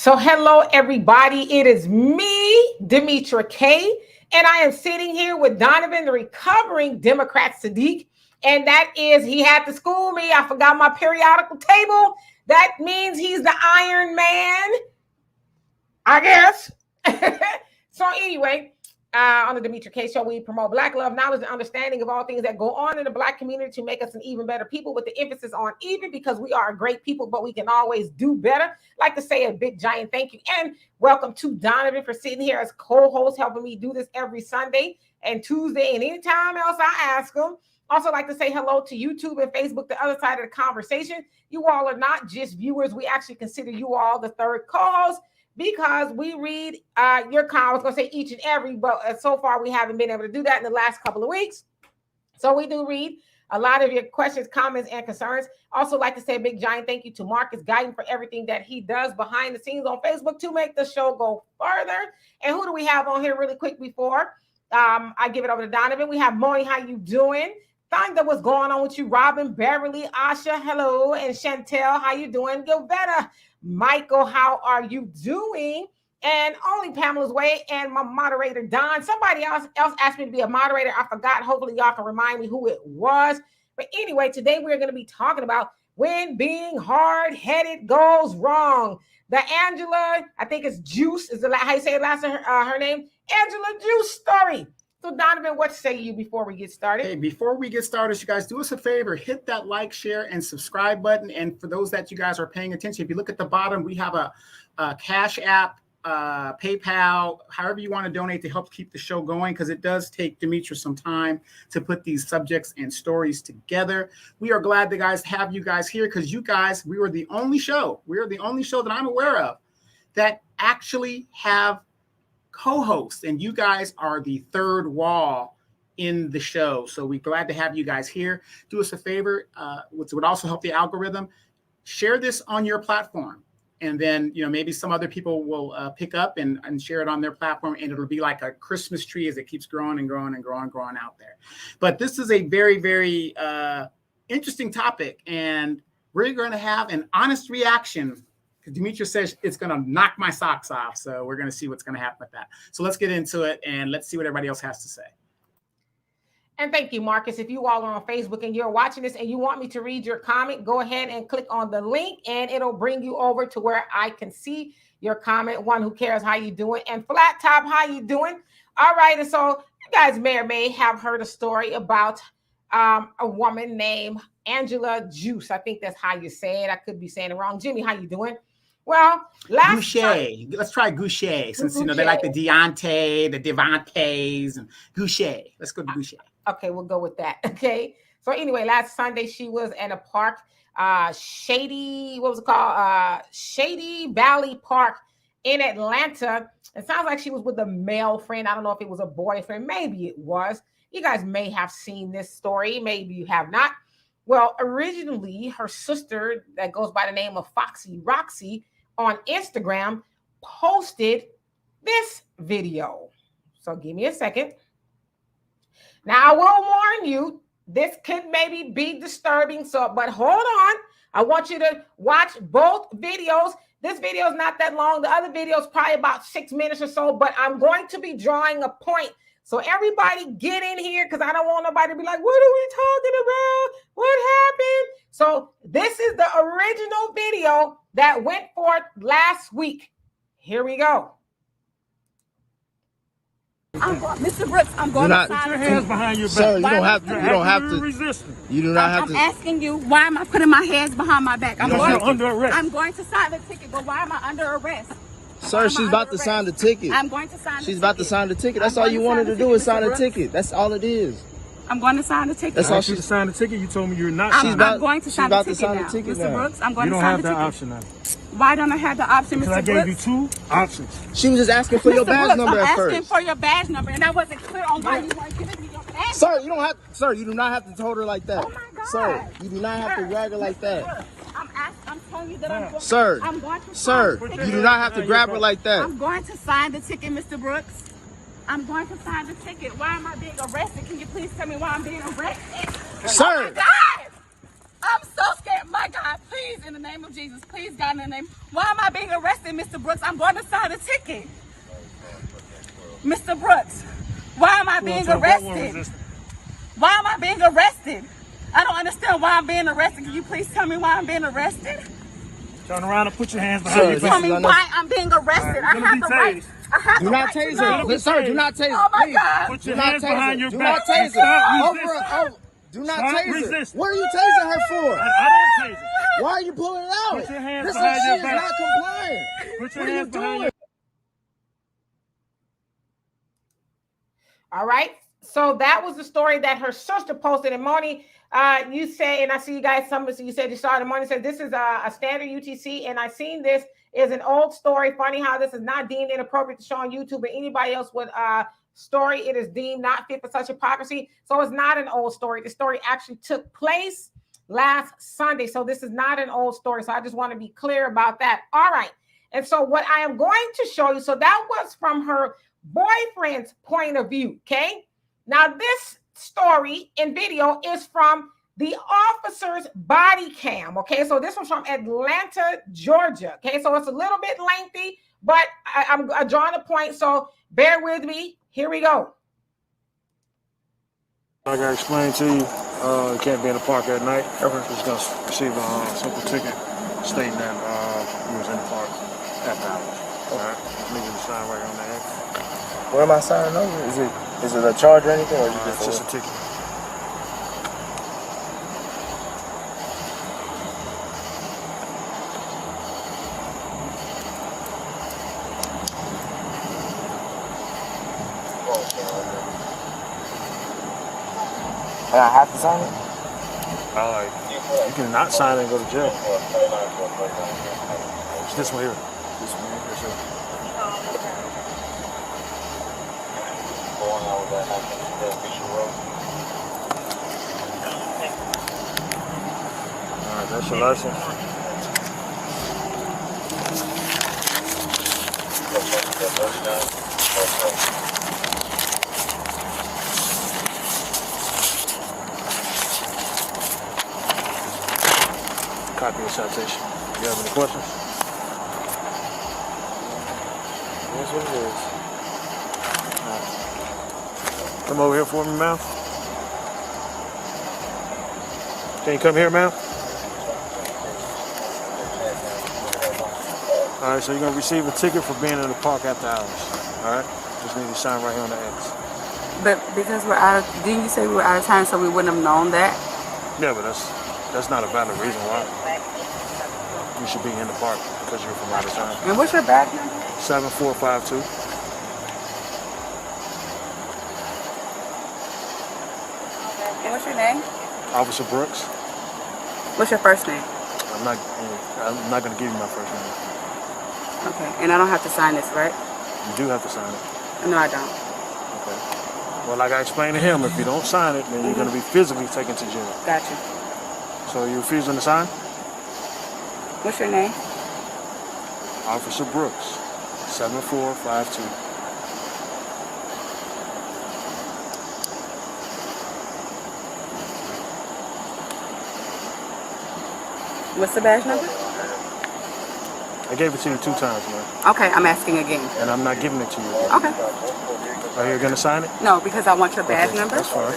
So hello, everybody. It is me, Demetra K, and I am sitting here with Donovan, the recovering Democrat Sadiq. And that is, he had to school me. I forgot my periodical table. That means he's the Iron Man, I guess. So anyway, on the Demetra K Show, we promote Black love, knowledge, and understanding of all things that go on in the Black community to make us an even better people, with the emphasis on even, because we are a great people, but we can always do better. I'd like to say a big giant thank you and welcome to Donovan for sitting here as co-host, helping me do this every Sunday and Tuesday and anytime else I ask him. Also like to say hello to YouTube and Facebook, the other side of the conversation. You all are not just viewers. We actually consider you all the third co-host, because we read your comments. I was going to say each and every, but so far we haven't been able to do that in the last couple of weeks. So we do read a lot of your questions, comments, and concerns. Also like to say a big giant thank you to Marcus Guyton for everything that he does behind the scenes on Facebook to make the show go further. And who do we have on here really quick before I give it over to Donovan? We have Moy. How you doing? Thunder, what's going on with you? Robin, Beverly, Asha, hello, and Chantel, how you doing? Gilvetta, Michael, how are you doing? And only Pamela's way, and my moderator, Don. Somebody else asked me to be a moderator. I forgot. Hopefully y'all can remind me who it was. But anyway, today we're going to be talking about when being hard-headed goes wrong. The Angela, I think it's Juice, is how you say it last, her name? Angela Juice story. So Donovan, what say you before we get started? Hey, before we get started, you guys do us a favor, hit that like, share, and subscribe button. And for those that you guys are paying attention, if you look at the bottom, we have a Cash App, PayPal, however you want to donate to help keep the show going, because it does take Demetra some time to put these subjects and stories together. We are glad to have you guys here, because you guys, we are the only show that I'm aware of that actually have co-hosts, and you guys are the third wall in the show. So we're glad to have you guys here. Do us a favor, which would also help the algorithm. Share this on your platform, and then maybe some other people will pick up and share it on their platform, and it'll be like a Christmas tree as it keeps growing and growing and growing out there. But this is a very, very interesting topic, and we're going to have an honest reaction. Demetra says it's going to knock my socks off. So we're going to see what's going to happen with that. So let's get into it, and let's see what everybody else has to say. And thank you, Marcus. If you all are on Facebook and you're watching this and you want me to read your comment, go ahead and click on the link, and it'll bring you over to where I can see your comment. One Who Cares, how you doing? And Flat Top, how you doing? All right. And so you guys may or may have heard a story about a woman named Angela Juice. I think that's how you say it. I could be saying it wrong. Jimmy, how you doing? Well, let's try Guice, since they like the Deontay, the Devantes, and Guice. Let's go to Guice. Okay, we'll go with that. Okay. So anyway, last Sunday she was in a park, Shady Valley Park in Atlanta. It sounds like she was with a male friend. I don't know if it was a boyfriend. Maybe it was. You guys may have seen this story. Maybe you have not. Well, originally her sister, that goes by the name of Foxy Roxy, on Instagram posted this video. So give me a second. Now I will warn you, this could maybe be disturbing. But hold on. I want you to watch both videos. This video is not that long. The other video is probably about 6 minutes or so, but I'm going to be drawing a point. So everybody get in here, because I don't want nobody to be like, what are we talking about? What happened? So this is the original video that went forth last week. Here we go. Mr. Brooks, I'm going to sign your hands behind your back. Sir, you don't have to. You don't have to. You do not have to. I'm asking you, why am I putting my hands behind my back? You're under arrest. I'm going to sign the ticket, but why am I under arrest? Sir, she's about to sign the ticket. I'm going to sign the ticket. She's about to sign the ticket. That's all you wanted to do is sign the ticket. That's all it is. I'm going to sign the ticket. That's all she's to sign the ticket. You told me you're not. I'm going to sign the ticket now. Mr. Brooks, I'm going to sign the ticket. You don't have that option now. Why don't I have the option, Mr. Brooks? Because I gave you two options. She was just asking for your badge number at first. I'm asking for your badge number, and I wasn't clear on why you weren't giving me your badge. Sir, you don't have. Sir, you do not have to hold her like that. Oh my God. Sir, you do not have to drag her like that. I'm telling you that I'm going to Sir, you do not have to grab her like that. I'm going to sign the ticket, Mr. Brooks. I'm going to sign the ticket. Why am I being arrested? Can you please tell me why I'm being arrested? Sir. Oh my God! I'm so scared. My God, please, in the name name of Jesus, please, God, in the name. Why am I being arrested, Mr. Brooks? I'm going to sign a ticket. Mr. Brooks, why am I being arrested? Why am I being arrested? I don't understand why I'm being arrested. Can you please tell me why I'm being arrested? Turn around and put your hands behind your back. Tell me why I'm being arrested. I have the right. I have the right to know. Sir, do not tase her. Oh my God. Put your hands behind your Do back. not tase her. Do not Stop tase her. resisting. What are you tasing her for? I didn't tase it. Why are you pulling it out? Put your hands This behind your is back. not compliant. Put your What are you hands behind doing? your All right. So that was the story that her sister posted. And Moni, you say, and I see you guys, you said you saw it. And Moni said, this is a standard UTC. And I seen this is an old story. Funny how this is not deemed inappropriate to show on YouTube, but anybody else would story, it is deemed not fit for such hypocrisy. So it's not an old story. The story actually took place last Sunday. So this is not an old story. So I just want to be clear about that. All right. And so what I am going to show you, so that was from her boyfriend's point of view. Okay. Now this story in video is from the officer's body cam. Okay. So this was from Atlanta, Georgia. Okay. So it's a little bit lengthy, but I'm drawing a point. So bear with me. Here we go. Like I explained to you, you can't be in the park at night. Everyone's just going to receive a simple ticket stating that you was in the park at the hours. All right? Leave you the sign right on the edge. What am I signing over? Is it a charge or anything, or is it It's just a ticket. And I have to sign it? You can not sign it and go to jail. It's this one here. This one here. Yes, sir. All right, that's your license. Copy of citation. You have any questions? That's what it is. Come over here for me, ma'am. Can you come here, ma'am? All right, so you're going to receive a ticket for being in the park after hours. All right? Just need to sign right here on the X. But because we're out of, didn't you say we were out of time, so we wouldn't have known that? Yeah, but that's not a valid reason why you should be in the park because you're from out of town. And what's your badge number? 7452. And what's your name? Officer Brooks. What's your first name? I'm not going to give you my first name. Okay, and I don't have to sign this, right? You do have to sign it. No, I don't. Okay. Well, like I explained to him, if you don't sign it, then you're going to be physically taken to jail. Gotcha. So you refusing to sign? What's your name? Officer Brooks, 7452. What's the badge number? I gave it to you 2 times, man. Okay, I'm asking again. And I'm not giving it to you again. Okay. Are you going to sign it? No, because I want your badge number. That's fine.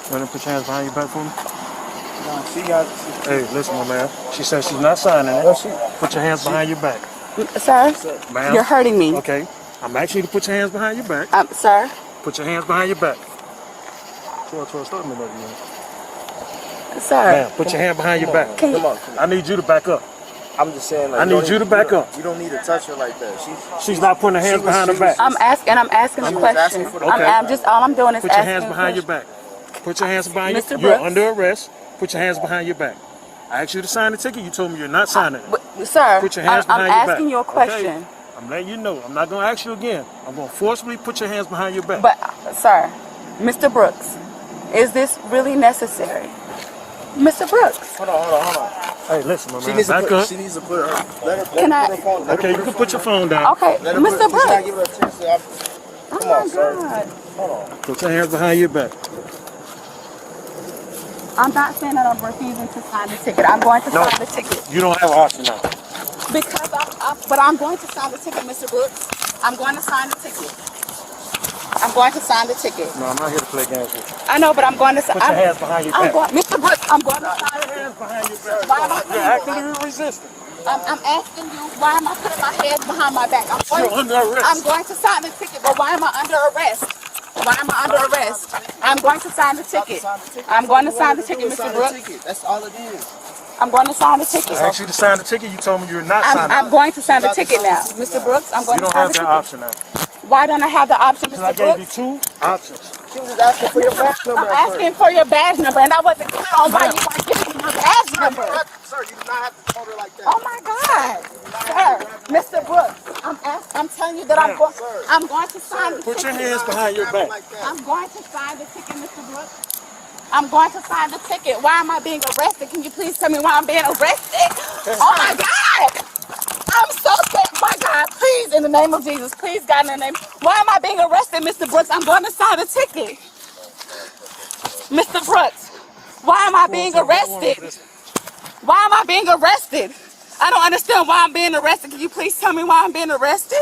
You want to put your hands behind your back for me? No, she got. Hey, listen, my man. She says she's not signing it. Put your hands behind your back. Sir, Ma'am. you're hurting me. Okay. I'm asking you to put your hands behind your back. Sir. Put your hands behind your back. 12, start me over here. Sir. Ma'am, put your hand behind your back. Come on. I need you to back up. I'm just saying, like, I need you to back up. You don't need to touch her like that. She's not putting her hands behind her back. I'm asking a question. for the- I'm just, all I'm doing is Put your asking hands a behind your question. back. Put your hands behind Mr. your back. You're Brooks. under arrest. Put your hands behind your back. I asked you to sign the ticket. You told me you're not signing it. But, sir, Put your hands I'm behind your back. asking you a question. Okay? I'm letting you know. I'm not going to ask you again. I'm going to forcibly put your hands behind your back. But, sir, Mr. Brooks, is this really necessary? Mr. Brooks. Hold on. Hey, listen, my man. She needs Back to up. she needs to put her. Let her Can I? put her phone. Let her Okay, you put can her put your phone down. Okay, Let her Mr. Put, Brooks. give her a chance to, come on, sir. God. Hold on. Put your hands behind your back. I'm not saying that I'm refusing to sign the ticket. I'm going to No. sign the ticket. You don't have an option now. Because but I'm going to sign the ticket, Mr. Brooks. I'm going to sign the ticket. I'm going to sign the ticket. No, I'm not here to play games with you. I know, but I'm going to sign. Put your hands behind your back. Mr. Brooks, I'm going to sign Put your hands behind your back. Why am I You're actively resisting. I'm asking you, why am I putting my hands behind my back? You're under arrest. I'm going to sign the ticket, but why am I under arrest? Why am I under arrest? I'm going to sign the ticket. I'm going to sign the ticket, Mr. Brooks. That's all it is. I'm going to sign the ticket. I asked you to sign the ticket. You told me you're not signing it. I'm going to sign the ticket now. Mr. Brooks, I'm going You to don't sign have the that ticket. option now. Why don't I have the option, Because I Mr. gave you Brooks? 2 options. She was just asking for your badge number. I'm asking for your badge number, and I wasn't clear on why you weren't giving me your badge number. Sir, you do not have to hold her like that. Oh my God, sir, Mr. Brooks, I'm telling you that I'm going to sign the ticket. Put your hands behind your back. I'm going to sign the ticket, Mr. Brooks. I'm going to sign the ticket. Why am I being arrested? Can you please tell me why I'm being arrested? Oh my God! I'm so sick. My God, please, in the name of Jesus, please, God, in the name. Why am I being arrested, Mr. Brooks? I'm going to sign the ticket. Mr. Brooks, why am I being arrested? Why am I being arrested? I don't understand why I'm being arrested. Can you please tell me why I'm being arrested?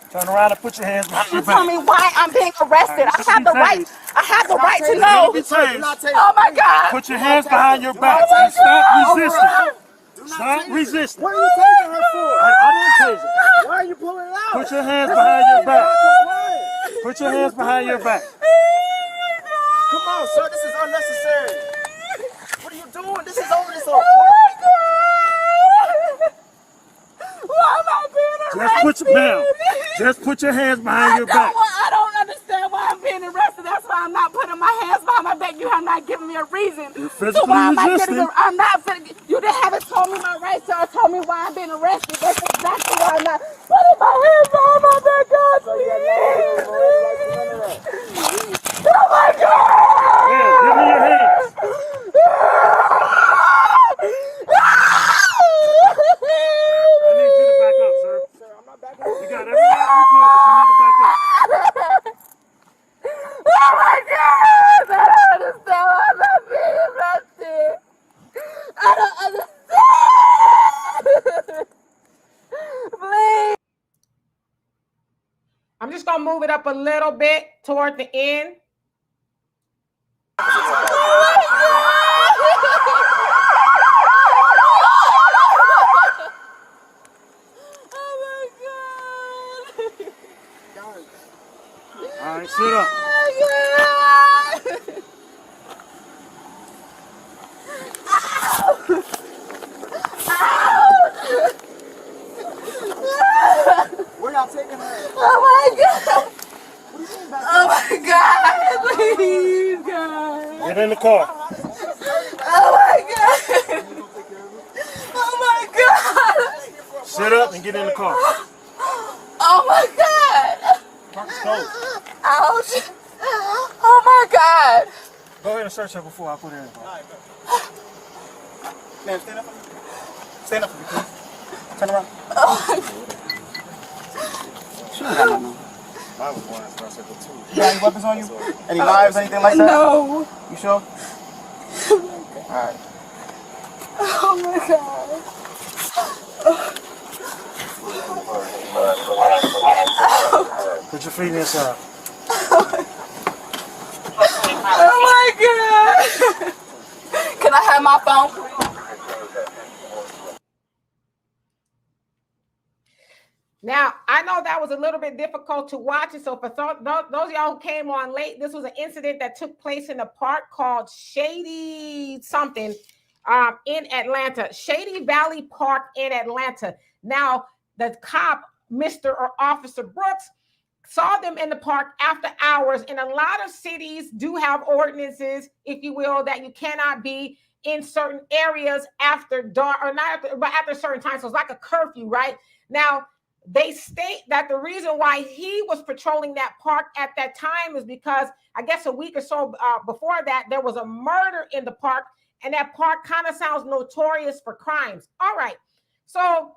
Turn around and put your hands behind your Tell back. me why I'm being arrested. I have the right. I have the right to You're know. gonna be tased. Oh my God. Put your hands behind your back and stop resisting. Stop resisting. What are you taking her for? I didn't tase it. Why are you pulling it out? Put your hands behind your back. Put your hands behind your back. Come on, sir. This is unnecessary. What are you doing? This is over. This over. Why am I being arrested? Just put your hands behind your back. I don't understand why I'm being arrested. That's why I'm not putting my hands behind my back. You have not given me a reason. You're physically why am I resisting. I'm not. You haven't told me my rights or told me why I'm being arrested. That's exactly why I'm not putting my hands behind my back. God, please. Oh my God! Yeah, give me your hands. I need you to back up, sir. I'm not backing up. You got every right in the court, but you need to back up. Oh my God! I don't understand why I'm not being arrested. I don't understand. Please. I'm just gonna move it up a little bit toward the end. All right, sit up. Where y'all taking her? Oh my God! Oh my God! Please, God! Get in the car. Oh my God! Oh my God! Sit up and get in the car. Oh my God! Park stove. Ouch! Oh my God! Go ahead and search her before I put her in the car. Ma'am, stand up for me. Stand up for me, please. Turn around. I was born as a too. You got any weapons on you? Any knives, anything like that? No! You sure? Alright. Oh my God! Put your feet inside. Oh my God! Can I have my phone, please? Now, I know that was a little bit difficult to watch. And so for those of y'all who came on late, this was an incident that took place in a park called Shady something in Atlanta. Shady Valley Park in Atlanta. Now, the cop, Mr. or Officer Brooks, saw them in the park after hours. And a lot of cities do have ordinances, if you will, that you cannot be in certain areas after dark, or not after, but after certain times. So it's like a curfew, right? Now, they state that the reason why he was patrolling that park at that time is because I guess a week or so before that, there was a murder in the park. and that park kind of sounds notorious for crimes. All right. So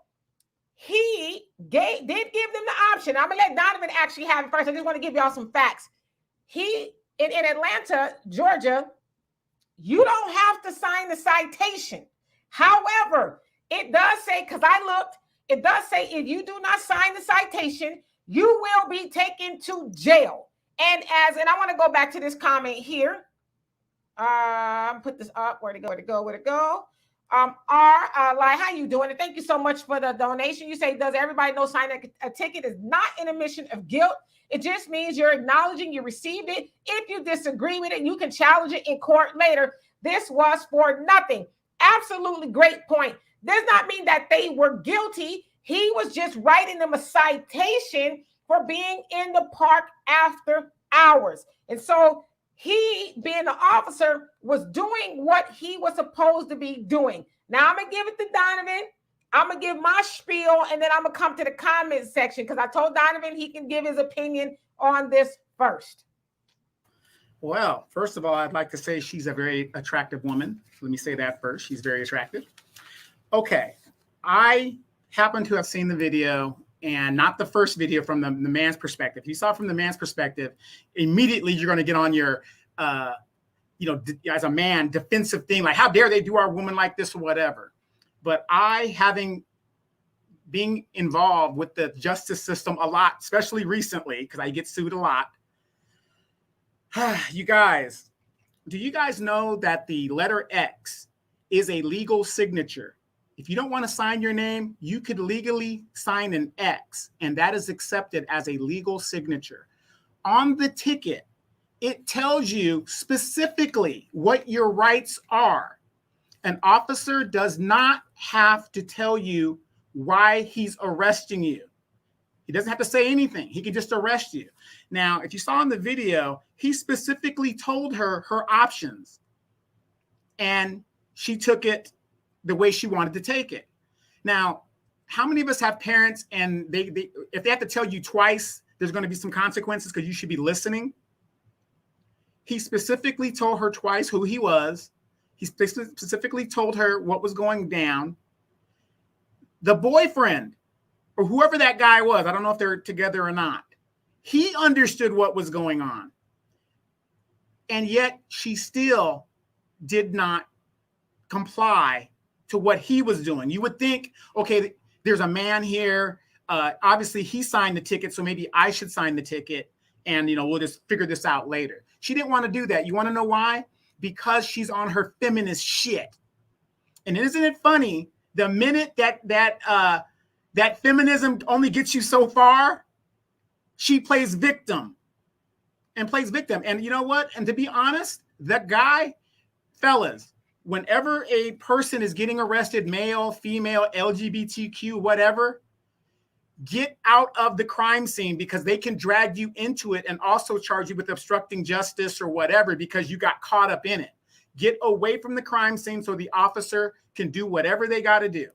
he did give them the option. I'm going to let Donovan actually have it first. I just want to give y'all some facts. He, in Atlanta, Georgia, you don't have to sign the citation. However, it does say, because I looked, it does say if you do not sign the citation, you will be taken to jail. And I want to go back to this comment here. Put this up. Where'd it go? Like, how you doing? And thank you so much for the donation. You say, does everybody know signing a ticket is not an admission of guilt? It just means you're acknowledging you received it. If you disagree with it, you can challenge it in court later. This was for nothing. Absolutely great point. Does not mean that they were guilty. He was just writing them a citation for being in the park after hours. And so he, being the officer, was doing what he was supposed to be doing. Now I'm going to give it to Donovan. I'm going to give my spiel, and then I'm going to come to the comment section because I told Donovan he can give his opinion on this first. Well, first of all, I'd like to say she's a very attractive woman. Let me say that first. She's very attractive. Okay. I happen to have seen the video, and not the first video from the man's perspective. You saw from the man's perspective, immediately you're going to get on your, as a man, defensive thing, like, how dare they do our woman like this or whatever. But being involved with the justice system a lot, especially recently, because I get sued a lot. You guys, do you guys know that the letter X is a legal signature? If you don't want to sign your name, you could legally sign an X, and that is accepted as a legal signature. On the ticket, it tells you specifically what your rights are. An officer does not have to tell you why he's arresting you. He doesn't have to say anything. He can just arrest you. Now, if you saw in the video, he specifically told her her options, and she took it the way she wanted to take it. Now, how many of us have parents and if they have to tell you twice, there's going to be some consequences because you should be listening? He specifically told her twice who he was. He specifically told her what was going down. The boyfriend, or whoever that guy was, I don't know if they're together or not, he understood what was going on. And yet she still did not comply to what he was doing. You would think, okay, there's a man here. Obviously, he signed the ticket, so maybe I should sign the ticket, and we'll just figure this out later. She didn't want to do that. You want to know why? Because she's on her feminist shit. And isn't it funny? The minute that feminism only gets you so far, she plays victim. And you know what? And to be honest, that guy, fellas, whenever a person is getting arrested, male, female, LGBTQ, whatever, get out of the crime scene, because they can drag you into it and also charge you with obstructing justice or whatever because you got caught up in it. Get away from the crime scene so the officer can do whatever they got to do.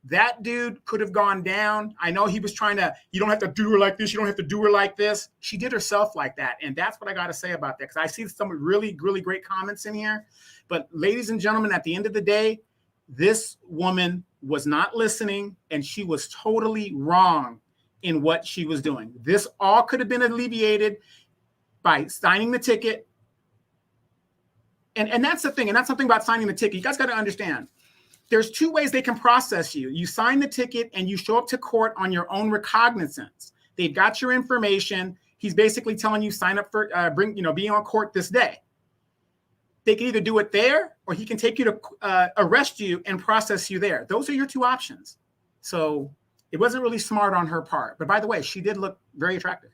That dude could have gone down. I know he was trying to, you don't have to do her like this. You don't have to do her like this. She did herself like that. And that's what I got to say about that, because I see some really, really great comments in here. But ladies and gentlemen, at the end of the day, this woman was not listening, and she was totally wrong in what she was doing. This all could have been alleviated by signing the ticket. And that's the thing. And that's something about signing the ticket. You guys got to understand. There's two ways they can process you. You sign the ticket and you show up to court on your own recognizance. They've got your information. He's basically telling you sign up for be on court this day. They can either do it there, or he can take you to arrest you and process you there. Those are your two options. So it wasn't really smart on her part. But by the way, she did look very attractive.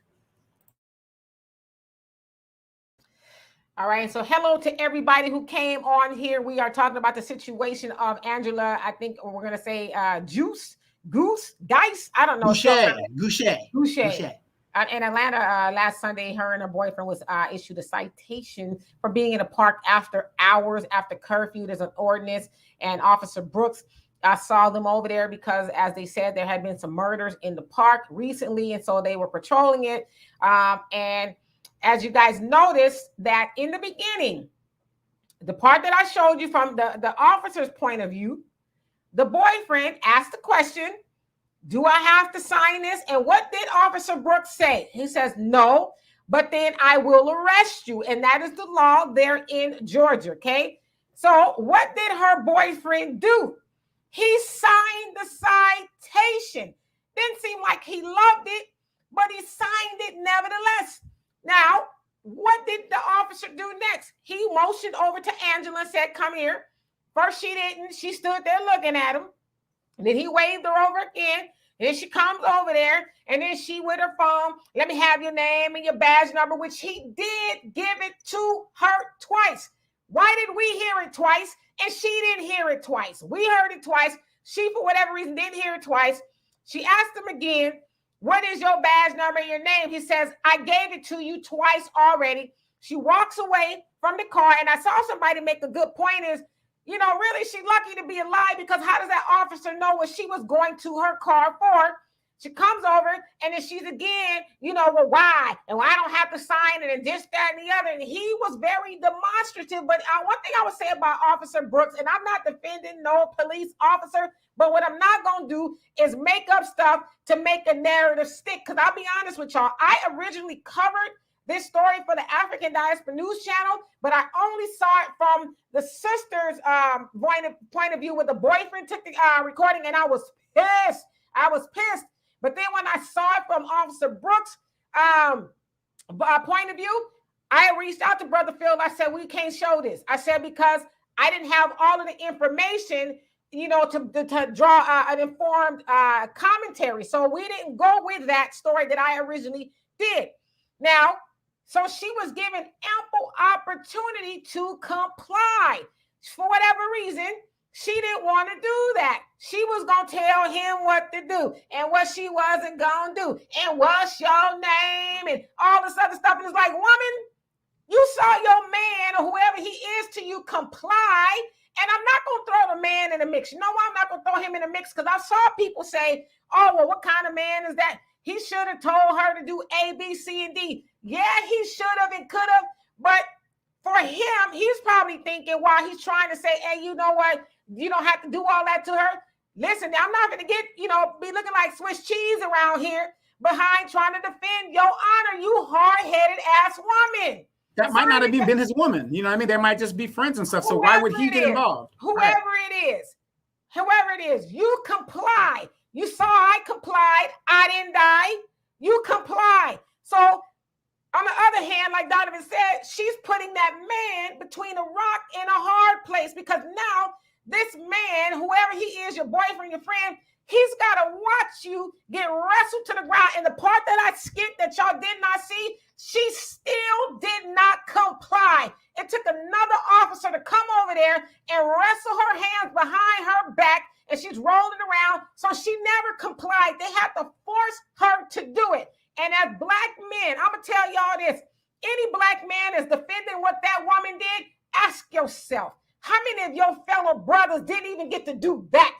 All right. So hello to everybody who came on here. We are talking about the situation of Angela. I think we're going to say Guice. I don't know. Guice. In Atlanta last Sunday, her and her boyfriend was issued a citation for being in a park after hours, after curfew. There's an ordinance, and Officer Brooks saw them over there because, as they said, there had been some murders in the park recently, and so they were patrolling it. And as you guys noticed, that in the beginning, the part that I showed you from the officer's point of view, the boyfriend asked the question, do I have to sign this? And what did Officer Brooks say? He says, no, but then I will arrest you. And that is the law there in Georgia, okay? So what did her boyfriend do? He signed the citation. Didn't seem like he loved it, but he signed it nevertheless. Now, what did the officer do next? He motioned over to Angela and said, come here. First, she didn't. She stood there looking at him. And then he waved her over again. Then she comes over there. And then she, with her phone, let me have your name and your badge number, which he did give it to her twice. Why did we hear it twice? And she didn't hear it twice. We heard it twice. She, for whatever reason, didn't hear it twice. She asked him again, what is your badge number and your name? He says, I gave it to you twice already. She walks away from the car. And I saw somebody make a good point is, you know, really, she's lucky to be alive because how does that officer know what she was going to her car for? She comes over and then she's again, you know, well, why? And I don't have to sign it and this, that, and the other. And he was very demonstrative. But one thing I would say about Officer Brooks, and I'm not defending no police officer, but what I'm not going to do is make up stuff to make a narrative stick. Because I'll be honest with y'all, I originally covered this story for the African Diaspora News Channel, but I only saw it from the sister's point of view where the boyfriend took the recording, and I was pissed. But then when I saw it from Officer Brooks' point of view, I reached out to Brother Phil. I said, we can't show this. I said, because I didn't have all of the information, you know, to draw an informed commentary. So we didn't go with that story that I originally did. Now, so she was given ample opportunity to comply. For whatever reason, she didn't want to do that. She was going to tell him what to do and what she wasn't going to do. And what's your name and all this other stuff. And it's like, woman, you saw your man or whoever he is to you comply. And I'm not going to throw the man in the mix. You know why I'm not going to throw him in the mix? Because I saw people say, oh, well, what kind of man is that? He should have told her to do A, B, C, and D. Yeah, he should have and could have. But for him, he's probably thinking while he's trying to say, hey, you know what? You don't have to do all that to her. Listen, I'm not going to get, you know, be looking like Swiss cheese around here behind trying to defend your honor, you hard-headed ass woman. That might not have even been his woman. You know what I mean? They might just be friends and stuff. So why would he get involved? Whoever it is, you comply. You saw I complied. I didn't die. You comply. So on the other hand, like Donovan said, she's putting that man between a rock and a hard place because now this man, whoever he is, your boyfriend, your friend, he's got to watch you get wrestled to the ground. And the part that I skipped that y'all did not see, she still did not comply. It took another officer to come over there and wrestle her hands behind her back, and she's rolling around. So she never complied. They had to force her to do it. And as black men, I'm going to tell y'all this. Any black man is defending what that woman did. Ask yourself, how many of your fellow brothers didn't even get to do that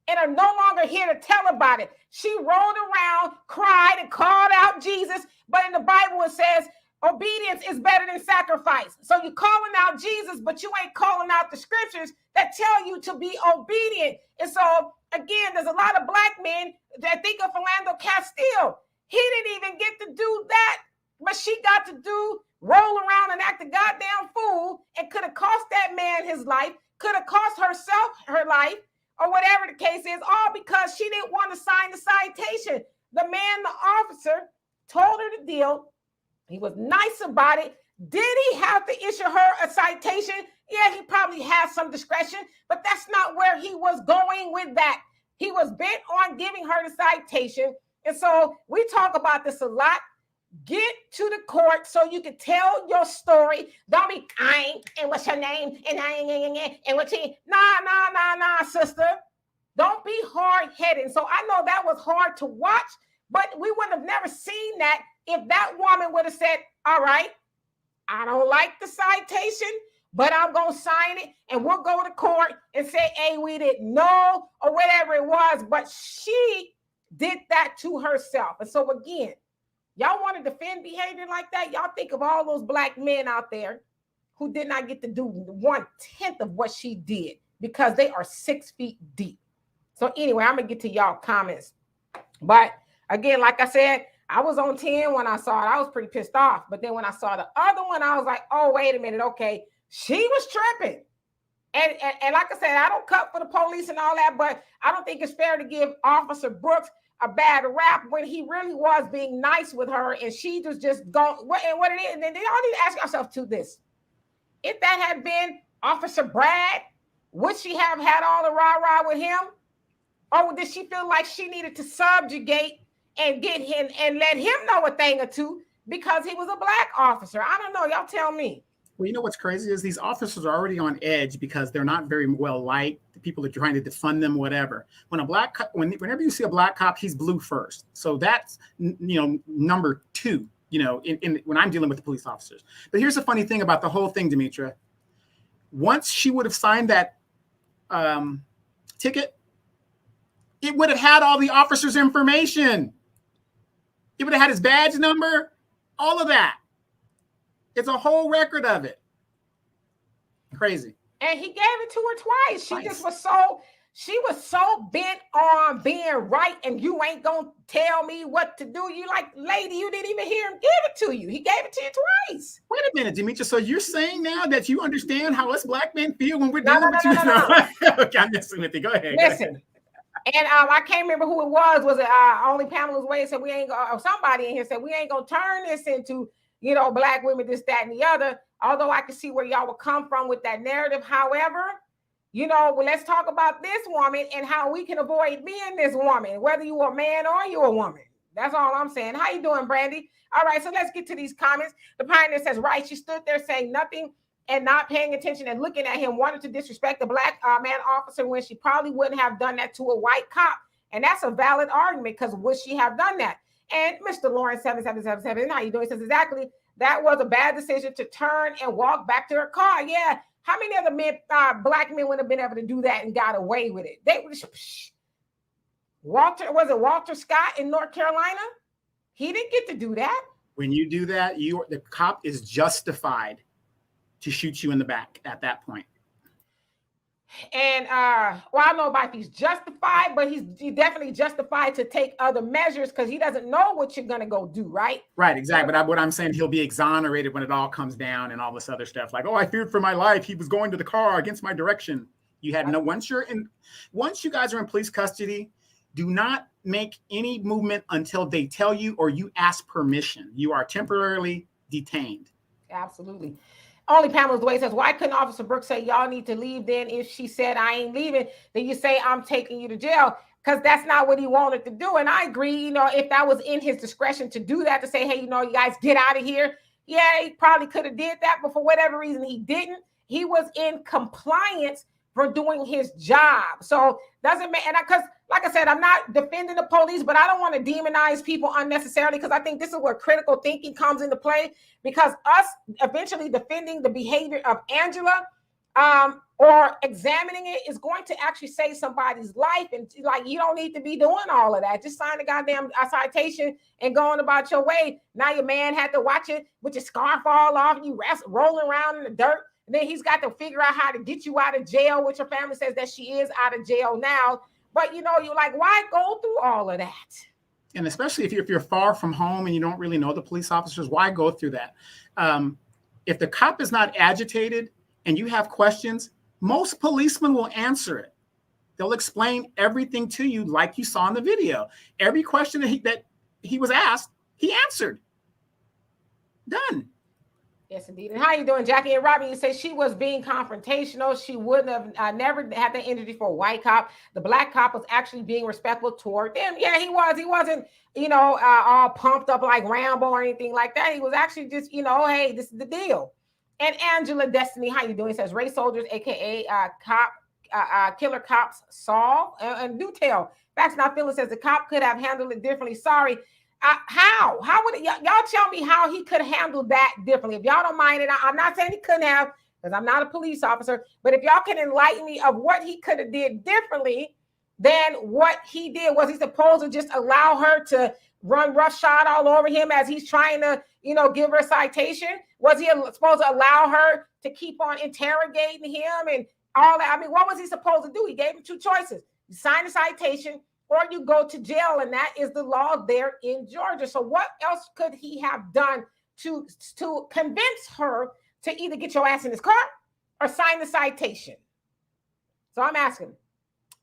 and are no longer here to tell about it? She rolled around, cried, and called out Jesus. But in the Bible, it says obedience is better than sacrifice. So you're calling out Jesus, but you ain't calling out the scriptures that tell you to be obedient. And so, again, there's a lot of black men that think of Philando Castile. He didn't even get to do that, but she got to roll around and act a goddamn fool and could have cost that man his life, could have cost herself her life, or whatever the case is, all because she didn't want to sign the citation. The man, the officer, told her the deal. He was nice about it. Did he have to issue her a citation? Yeah, he probably has some discretion, but that's not where he was going with that. He was bent on giving her the citation. And so we talk about this a lot. Get to the court so you can tell your story. Don't be kind and what's your name and what's your nah, sister. Don't be hard-headed. So I know that was hard to watch, but we wouldn't have never seen that if that woman would have said, all right, I don't like the citation, but I'm going to sign it and we'll go to court and say, hey, we didn't know or whatever it was. But she did that to herself. And so again, y'all want to defend behavior like that? Y'all think of all those black men out there who did not get to do 1/10 of what she did because they are 6 feet deep. So anyway, I'm going to get to y'all comments. But again, like I said, I was on 10 when I saw it. I was pretty pissed off. But then when I saw the other one, I was like, oh, wait a minute. Okay, she was tripping. And like I said, I don't cut for the police and all that, but I don't think it's fair to give Officer Brooks a bad rap when he really was being nice with her and she was just going, what it is. And then y'all need to ask yourself to this. If that had been Officer Brad, would she have had all the rah-rah with him? Or did she feel like she needed to subjugate and get him and let him know a thing or two because he was a black officer? I don't know. Y'all tell me. Well, you know what's crazy is these officers are already on edge because they're not very well liked. The people are trying to defund them, whatever. When a black cop, whenever you see a black cop, he's blue first. So that's, number two, when I'm dealing with the police officers. But here's the funny thing about the whole thing, Demetra. Once she would have signed that ticket, it would have had all the officer's information. It would have had his badge number, all of that. It's a whole record of it. Crazy. And he gave it to her twice. She was so bent on being right and you ain't gonna tell me what to do. You like, lady, you didn't even hear him give it to you. He gave it to you twice. Wait a minute, Demetra. So you're saying now that you understand how us black men feel when we're dealing with you? No. Okay, I'm messing with you. Go ahead. Listen. And I can't remember who it was. Was it only Pamela's Way said we ain't gonna, or somebody in here said we ain't gonna turn this into, black women, this, that, and the other. Although I can see where y'all would come from with that narrative. However, let's talk about this woman and how we can avoid being this woman, whether you a man or you a woman. That's all I'm saying. How you doing, Brandy? All right, so let's get to these comments. The Pioneer says, right, she stood there saying nothing and not paying attention and looking at him, wanted to disrespect the black man officer when she probably wouldn't have done that to a white cop. And that's a valid argument because would she have done that? And Mr. Lawrence 7777, how you doing? He says, exactly. That was a bad decision to turn and walk back to her car. Yeah. How many other men, black men would have been able to do that and got away with it? They would. Walter Scott in North Carolina? He didn't get to do that. When you do that, the cop is justified to shoot you in the back at that point. And I don't know about if he's justified, but he's definitely justified to take other measures because he doesn't know what you're gonna go do, right? Right, exactly. But what I'm saying, he'll be exonerated when it all comes down and all this other stuff. Like, oh, I feared for my life. He was going to the car against my direction. You had once you guys are in police custody, do not make any movement until they tell you or you ask permission. You are temporarily detained. Absolutely. Only Pamela's Way says, why couldn't Officer Brooks say y'all need to leave then if she said I ain't leaving? Then you say I'm taking you to jail because that's not what he wanted to do. And I agree, if that was in his discretion to do that, to say, hey, you guys get out of here. Yeah, he probably could have did that, but for whatever reason he didn't. He was in compliance for doing his job. So doesn't matter. And because like I said, I'm not defending the police, but I don't want to demonize people unnecessarily because I think this is where critical thinking comes into play, because us eventually defending the behavior of Angela or examining it is going to actually save somebody's life. And like, you don't need to be doing all of that. Just sign a goddamn citation and going about your way. Now your man had to watch it with your scarf all off and you rolling around in the dirt. And then he's got to figure out how to get you out of jail, which your family says that she is out of jail now. But, you're like, why go through all of that? And especially if you're far from home and you don't really know the police officers, why go through that? If the cop is not agitated and you have questions, most policemen will answer it. They'll explain everything to you like you saw in the video. Every question that he was asked, he answered. Done. Yes, indeed. And how you doing, Jackie? And Robbie, you say she was being confrontational. She wouldn't have never had the energy for a white cop. The black cop was actually being respectful toward them. Yeah, he was. He wasn't, all pumped up like Rambo or anything like that. He was actually just, hey, this is the deal. And Angela Destiny, how you doing? Says race soldiers, aka killer cops, Saul and do tell. Facts Not Feeling says the cop could have handled it differently. Sorry. How would it, y'all tell me how he could handle that differently? If y'all don't mind it, I'm not saying he couldn't have, because I'm not a police officer, but if y'all can enlighten me of what he could have did differently than what he did. Was he supposed to just allow her to run roughshod all over him as he's trying to, give her a citation? Was he supposed to allow her to keep on interrogating him and all that? I mean, what was he supposed to do? He gave him two choices. You sign a citation or you go to jail, and that is the law there in Georgia. So what else could he have done to convince her to either get your ass in his car or sign the citation? So I'm asking.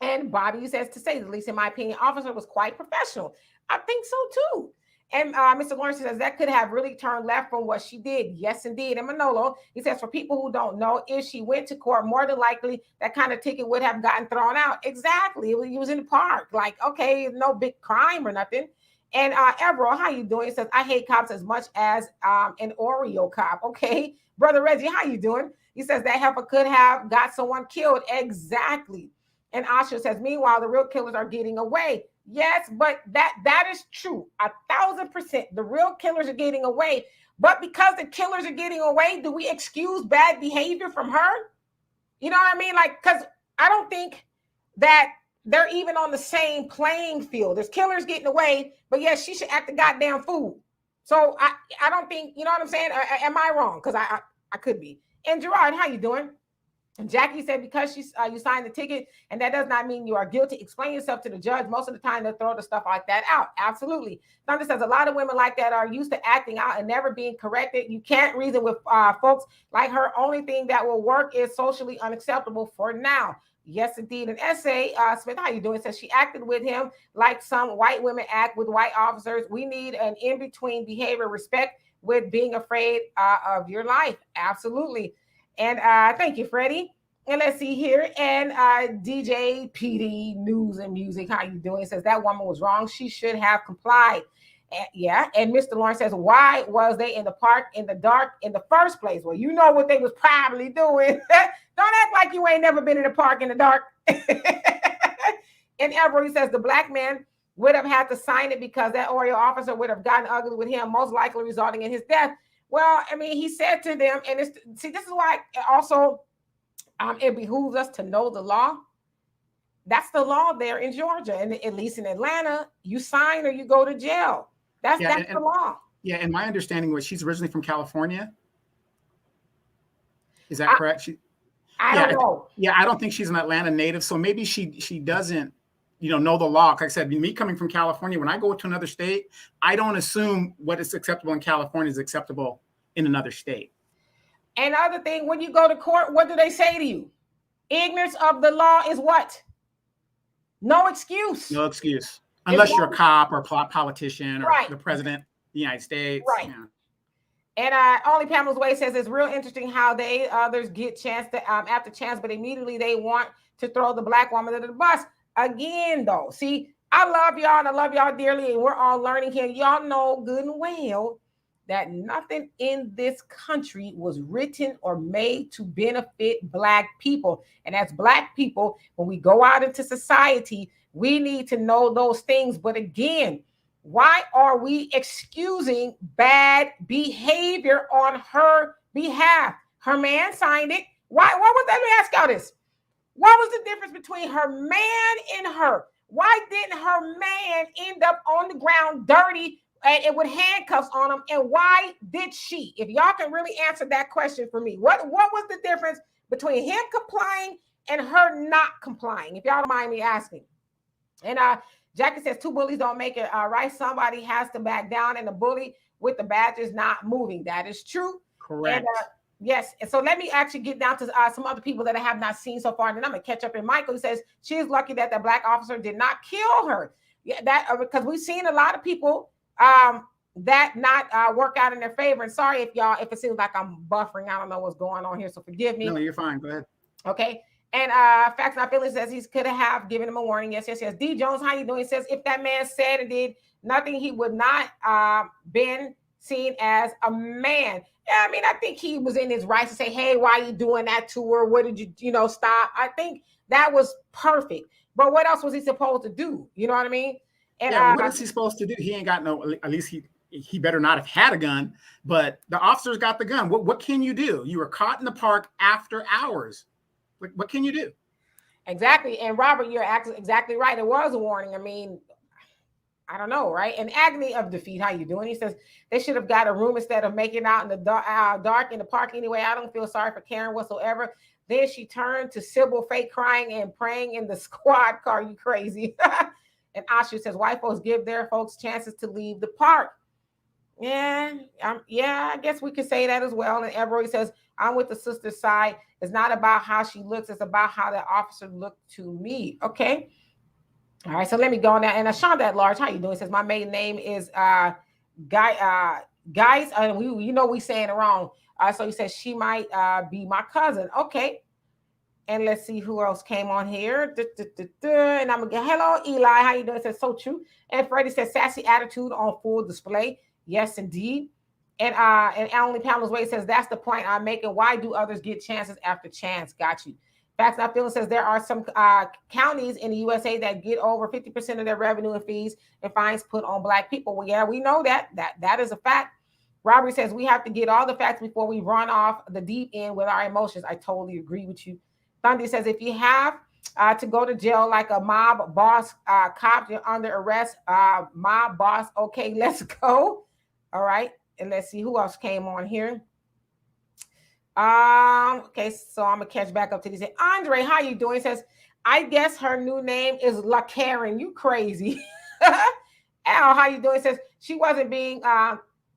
And Bobby says, to say the least, in my opinion, officer was quite professional. I think so too. And Mr. Lawrence says that could have really turned left from what she did. Yes, indeed. And Manolo, he says, for people who don't know, if she went to court, more than likely that kind of ticket would have gotten thrown out. Exactly. He was in the park. Like, okay, no big crime or nothing. And AFRO, how you doing? He says, I hate cops as much as an Oreo cop. Okay. Brother Reggie, how you doing? He says that heifer could have got someone killed. Exactly. And Asha says, meanwhile, the real killers are getting away. Yes, but that is true. 1,000%. The real killers are getting away. But because the killers are getting away, do we excuse bad behavior from her? You know what I mean? Like, because I don't think that they're even on the same playing field. There's killers getting away, but yes, she should act the goddamn fool. So I don't think, you know what I'm saying? Am I wrong? Because I could be. And Gerard, how you doing? And Jackie said, because you signed the ticket, and that does not mean you are guilty. Explain yourself to the judge. Most of the time, they'll throw the stuff like that out. Absolutely. Thunder says, a lot of women like that are used to acting out and never being corrected. You can't reason with folks like her. Only thing that will work is socially unacceptable for now. Yes, indeed. An essay, Smith, how you doing? Says she acted with him like some white women act with white officers. We need an in-between behavior, respect with being afraid of your life. Absolutely. And thank you, Freddie. And let's see here. And DJ PD News and Music, how you doing? Says that woman was wrong. She should have complied. Yeah. And Mr. Lawrence says, why was they in the park in the dark in the first place? Well, you know what they was probably doing. Don't act like you ain't never been in the park in the dark. And Everett says the black man would have had to sign it because that Oreo officer would have gotten ugly with him, most likely resulting in his death. Well, I mean, he said to them, and this is why also it behooves us to know the law. That's the law there in Georgia, and at least in Atlanta, you sign or you go to jail. That's the law. Yeah, and my understanding was she's originally from California. Is that correct? I don't know. Yeah, I don't think she's an Atlanta native, so maybe she doesn't, know the law. Like I said, me coming from California, when I go to another state, I don't assume what is acceptable in California is acceptable in another state. And other thing, when you go to court, what do they say to you? Ignorance of the law is what? No excuse. No excuse. Unless you're a cop or a politician or the president of the United States. Right. Yeah. And only Pamela's Way says it's real interesting how others get chance to after chance, but immediately they want to throw the black woman under the bus. Again, though, see, I love y'all and I love y'all dearly, and we're all learning here. Y'all know good and well that nothing in this country was written or made to benefit black people. And as black people, when we go out into society, we need to know those things. But again, why are we excusing bad behavior on her behalf? Her man signed it. Why? What was that? Let me ask y'all this. What was the difference between her man and her? Why didn't her man end up on the ground dirty and with handcuffs on him? And why did she? If y'all can really answer that question for me, what was the difference between him complying and her not complying? If y'all don't mind me asking. And Jackie says two bullies don't make it right. Somebody has to back down, and the bully with the badge is not moving. That is true. Correct. And, yes. And so let me actually get down to some other people that I have not seen so far. And then I'm going to catch up. And Michael says she is lucky that the black officer did not kill her. Yeah, that because we've seen a lot of people that not work out in their favor. And sorry if it seems like I'm buffering. I don't know what's going on here. So forgive me. No, you're fine. Go ahead. Okay. And Facts Not Feelings says he could have given him a warning. Yes. D. Jones, how you doing? He says if that man said and did nothing, he would not been seen as a man. Yeah, I mean, I think he was in his rights to say, hey, why are you doing that to her? What did you, stop? I think that was perfect. But what else was he supposed to do? You know what I mean? And what is he supposed to do? He ain't got no, at least he better not have had a gun, but the officer's got the gun. What can you do? You were caught in the park after hours. What can you do? Exactly. And Robert, you're exactly right. It was a warning. I mean, I don't know, right? An agony of defeat. How you doing? He says they should have got a room instead of making out in the dark in the park anyway. I don't feel sorry for Karen whatsoever. Then she turned to Sybil, fake crying and praying in the squad car. You crazy. And Asha says white folks give their folks chances to leave the park. Yeah, I guess we could say that as well. And Everett says, I'm with the sister's side. It's not about how she looks. It's about how the officer looked to me. Okay. All right, so let me go now. And Ashonda at large, how you doing? It says my maiden name is Guice, and we saying it wrong. So he says she might be my cousin. Okay. And let's see who else came on here. And I'm gonna get hello, Eli. How you doing? It says so true. And Freddie says sassy attitude on full display. Yes, indeed. And only Pamela's way says that's the point I'm making. Why do others get chances after chance? Got you. Facts Not Feeling says there are some counties in the USA that get over 50% of their revenue and fees and fines put on Black people. Well, yeah, we know that is a fact. Robert says we have to get all the facts before we run off the deep end with our emotions. I totally agree with you. Thundy says if you have to go to jail like a mob boss cop, you're under arrest. Mob boss, okay, let's go. All right, and let's see who else came on here. Okay, so I'm gonna catch back up to these. Andre, how you doing? He says, I guess her new name is La Karen. You crazy. Al, how you doing? He says she wasn't being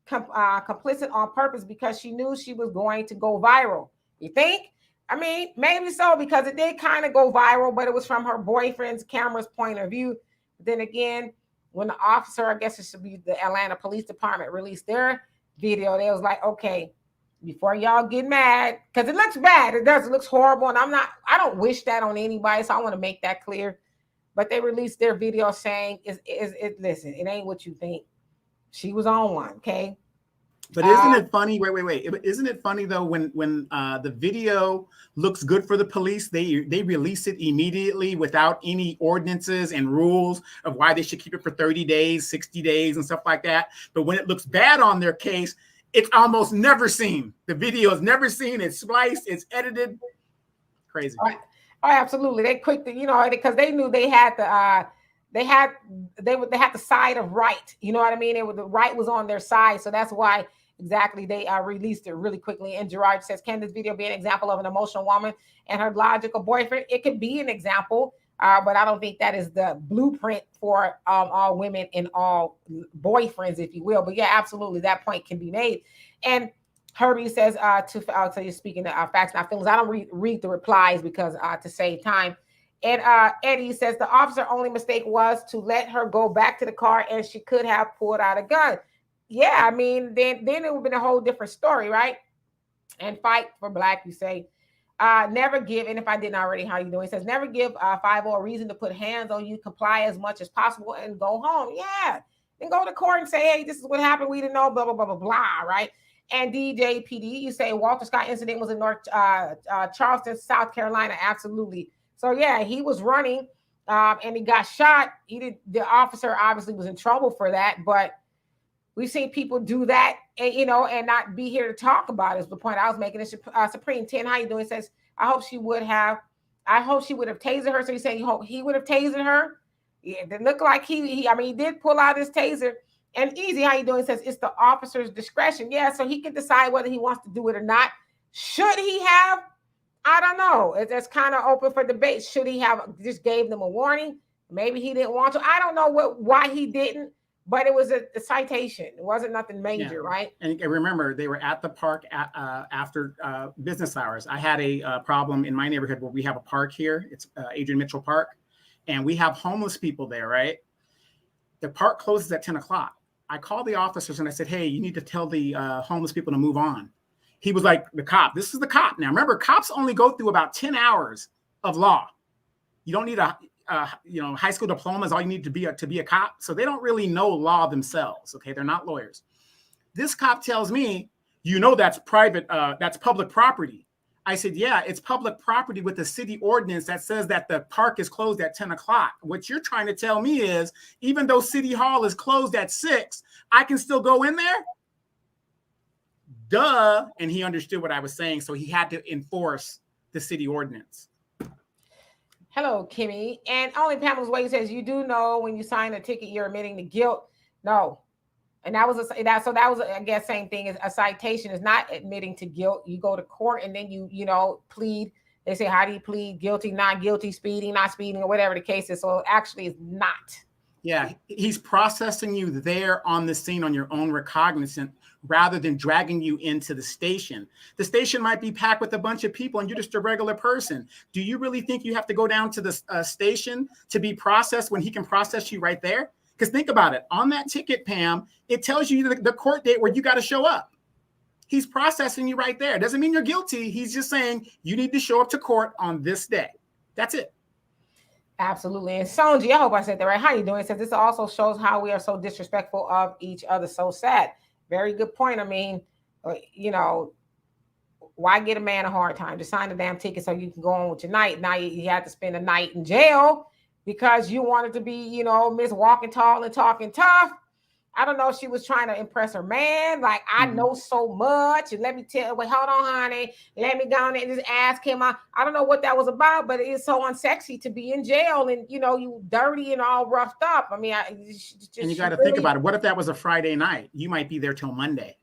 complicit on purpose because she knew she was going to go viral. You think? I mean, maybe so, because it did kind of go viral, but it was from her boyfriend's camera's point of view. But then again, when the officer, I guess it should be the Atlanta Police Department, released their video, they was like, okay, before y'all get mad, because it looks bad. It does. It looks horrible. And I don't wish that on anybody. So I want to make that clear. But they released their video saying, listen, it ain't what you think. She was on one. Okay. But isn't it funny? Wait. Isn't it funny though, when the video looks good for the police, they release it immediately without any ordinances and rules of why they should keep it for 30 days, 60 days and stuff like that. But when it looks bad on their case, it's almost never seen. The video is never seen. It's spliced. It's edited. Crazy. Oh, absolutely. They quick to, because they knew they had they had the side of right. You know what I mean? The right was on their side. So that's why exactly they released it really quickly. And Gerard says, can this video be an example of an emotional woman and her logical boyfriend? It could be an example, but I don't think that is the blueprint for all women and all boyfriends, if you will. But yeah, absolutely, that point can be made. And Herbie says, so you're speaking of facts, not feelings. I don't read the replies because to save time. And Eddie says the officer only mistake was to let her go back to the car, and she could have pulled out a gun. Yeah, I mean, then it would have been a whole different story, right? And fight for Black, you say. Never give, and if I didn't already, how you doing? It says never give 50 a reason to put hands on you, comply as much as possible, and go home. Yeah, and go to court and say, hey, this is what happened. We didn't know, blah, blah, blah, blah, blah, right? And DJ PD, you say Walter Scott incident was in North Charleston, South Carolina. Absolutely. So yeah, he was running and he got shot. The officer obviously was in trouble for that, but we've seen people do that, and not be here to talk about it. Is the point I was making. It's Supreme 10. How you doing? It says, I hope she would have tasered her. So he's saying you hope he would have tasered her. Yeah, it looked like he did pull out his taser. And Easy, how you doing? It says it's the officer's discretion. Yeah, so he can decide whether he wants to do it or not. Should he have? I don't know. It's kind of open for debate. Should he have just gave them a warning? Maybe he didn't want to. I don't know why he didn't. But it was a citation. It wasn't nothing major, right? And remember, they were at the park after business hours. I had a problem in my neighborhood where we have a park here. It's Adrian Mitchell Park. And we have homeless people there, right? The park closes at 10 o'clock. I called the officers and I said, hey, you need to tell the homeless people to move on. He was like, the cop. This is the cop. Now, remember, cops only go through about 10 hours of law. You don't need high school diploma is all you need to be a cop. So they don't really know law themselves. Okay. They're not lawyers. This cop tells me, that's private, that's public property. I said, yeah, it's public property with the city ordinance that says that the park is closed at 10 o'clock. What you're trying to tell me is even though City Hall is closed at 6, I can still go in there? Duh. And he understood what I was saying. So he had to enforce the city ordinance. Hello, Kimmy. And only Pamela's Way says, you do know when you sign a ticket, you're admitting to guilt. No. And that was I guess same thing as a citation is not admitting to guilt. You go to court and then you plead. They say, how do you plead? Guilty, not guilty, speeding, not speeding, or whatever the case is. So actually it's not. Yeah, he's processing you there on the scene on your own recognizance rather than dragging you into the station. The station might be packed with a bunch of people and you're just a regular person. Do you really think you have to go down to the station to be processed when he can process you right there? Because think about it. On that ticket, Pam, it tells you the court date where you got to show up. He's processing you right there. Doesn't mean you're guilty. He's just saying you need to show up to court on this day. That's it. Absolutely. And Sonji, I hope I said that right. How you doing? It says this also shows how we are so disrespectful of each other. So sad. Very good point. I mean, why get a man a hard time? Just sign the damn ticket so you can go on with your night. Now you have to spend a night in jail because you wanted to be, Miss Walking Tall and Talking Tough. I don't know if she was trying to impress her man. Like, I know so much. And let me tell, wait, hold on, honey. Let me go on and just ask him. I don't know what that was about, but it is so unsexy to be in jail and, you dirty and all roughed up. I mean, and you got to think about it. What if that was a Friday night? You might be there till Monday.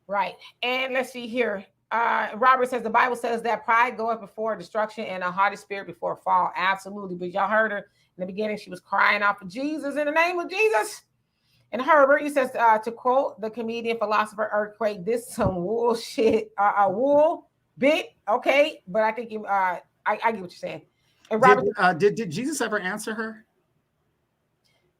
Right. And let's see here. Robert says the Bible says that pride goeth before destruction and a haughty spirit before fall. Absolutely. But y'all heard her in the beginning. She was crying out for Jesus in the name of Jesus. And Herbert, he says, to quote the comedian philosopher Earthquake, this some wool shit, a wool bit, okay? But I think I get what you're saying. And Robert, did Jesus ever answer her?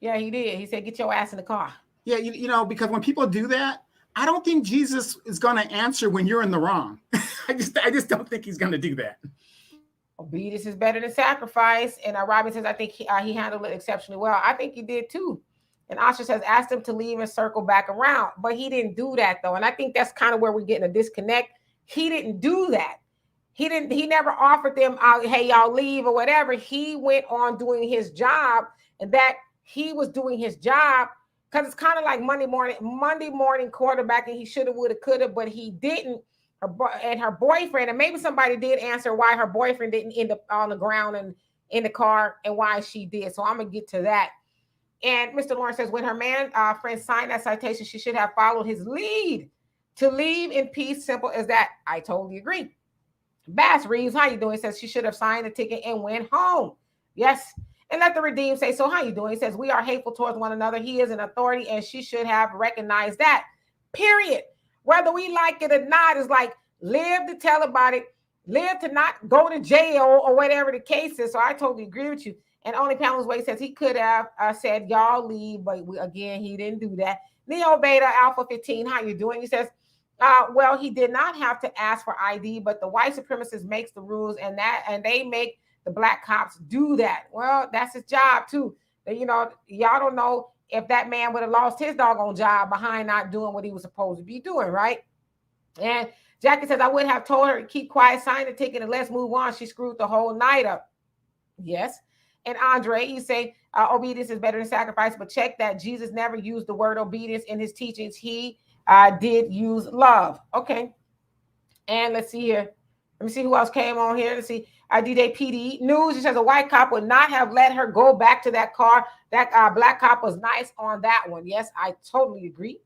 Yeah, he did. He said, "Get your ass in the car." Yeah, because when people do that, I don't think Jesus is going to answer when you're in the wrong. I just don't think he's going to do that. Obedience is better than sacrifice. And Robin says, I think he handled it exceptionally well. I think he did too. And Asha says, asked him to leave and circle back around. But he didn't do that, though. And I think that's kind of where we're getting a disconnect. He didn't do that. He never offered them, hey, y'all leave or whatever. He went on doing his job, and that he was doing his job because it's kind of like Monday morning quarterbacking. He should have, would have, could have, but he didn't. And her boyfriend, and maybe somebody did answer why her boyfriend didn't end up on the ground and in the car and why she did. So I'm going to get to that. And Mr. Lawrence says, when her friend signed that citation, she should have followed his lead to leave in peace. Simple as that. I totally agree. Bass Reeves, how you doing? Says she should have signed the ticket and went home. Yes. And let the redeemed say, so how you doing? He says, we are hateful towards one another. He is an authority and she should have recognized that. Period. Whether we like it or not, is like live to tell about it, live to not go to jail or whatever the case is. So I totally agree with you. And only Pamela's Way says he could have said, y'all leave, but again, he didn't do that. Neo Beta Alpha 15, how you doing? He says, well, he did not have to ask for ID, but the white supremacist makes the rules and they make the black cops do that. Well, that's his job too. Y'all don't know if that man would have lost his doggone job behind not doing what he was supposed to be doing, right? And Jackie says, I would have told her to keep quiet, sign the ticket, and let's move on. She screwed the whole night up. Yes. And Andre, you say obedience is better than sacrifice, but check that Jesus never used the word obedience in his teachings. He did use love. Okay. And let's see here. Let me see who else came on here. Let's see. DJ PD News. It says a white cop would not have let her go back to that car. That black cop was nice on that one. Yes, I totally agree.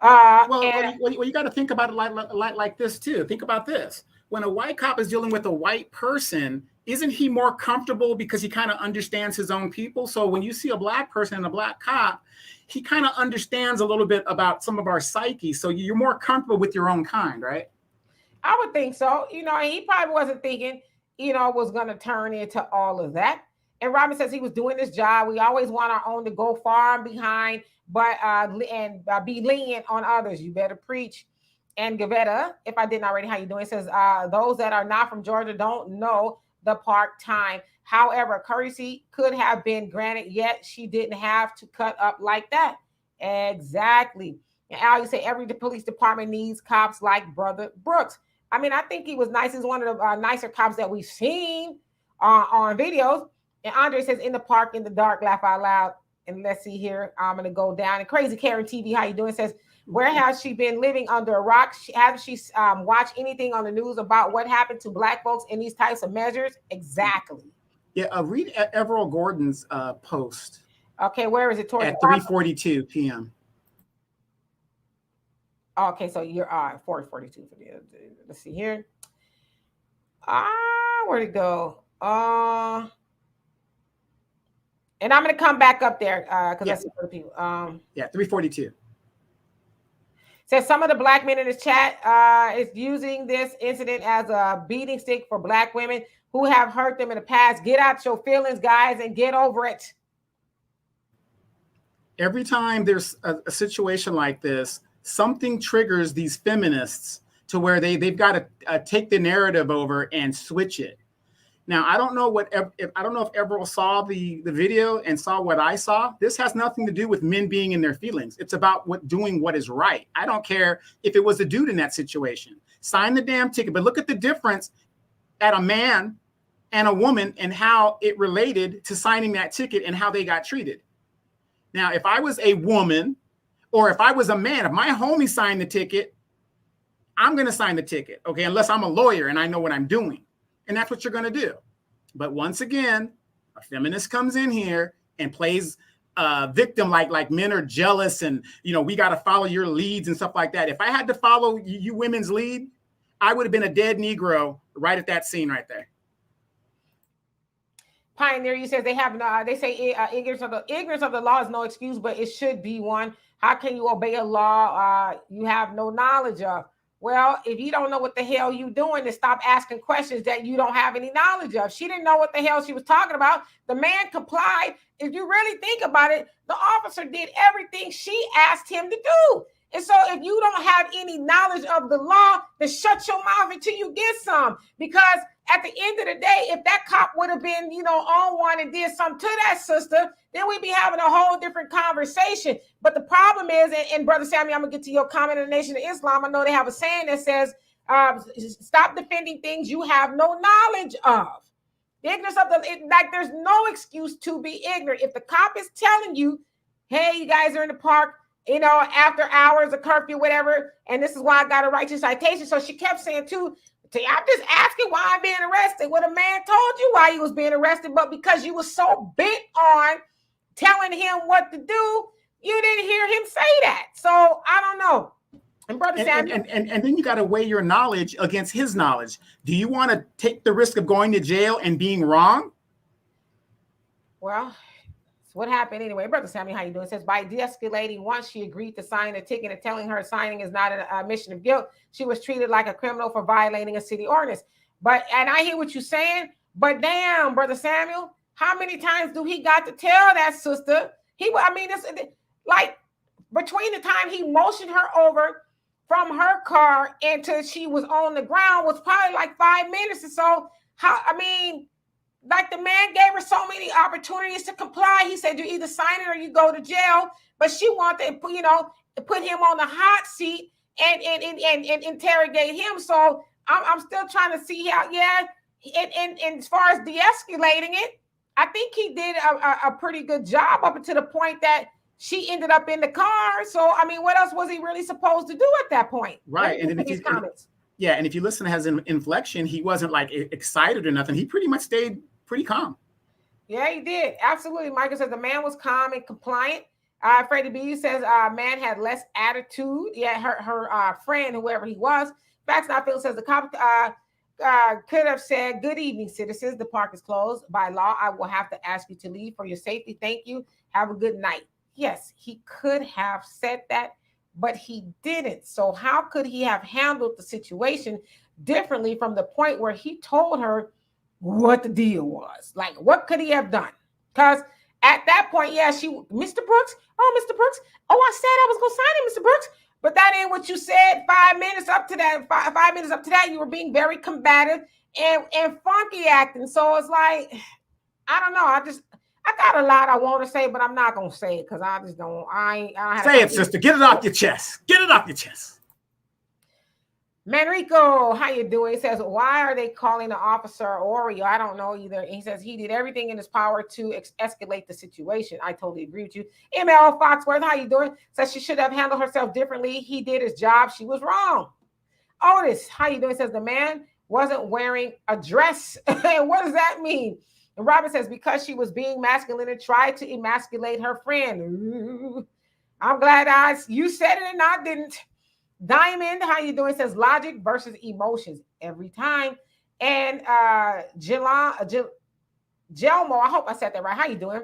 You got to think about it like this too. Think about this. When a white cop is dealing with a white person, isn't he more comfortable because he kind of understands his own people? So when you see a black person and a black cop, he kind of understands a little bit about some of our psyche. So you're more comfortable with your own kind, right? I would think so. He probably wasn't thinking, was going to turn into all of that. And Robin says he was doing his job. We always want our own to go far behind, but be lenient on others. You better preach. And Gavetta, if I didn't already, how you doing? It says those that are not from Georgia don't know the park time. However, courtesy could have been granted, yet she didn't have to cut up like that. Exactly. And Al, you say every police department needs cops like Brother Brooks. I mean, I think he was nice. He's one of the nicer cops that we've seen on videos. And Andre says, in the park, in the dark, laugh out loud. And let's see here. I'm going to go down. And Crazy Karen TV, how you doing? Says, where has she been living under a rock? Hasn't she watched anything on the news about what happened to black folks in these types of measures? Exactly. Yeah, read Everell Gordon's post. Okay, where is it? Towards at 3:42 p.m. Okay, so you're 4:42 for the. Let's see here. Where'd it go? And I'm gonna come back up there because that's other people. 3:42. Says some of the black men in this chat is using this incident as a beating stick for black women who have hurt them in the past. Get out your feelings, guys, and get over it. Every time there's a situation like this, something triggers these feminists to where they've got to take the narrative over and switch it. Now, I don't know if Everell saw the video and saw what I saw. This has nothing to do with men being in their feelings. It's about doing what is right. I don't care if it was a dude in that situation. Sign the damn ticket. But look at the difference at a man and a woman and how it related to signing that ticket and how they got treated. Now, if I was a woman or if I was a man, if my homie signed the ticket, I'm going to sign the ticket, okay, unless I'm a lawyer and I know what I'm doing. And that's what you're going to do. But once again, a feminist comes in here and plays victim like men are jealous and, we got to follow your leads and stuff like that. If I had to follow you women's lead, I would have been a dead Negro right at that scene right there. Pioneer, you says they say ignorance of the law is no excuse, but it should be one. How can you obey a law you have no knowledge of? Well, if you don't know what the hell you're doing, then stop asking questions that you don't have any knowledge of. She didn't know what the hell she was talking about. The man complied. If you really think about it, the officer did everything she asked him to do. And so if you don't have any knowledge of the law, then shut your mouth until you get some. Because at the end of the day, if that cop would have been, on one and did something to that sister, then we'd be having a whole different conversation. But the problem is, and Brother Samuel, I'm going to get to your comment in the Nation of Islam. I know they have a saying that says, stop defending things you have no knowledge of. The ignorance of there's no excuse to be ignorant. If the cop is telling you, hey, you guys are in the park, after hours of curfew, whatever, and this is why I got to write your citation. So she kept saying, too, I'm just asking why I'm being arrested. Well, the man told you why he was being arrested, but because you were so bent on telling him what to do, you didn't hear him say that. So I don't know. And Brother Samuel, and then you got to weigh your knowledge against his knowledge. Do you want to take the risk of going to jail and being wrong? Well, what happened anyway? Brother Sammy, how you doing? It says, by de-escalating once she agreed to sign a ticket and telling her signing is not an admission of guilt, she was treated like a criminal for violating a city ordinance. And I hear what you're saying, but damn, Brother Samuel, how many times do he got to tell that sister? Between the time he motioned her over from her car until she was on the ground was probably like 5 minutes or so. The man gave her so many opportunities to comply. He said, you either sign it or you go to jail. But she wanted to, put him on the hot seat and interrogate him. So I'm still trying to see how, and as far as de-escalating it, I think he did a pretty good job up until the point that she ended up in the car. So, what else was he really supposed to do at that point? Right. And then comments. Yeah, and if you listen to his inflection, he wasn't like excited or nothing. He pretty much stayed pretty calm. Yeah, he did. Absolutely. Michael says the man was calm and compliant. Freddie B says man had less attitude. Yeah, her friend, whoever he was. Facts Not Phil says the cop could have said, good evening, citizens. The park is closed. By law, I will have to ask you to leave for your safety. Thank you. Have a good night. Yes, he could have said that, but he didn't. So how could he have handled the situation differently from the point where he told her what the deal was? Like, what could he have done? Because at that point, Mr. Brooks, I said I was going to sign it, Mr. Brooks, but that ain't what you said 5 minutes up to that. 5 minutes up to that, you were being very combative and funky acting. So it's like, I don't know. I got a lot I want to say, but I'm not going to say it because I just don't. Say it, sister. Get it off your chest. Get it off your chest. Manrico, how you doing? He says, why are they calling the officer Oreo? I don't know either. He says he did everything in his power to escalate the situation. I totally agree with you. ML Foxworth, how you doing? Says she should have handled herself differently. He did his job. She was wrong. Otis, how you doing? Says the man wasn't wearing a dress. What does that mean? And Robin says, because she was being masculine and tried to emasculate her friend. Ooh, I'm glad you said it and I didn't. Diamond, how you doing? Says logic versus emotions every time. And Gelmo, I hope I said that right. How you doing?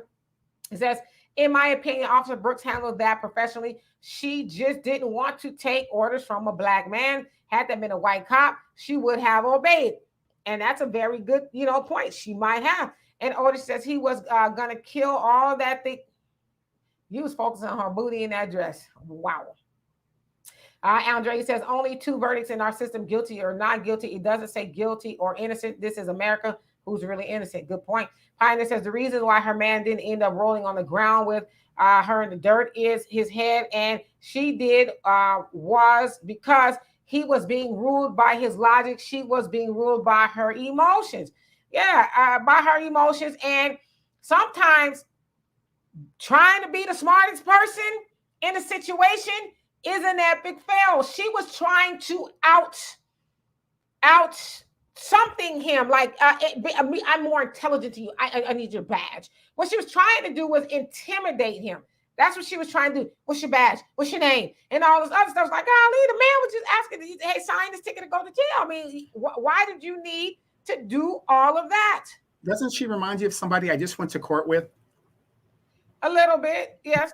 It says, in my opinion, Officer Brooks handled that professionally. She just didn't want to take orders from a black man. Had that been a white cop, she would have obeyed. And that's a very good, point. She might have. And Otis says he was going to kill all that thing. He was focusing on her booty in that dress. Wow. Andre says only 2 verdicts in our system, guilty or not guilty. It doesn't say guilty or innocent. This is America. Who's really innocent? Good point. Pioneer says the reason why her man didn't end up rolling on the ground with her in the dirt is his head, and she did was because he was being ruled by his logic. She was being ruled by her emotions. Yeah, by her emotions. And sometimes trying to be the smartest person in a situation is an epic fail. She was trying to out something him, like I'm more intelligent to you. I need your badge. What she was trying to do was intimidate him. That's what she was trying to do. What's your badge? What's your name? And all this other stuff. Like, golly, the man was just asking, hey, sign this ticket to go to jail. I mean, why did you need to do all of that? Doesn't she remind you of somebody I just went to court with? A little bit, yes.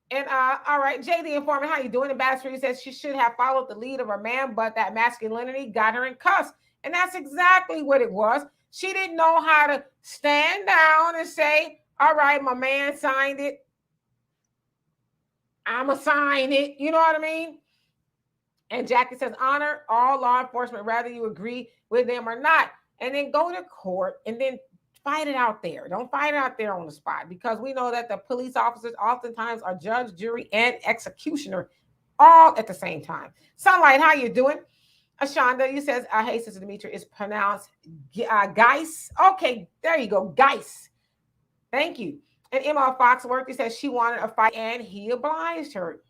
And all right, JD Informant, how you doing? Ambassador says she should have followed the lead of her man, but that masculinity got her in cuffs. And that's exactly what it was. She didn't know how to stand down and say, all right, my man signed it. I'ma sign it. You know what I mean? And Jackie says, honor all law enforcement, whether you agree with them or not. And then go to court and then fight it out there. Don't fight it out there on the spot, because we know that the police officers oftentimes are judge, jury, and executioner all at the same time. Sunlight, how you doing? Ashonda, you says, hey, Sister Demetria, is pronounced Guice. Okay, there you go, Guice. Thank you. And Emma Foxworth, he says she wanted a fight and he obliged her.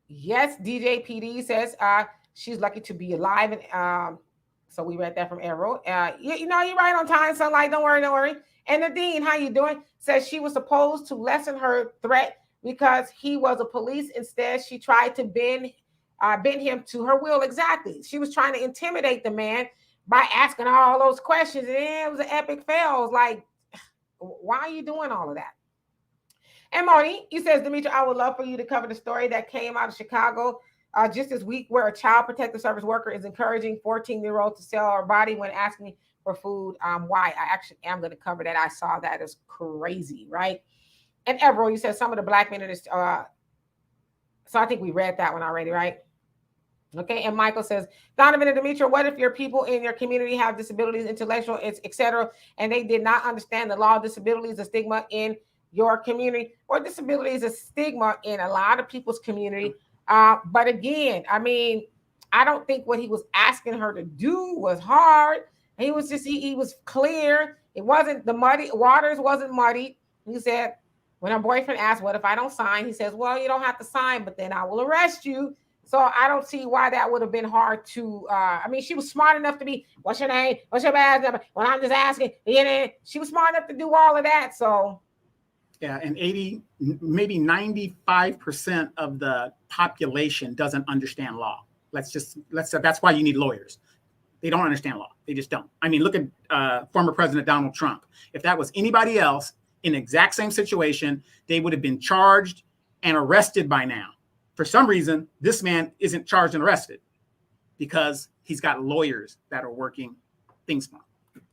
Yes, DJ PD says she's lucky to be alive. And so we read that from AFRO. You're right on time, Sunlight. Don't worry. And Nadine, how you doing? Says she was supposed to lessen her threat because he was a police. Instead, she tried to bend him to her will. Exactly. She was trying to intimidate the man by asking all those questions. And it was an epic fail. It was like, why are you doing all of that? And Moni, you says, Demetria, I would love for you to cover the story that came out of Chicago just this week, where a child protective service worker is encouraging 14-year-old to sell her body when asking for food. Why? I actually am going to cover that. I saw that. It's crazy, right? And Everett, you said some of the black men in this. So I think we read that one already, right? Okay. And Michael says, Donovan and Demetria, what if your people in your community have disabilities, intellectual, etc., and they did not understand the law of disabilities, a stigma in your community, or disability is a stigma in a lot of people's community? But again, I mean, I don't think what he was asking her to do was hard. He was just, he was clear. It wasn't the waters wasn't muddy. He said, when her boyfriend asked, what if I don't sign? He says, well, you don't have to sign, but then I will arrest you. So I don't see why that would have been hard to, I mean, she was smart enough to be, what's your name? What's your badge number? Well, I'm just asking, she was smart enough to do all of that. So. Yeah, and 80, maybe 95% of the population doesn't understand law. That's why you need lawyers. They don't understand law. They just don't. I mean, look at former President Donald Trump. If that was anybody else in the exact same situation, they would have been charged and arrested by now. For some reason, this man isn't charged and arrested because he's got lawyers that are working things for him.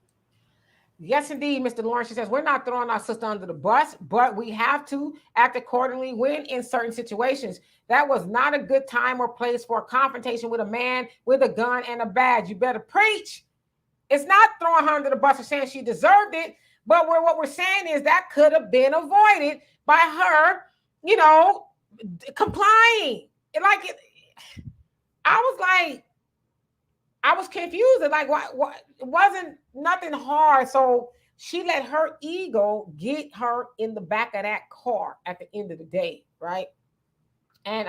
Yes, indeed, Mr. Lawrence. She says, we're not throwing our sister under the bus, but we have to act accordingly when in certain situations. That was not a good time or place for a confrontation with a man with a gun and a badge. You better preach. It's not throwing her under the bus or saying she deserved it, but what we're saying is that could have been avoided by her, complying. I was confused. Like, why it wasn't nothing hard. So she let her ego get her in the back of that car at the end of the day, right? And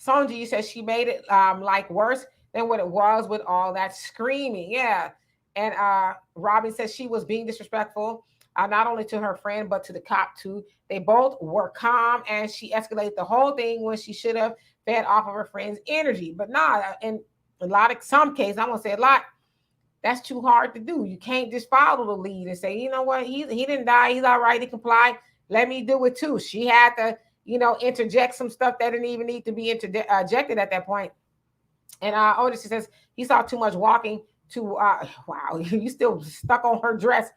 Sonji says she made it like worse than what it was with all that screaming. Yeah. And Robin says she was being disrespectful, not only to her friend, but to the cop too. They both were calm, and she escalated the whole thing when she should have fed off of her friend's energy. But nah, in some cases, I'm gonna say a lot, that's too hard to do. You can't just follow the lead and say, you know what, he didn't die, he's all right, he complied. Let me do it too. She had to, interject some stuff that didn't even need to be interjected at that point. And Otis says he saw too much walking to wow, you still stuck on her dress.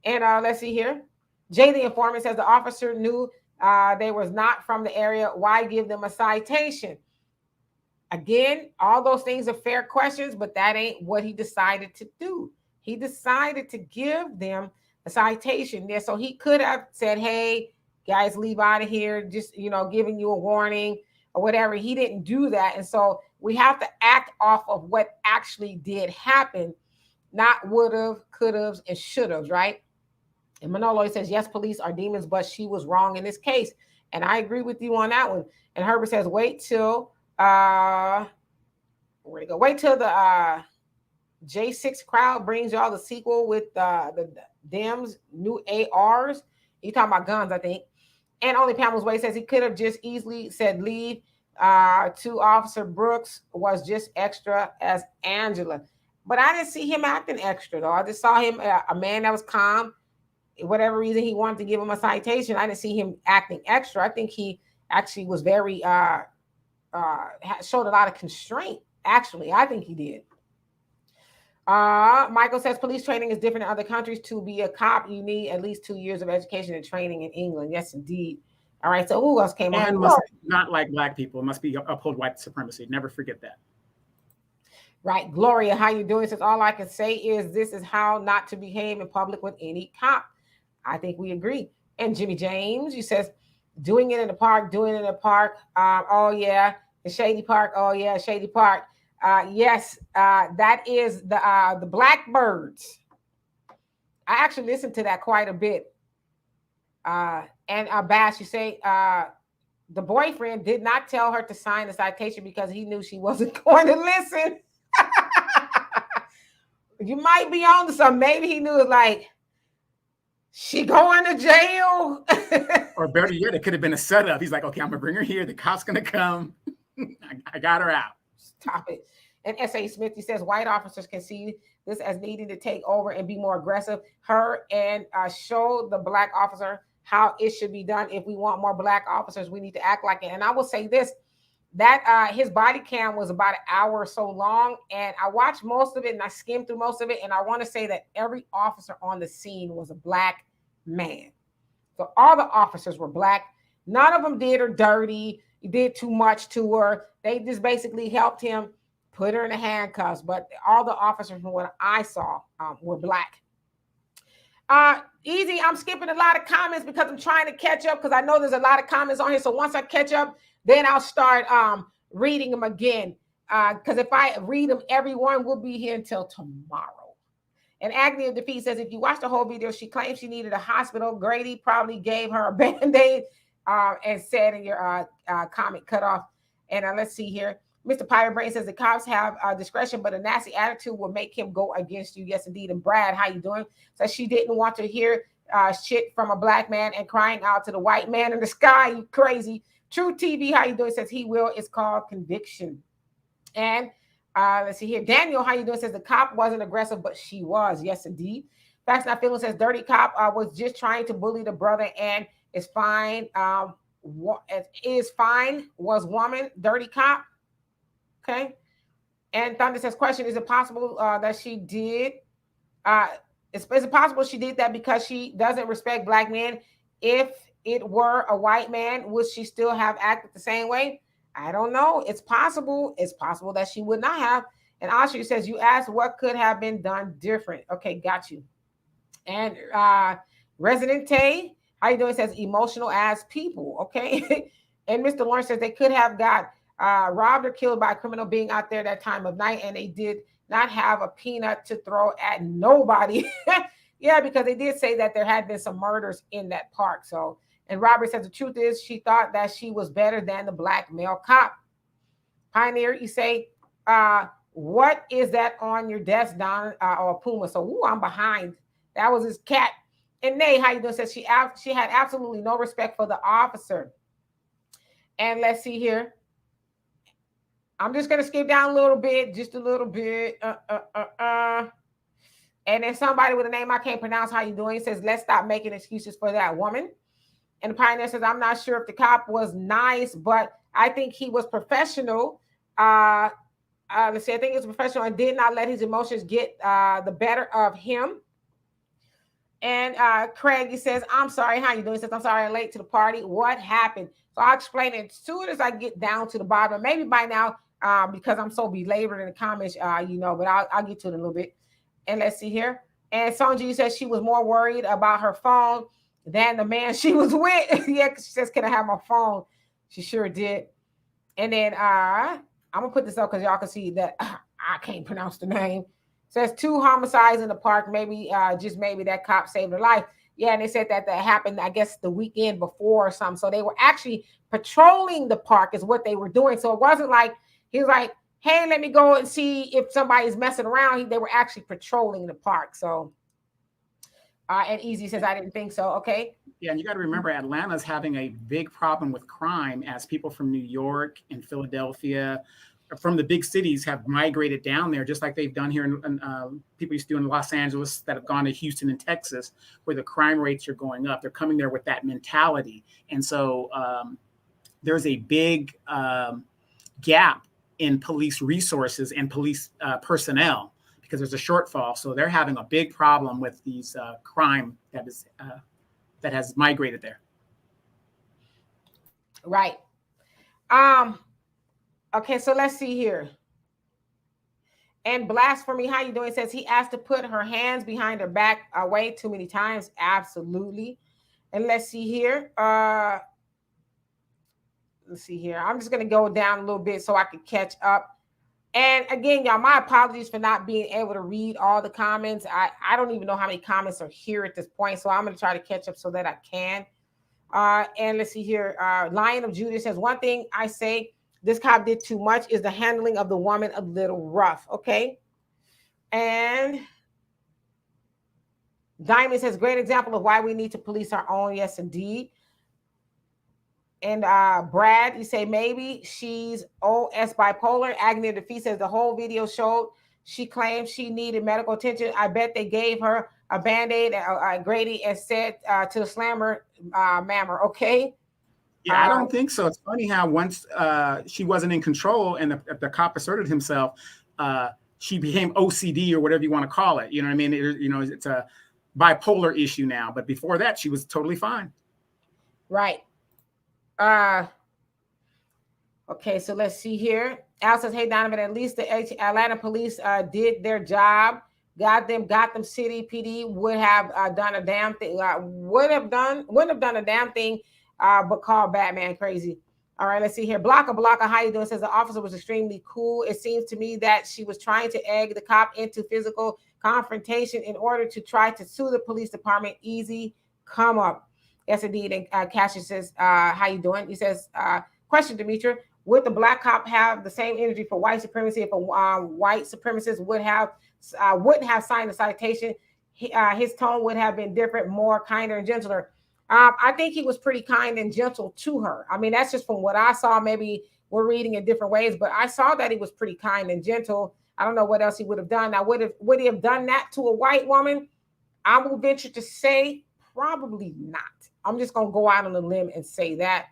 And let's see here. Jay the informant says the officer knew they was not from the area. Why give them a citation? Again, all those things are fair questions, but that ain't what he decided to do. He decided to give them a citation there. So he could have said, hey, guys, leave out of here, just, giving you a warning or whatever. He didn't do that. And so we have to act off of what actually did happen, not would have, could have, and should have, right? And Manolo says, yes, police are demons, but she was wrong in this case. And I agree with you on that one. And Herbert says, wait till the J6 crowd brings y'all the sequel with the Dems new ARs. You talking about guns, I think. And Only Pamela's Way says he could have just easily said leave. To Officer Brooks was just extra as Angela. But I didn't see him acting extra, though. I just saw him, a man that was calm. Whatever reason he wanted to give him a citation, I didn't see him acting extra. I think he actually was very, showed a lot of constraint. Actually, I think he did. Michael says police training is different in other countries. To be a cop, you need at least 2 years of education and training in England. Yes, indeed. All right, so who else came on? And must not like black people. It must be uphold white supremacy. Never forget that. Right. Gloria, how you doing? Says all I can say is this is how not to behave in public with any cop. I think we agree. And Jimmy James, you says doing it in the park, oh yeah, the Shady Park. Oh yeah, Shady Park. Yes, that is the Blackbirds. I actually listened to that quite a bit. And Bass, you say the boyfriend did not tell her to sign the citation because he knew she wasn't going to listen. You might be on to something. Maybe he knew it like, she going to jail. Or better yet, it could have been a setup. He's like, okay, I'm going to bring her here. The cop's going to come. I got her out. Stop it. And S.A. Smith, he says, white officers can see this as needing to take over and be more aggressive. Her and show the black officer how it should be done. If we want more black officers, we need to act like it. And I will say this, that his body cam was about an hour or so long. And I watched most of it and I skimmed through most of it. And I want to say that every officer on the scene was a black man. So all the officers were black. None of them did her dirty, did too much to her. They just basically helped him put her in the handcuffs. But all the officers from what I saw were black. Easy, I'm skipping a lot of comments because I'm trying to catch up because I know there's a lot of comments on here. So once I catch up, then I'll start reading them again. Because if I read them, everyone will be here until tomorrow. And Agony of Defeat says, if you watch the whole video, she claims she needed a hospital. Grady probably gave her a Band-Aid and said in your comment cut off. And let's see here. Mr. Pirate Brain says the cops have discretion, but a nasty attitude will make him go against you. Yes, indeed. And Brad, how you doing? Says she didn't want to hear shit from a black man and crying out to the white man in the sky. You crazy. True TV, how you doing? Says he will. It's called conviction. And let's see here. Daniel, how you doing? Says the cop wasn't aggressive, but she was. Yes, indeed. Facts Not Feeling says dirty cop was just trying to bully the brother and it's fine. Is fine was woman. Dirty cop. Okay. And Thunder says, question, is it possible that she did? Is it possible she did that because she doesn't respect black men? If it were a white man, would she still have acted the same way? I don't know. It's possible. It's possible that she would not have. And Ashley says, you asked what could have been done different. Okay, got you. And Resident Tay, how you doing? Says emotional as people. Okay. And Mr. Lawrence says they could have got robbed or killed by a criminal being out there that time of night, and they did not have a peanut to throw at nobody. Yeah, because they did say that there had been some murders in that park. So, and Robert says the truth is she thought that she was better than the black male cop. Pioneer, you say What is that on your desk, Don or Puma? So, I'm behind. That was his cat. And Nay, how you doing? Says she had absolutely no respect for the officer. And let's see here. I'm just gonna skip down a little bit, just a little bit. And then somebody with a name I can't pronounce, how you doing? He says, let's stop making excuses for that woman. And the Pioneer says, I'm not sure if the cop was nice, but I think he was professional. Let's see, I think he was professional and did not let his emotions get the better of him. And Craig, he says, I'm sorry, how you doing? He says, I'm sorry I'm late to the party. What happened? So I'll explain it as soon as I get down to the bottom. Maybe by now, because I'm so belabored in the comments, but I'll get to it in a little bit. And let's see here. And Sonji says she was more worried about her phone than the man she was with. Yeah, she says, can I have my phone? She sure did. And then I'm going to put this up because y'all can see that I can't pronounce the name. It says 2 homicides in the park. Maybe, just maybe that cop saved her life. Yeah, and they said that happened, I guess, the weekend before or something. So they were actually patrolling the park is what they were doing. So it wasn't like, he was like, hey, let me go and see if somebody's messing around. They were actually patrolling the park. So, and Easy says, I didn't think so. Okay. Yeah, and you got to remember, Atlanta's having a big problem with crime as people from New York and Philadelphia, from the big cities, have migrated down there, just like they've done here in people used to do in Los Angeles, that have gone to Houston and Texas, where the crime rates are going up. They're coming there with that mentality. And so there's a big gap in police resources and police personnel because there's a shortfall. So they're having a big problem with these crime that has migrated there. Right. Okay, so let's see here. And Blasphemy, how you doing? Says he asked to put her hands behind her back way too many times. Absolutely. And let's see here. Let's see here. I'm just going to go down a little bit so I can catch up. And again, y'all, my apologies for not being able to read all the comments. I don't even know how many comments are here at this point. So I'm going to try to catch up so that I can. And let's see here. Lion of Judah says, one thing I say, this cop did too much is the handling of the woman a little rough. Okay. And Diamond says, great example of why we need to police our own. Yes, indeed. And Brad, you say maybe she's OS bipolar. Agnes DeFee says the whole video showed she claimed she needed medical attention. I bet they gave her a Band-Aid, Grady, and said to the slammer, mammer, okay? Yeah, I don't think so. It's funny how once she wasn't in control and the cop asserted himself, she became OCD or whatever you want to call it. You know what I mean? It's a bipolar issue now. But before that, she was totally fine. Right. Okay, so let's see here. Al says, hey, Donovan, at least the Atlanta police did their job. Gotham City PD would have done a damn thing. Wouldn't have done a damn thing, but call Batman crazy. All right, let's see here. Blocka, how you doing? Says the officer was extremely cool. It seems to me that she was trying to egg the cop into physical confrontation in order to try to sue the police department. Easy come up. Yes, indeed. And Cassius says, how you doing? He says, question, Demetra, would the black cop have the same energy for white supremacy if a white supremacist wouldn't have signed the citation? His tone would have been different, more kinder and gentler. I think he was pretty kind and gentle to her. I mean, that's just from what I saw. Maybe we're reading in different ways, but I saw that he was pretty kind and gentle. I don't know what else he would have done. Now, would he have done that to a white woman? I will venture to say probably not. I'm just going to go out on a limb and say that.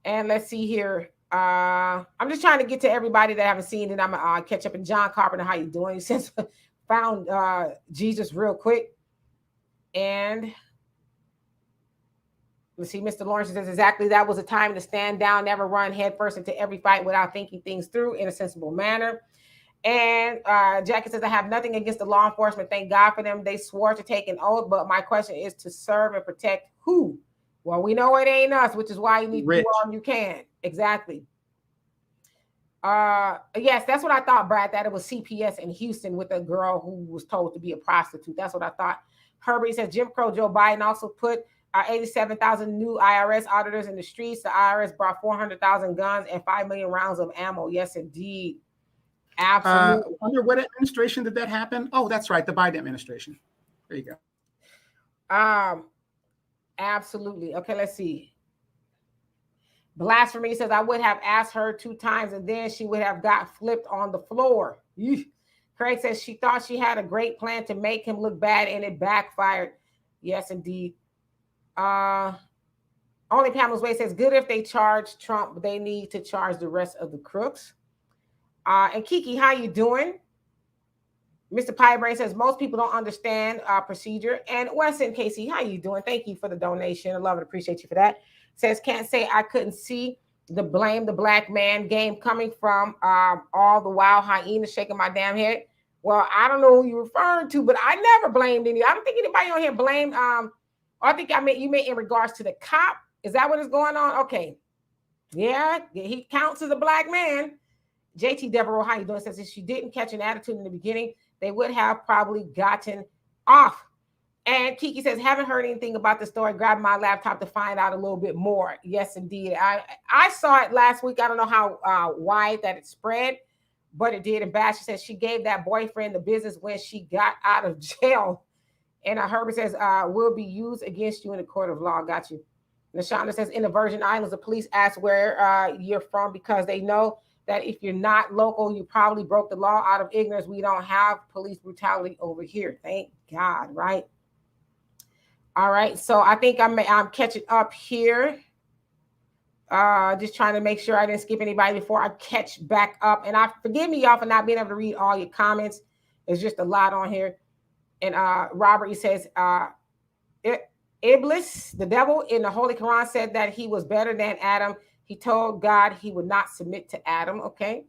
And let's see here. I'm just trying to get to everybody that I haven't seen, and I'm going to catch up. And John Carpenter, how you doing? He says, found Jesus real quick. And let's see, Mr. Lawrence says, exactly, that was a time to stand down, never run headfirst into every fight without thinking things through in a sensible manner. And Jackie says, I have nothing against the law enforcement. Thank God for them. They swore to take an oath, but my question is to serve and protect who? Well, we know it ain't us, which is why you need to do all you can. Exactly. Yes, that's what I thought, Brad, that it was CPS in Houston with a girl who was told to be a prostitute. That's what I thought. Herbert says, Jim Crow Joe Biden also put 87,000 new IRS auditors in the streets. The IRS brought 400,000 guns and 5 million rounds of ammo. Yes, indeed. Absolutely. Under what administration did that happen? Oh, that's right, the Biden administration. There you go. Absolutely. Okay, let's see. Blasphemy says, I would have asked her 2 times and then she would have got flipped on the floor. Eesh. Craig says she thought she had a great plan to make him look bad and it backfired. Yes, indeed. Only Pamela's Way says, good if they charge Trump, but they need to charge the rest of the crooks. And Kiki, how you doing? Mr. Piebrain says, most people don't understand procedure. And Weston Casey, how you doing? Thank you for the donation. I love and appreciate you for that. Says, can't say I couldn't see the blame the black man game coming from all the wild hyenas shaking my damn head. Well, I don't know who you're referring to, but I never blamed any. I don't think anybody on here blamed. I think you meant in regards to the cop. Is that what is going on? Okay. Yeah, he counts as a black man. JT Devereaux, how you doing? Says if she didn't catch an attitude in the beginning, they would have probably gotten off. And Kiki says, haven't heard anything about the story. Grabbed my laptop to find out a little bit more. Yes, indeed. I saw it last week. I don't know how wide that it spread, but it did. And Bash says she gave that boyfriend the business when she got out of jail. And Herbert says, will be used against you in the court of law. Got you. Nashonda says, in the Virgin Islands, the police ask where you're from because they know that if you're not local, you probably broke the law out of ignorance. We don't have police brutality over here. Thank God, right? All right, so I think I'm catching up here. Just trying to make sure I didn't skip anybody before I catch back up. And forgive me, y'all, for not being able to read all your comments. There's just a lot on here. And Robert, he says, Iblis, the devil in the Holy Quran, said that he was better than Adam. He told God he would not submit to Adam. Okay.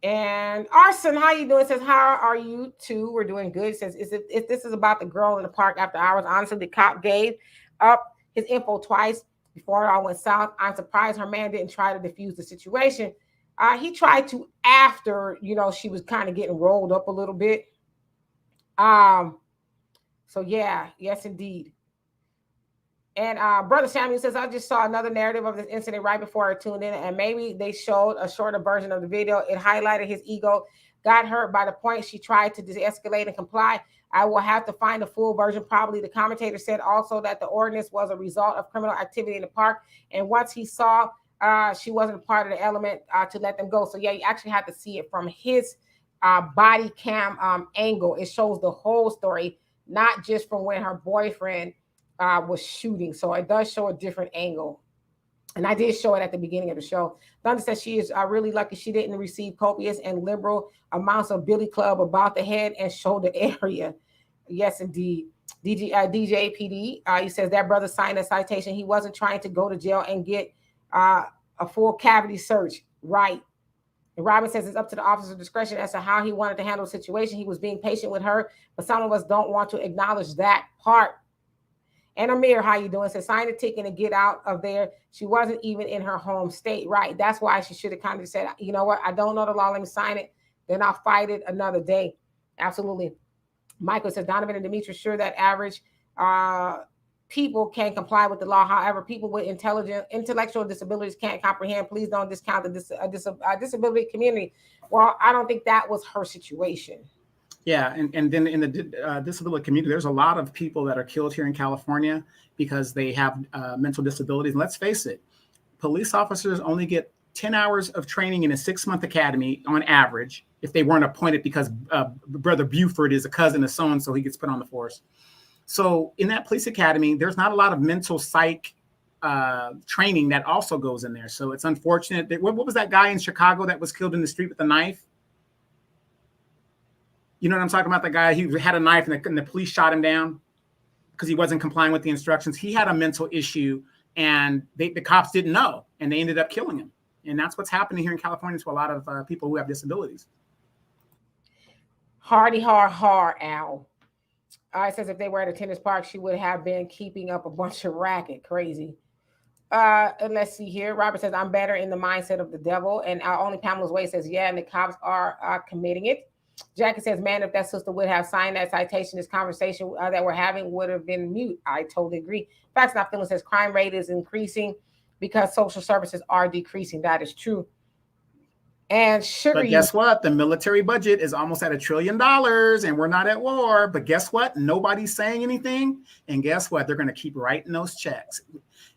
And Arson, how you doing? Says, how are you too? We're doing good. Says, if this is about the girl in the park after hours, honestly, the cop gave up his info twice before it all went south. I'm surprised her man didn't try to defuse the situation. He tried to after, she was kind of getting rolled up a little bit. So yeah, yes, indeed. And Brother Samuel says, I just saw another narrative of this incident right before I tuned in, and maybe they showed a shorter version of the video. It highlighted his ego, got hurt by the point she tried to de-escalate and comply. I will have to find a full version. Probably the commentator said also that the ordinance was a result of criminal activity in the park. And once he saw she wasn't a part of the element to let them go. So yeah, you actually have to see it from his body cam angle. It shows the whole story, not just from when her boyfriend was shooting. So it does show a different angle. And I did show it at the beginning of the show. Thunder says she is really lucky she didn't receive copious and liberal amounts of Billy Club about the head and shoulder area. Yes, indeed. DJ PD, he says that brother signed a citation. He wasn't trying to go to jail and get a full cavity search. Right. And Robin says it's up to the officer's discretion as to how he wanted to handle the situation. He was being patient with her, but some of us don't want to acknowledge that part. And Amir, how you doing? Says sign the ticket and get out of there. She wasn't even in her home state. Right. That's why she should have kind of said, you know what? I don't know the law. Let me sign it. Then I'll fight it another day. Absolutely. Michael says Donovan and Demetrius sure that average people can comply with the law. However, people with intellectual disabilities can't comprehend. Please don't discount the disability community. Well, I don't think that was her situation. Yeah, and then in the disability community, there's a lot of people that are killed here in California because they have mental disabilities. And let's face it, police officers only get 10 hours of training in a 6-month academy on average if they weren't appointed because Brother Buford is a cousin of so-and-so, so he gets put on the force. So in that police academy, there's not a lot of mental psych training that also goes in there. So it's unfortunate. What was that guy in Chicago that was killed in the street with a knife? You know what I'm talking about? The guy, he had a knife and the police shot him down because he wasn't complying with the instructions. He had a mental issue and the cops didn't know and they ended up killing him. And that's what's happening here in California to a lot of people who have disabilities. Al. It says if they were at a tennis park, she would have been keeping up a bunch of racket. Crazy. And let's see here. Robert says, I'm better in the mindset of the devil. And only Pamela's Way says, yeah, and the cops are committing it. Jackie says, man, if that sister would have signed that citation, this conversation that we're having would have been mute. I totally agree. Facts Not Feeling says crime rate is increasing because social services are decreasing. That is true. And sugar. But guess what? The military budget is almost at $1 trillion, and we're not at war. But guess what? Nobody's saying anything. And guess what? They're going to keep writing those checks.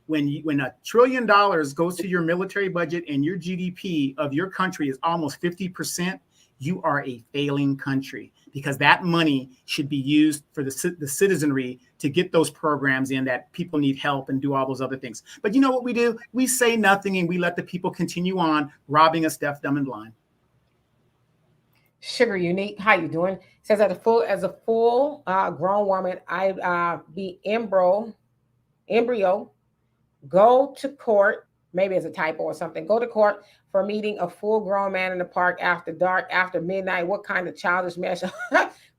When $1 trillion goes to your military budget and your GDP of your country is almost 50%, you are a failing country, because that money should be used for the citizenry to get those programs in that people need help and do all those other things. But you know what we do? We say nothing and we let the people continue on robbing us deaf, dumb, and blind. Sugar Unique, how you doing? Says as a full grown woman, I'd be embryo, go to court, maybe as a typo or something, go to court for meeting a full-grown man in the park after dark, after midnight. What kind of childish mess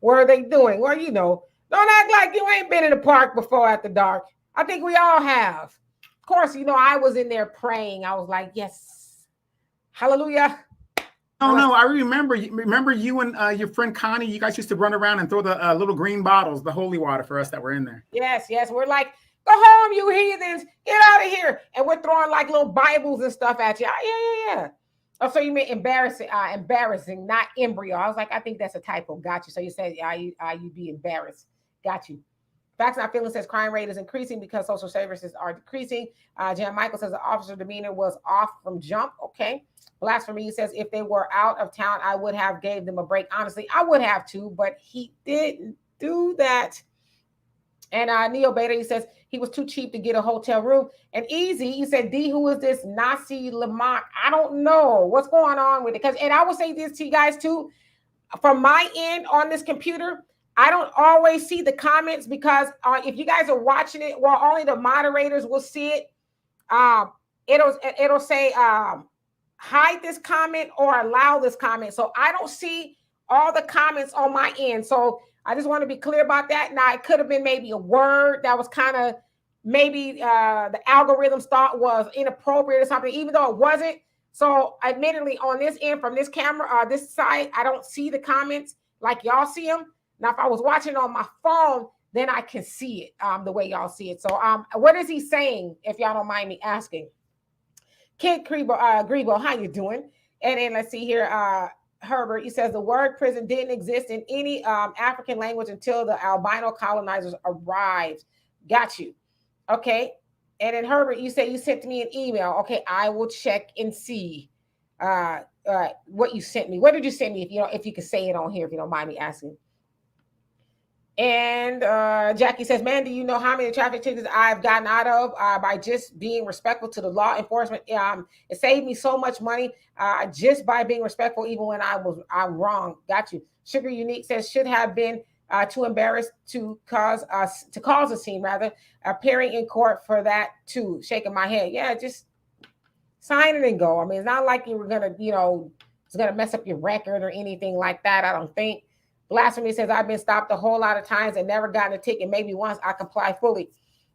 were they doing? Well, you know, don't act like you ain't been in the park before after dark. I think we all have. Of course, you know, I was in there praying. I was like, yes, hallelujah. Oh, no, I remember you and your friend Connie, you guys used to run around and throw the little green bottles, the holy water for us that were in there. Yes, we're like, go home, you heathens. Get out of here. And we're throwing like little Bibles and stuff at you. Yeah. Oh, so you mean embarrassing, not embryo. I was like, I think that's a typo. Got you. So you said, you be embarrassed. Got you. Facts Not Feeling says crime rate is increasing because social services are decreasing. Jan Michael says the officer demeanor was off from jump. Okay. Blasphemy says if they were out of town, I would have gave them a break. Honestly, I would have too, but he didn't do that. And Neo Beta, he says he was too cheap to get a hotel room. And Easy, he said, D, who is this Nasi Lamont? I don't know what's going on with it. And I will say this to you guys too, from my end on this computer, I don't always see the comments because if you guys are watching it, well, only the moderators will see it. It'll say hide this comment or allow this comment. So I don't see all the comments on my end. So I just want to be clear about that. Now, it could have been maybe a word that was kind of maybe the algorithms thought was inappropriate or something, even though it wasn't. So admittedly, on this end, from this camera, this side, I don't see the comments like y'all see them. Now, if I was watching on my phone, then I can see it the way y'all see it. So what is he saying, if y'all don't mind me asking? Kid Grebo, how you doing? And then let's see here. Herbert, he says the word prison didn't exist in any African language until the albino colonizers arrived. Got you. Okay. And then Herbert, you say you sent me an email. Okay, I will check and see what you sent me. What did you send me? If you could say it on here, if you don't mind me asking. And Jackie says, man, do you know how many traffic tickets I've gotten out of by just being respectful to the law enforcement? It saved me so much money just by being respectful, even when I'm wrong. Got you. Sugar Unique says should have been too embarrassed to cause a scene, rather appearing in court for that too. Shaking my head. Yeah, just sign it and go. I mean, it's not like you were gonna, it's gonna mess up your record or anything like that. I don't think. Blasphemy says, I've been stopped a whole lot of times and never gotten a ticket. Maybe once I comply fully.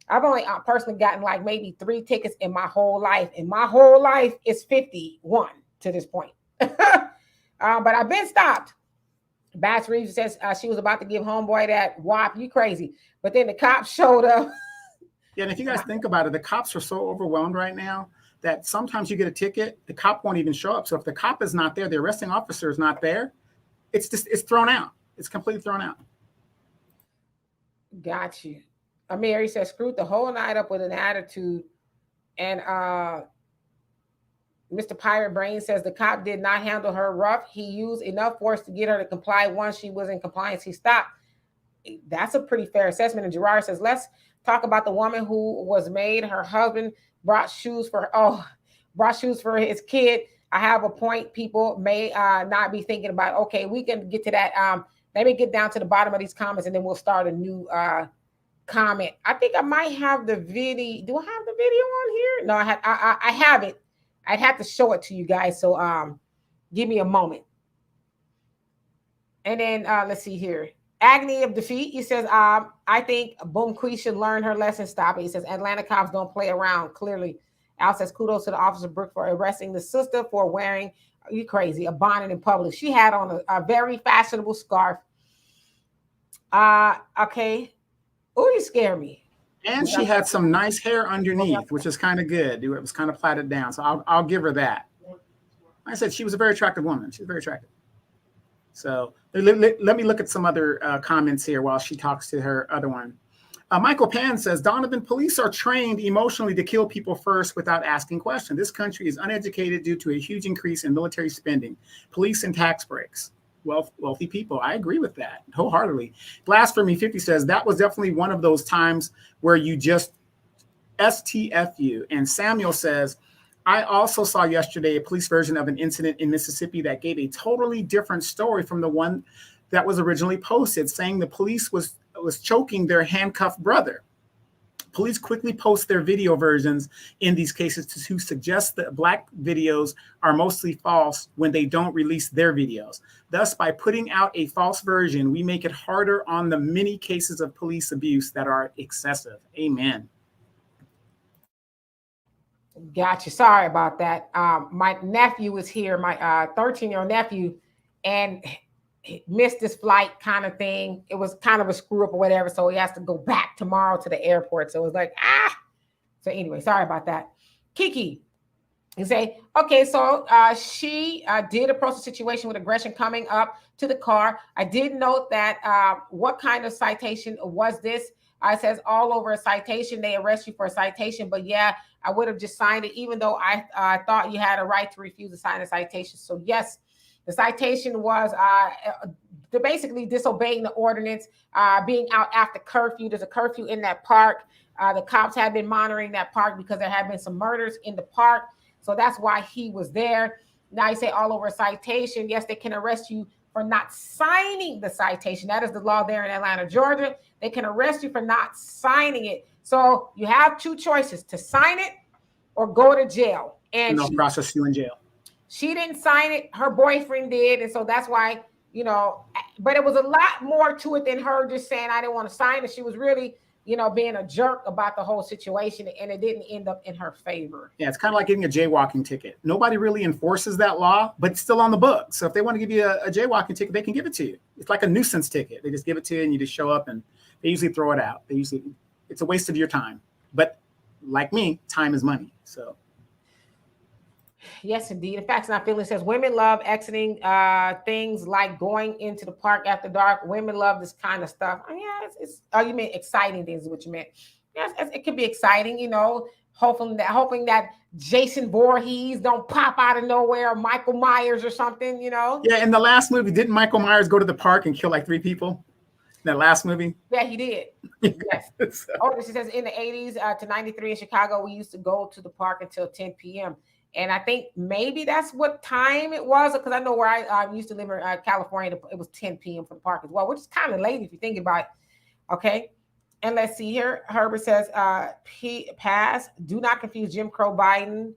I've only personally gotten like maybe 3 tickets in my whole life. And my whole life is 51 to this point. But I've been stopped. Bass Reeves says she was about to give homeboy that whop. You crazy. But then the cops showed up. Yeah, and if you guys think about it, the cops are so overwhelmed right now that sometimes you get a ticket, the cop won't even show up. So if the cop is not there, the arresting officer is not there, it's thrown out. It's completely thrown out. Got you. Mary says, screwed the whole night up with an attitude. And Mr. Pirate Brain says the cop did not handle her rough. He used enough force to get her to comply. Once she was in compliance, he stopped. That's a pretty fair assessment. And Gerard says, let's talk about the woman who was made. Her husband brought shoes for his kid. I have a point. People may not be thinking about, okay, we can get to that. Let me get down to the bottom of these comments and then we'll start a new comment. I think I might have the video. Do I have the video on here? No, I have it. I'd have to show it to you guys. So give me a moment. And then let's see here. Agony of defeat. He says, I think Boom Quee should learn her lesson. Stop it. He says, Atlanta cops don't play around. Clearly. Al says, kudos to the officer Brooke for arresting the sister for wearing, you crazy, a bonnet in public. She had on a very fashionable scarf. Okay. Oh, you scare me. And she had some nice hair underneath, which is kind of good. It was kind of plaited down. So I'll give her that. I said she was a very attractive woman. She's very attractive. So let me look at some other comments here while she talks to her other one. Michael Pan says, Donovan, police are trained emotionally to kill people first without asking questions. This country is uneducated due to a huge increase in military spending, police and tax breaks. Wealthy people. I agree with that wholeheartedly. Blasphemy 50 says, that was definitely one of those times where you just STFU. And Samuel says, I also saw yesterday a police version of an incident in Mississippi that gave a totally different story from the one that was originally posted, saying the police was choking their handcuffed brother. Police quickly post their video versions in these cases to suggest that black videos are mostly false when they don't release their videos. Thus, by putting out a false version, we make it harder on the many cases of police abuse that are excessive. Amen. Gotcha. Sorry about that. My nephew was here, my 13-year-old nephew, and he missed his flight kind of thing. It was kind of a screw up or whatever, so he has to go back tomorrow to the airport. So it was like, So anyway, sorry about that. Kiki, you say, okay, so she did approach the situation with aggression coming up to the car. I did note that what kind of citation was this? It says all over a citation. They arrest you for a citation, but yeah, I would have just signed it, even though I thought you had a right to refuse to sign a citation. So yes, the citation was basically disobeying the ordinance, being out after curfew. There's a curfew in that park. The cops have been monitoring that park because there have been some murders in the park. So that's why he was there. Now you say all over a citation. Yes, they can arrest you for not signing the citation. That is the law there in Atlanta, Georgia. They can arrest you for not signing it. So you have two choices: to sign it or go to jail. And they'll process you in jail. She didn't sign it. Her boyfriend did. And so that's why, but it was a lot more to it than her just saying, I didn't want to sign it. She was really, being a jerk about the whole situation, and it didn't end up in her favor. Yeah, it's kind of like getting a jaywalking ticket. Nobody really enforces that law, but it's still on the books. So if they want to give you a jaywalking ticket, they can give it to you. It's like a nuisance ticket. They just give it to you and you just show up, and they usually throw it out. It's a waste of your time. But like me, time is money. So. Yes, indeed. In fact, Not Feeling says women love exiting things like going into the park after dark. Women love this kind of stuff. Yeah, you mean exciting things is what you meant. Yes, it could be exciting, hoping that Jason Voorhees don't pop out of nowhere, or Michael Myers or something, Yeah, in the last movie, didn't Michael Myers go to the park and kill like 3 people? In that last movie? Yeah, he did. Yes. She says in the 80s to 93 in Chicago, we used to go to the park until 10 p.m. And I think maybe that's what time it was, because I know where I used to live in California, it was 10 p.m. for the park as well, which is kind of late if you think about it. Okay. And let's see here. Herbert says, pass. Do not confuse Jim Crow Biden,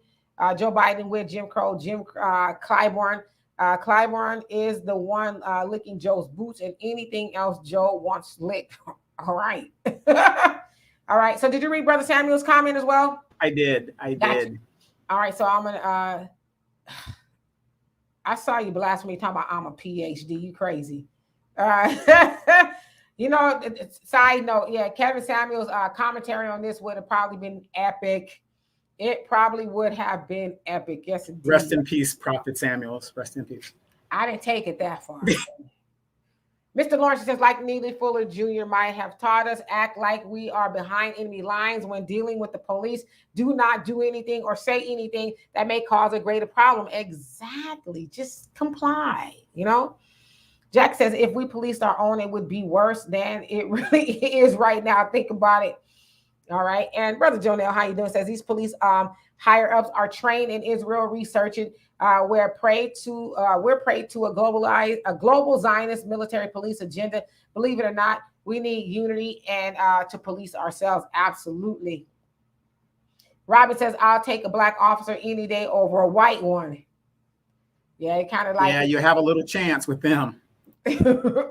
Joe Biden with Jim Crow, Clyburn. Clyburn is the one licking Joe's boots, and anything else Joe wants licked. All right. All right. So did you read Brother Samuel's comment as well? I did. Gotcha. All right, so I'm gonna. I saw you blasphemy talking about I'm a PhD. You crazy? Side note, yeah. Kevin Samuel's commentary on this would have probably been epic. It probably would have been epic. Yes, indeed. Rest in peace, Prophet Samuels. Rest in peace. I didn't take it that far. Mr. Lawrence says, like Neely Fuller Jr. might have taught us, act like we are behind enemy lines when dealing with the police. Do not do anything or say anything that may cause a greater problem. Exactly. Just comply, Jack says, if we policed our own, it would be worse than it really is right now. Think about it. All right. And Brother Jonell, how you doing? Says these police higher ups are trained in Israel, researching we're prey to a global Zionist military police agenda. Believe it or not, we need unity and to police ourselves. Absolutely. Robin says, I'll take a black officer any day over a white one. Yeah, it kind of like. Yeah, you have a little chance with them.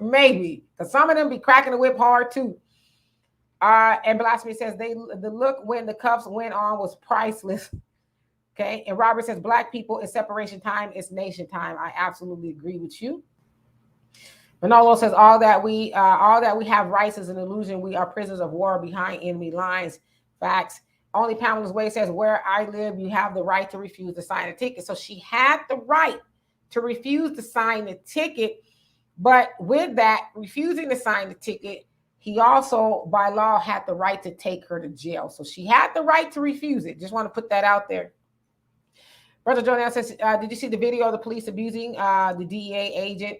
Maybe, because some of them be cracking the whip hard too. And Blasphemy says the look when the cuffs went on was priceless. Okay, and Robert says black people is separation time, it's nation time. I absolutely agree with you. Manolo says all that we have rights is an illusion. We are prisoners of war behind enemy lines. Facts. Only Pamela's Way says, where I live, you have the right to refuse to sign a ticket. So she had the right to refuse to sign the ticket. But with that, refusing to sign the ticket, he also, by law, had the right to take her to jail. So she had the right to refuse it. Just want to put that out there. Brother Jonell says, did you see the video of the police abusing the DEA agent?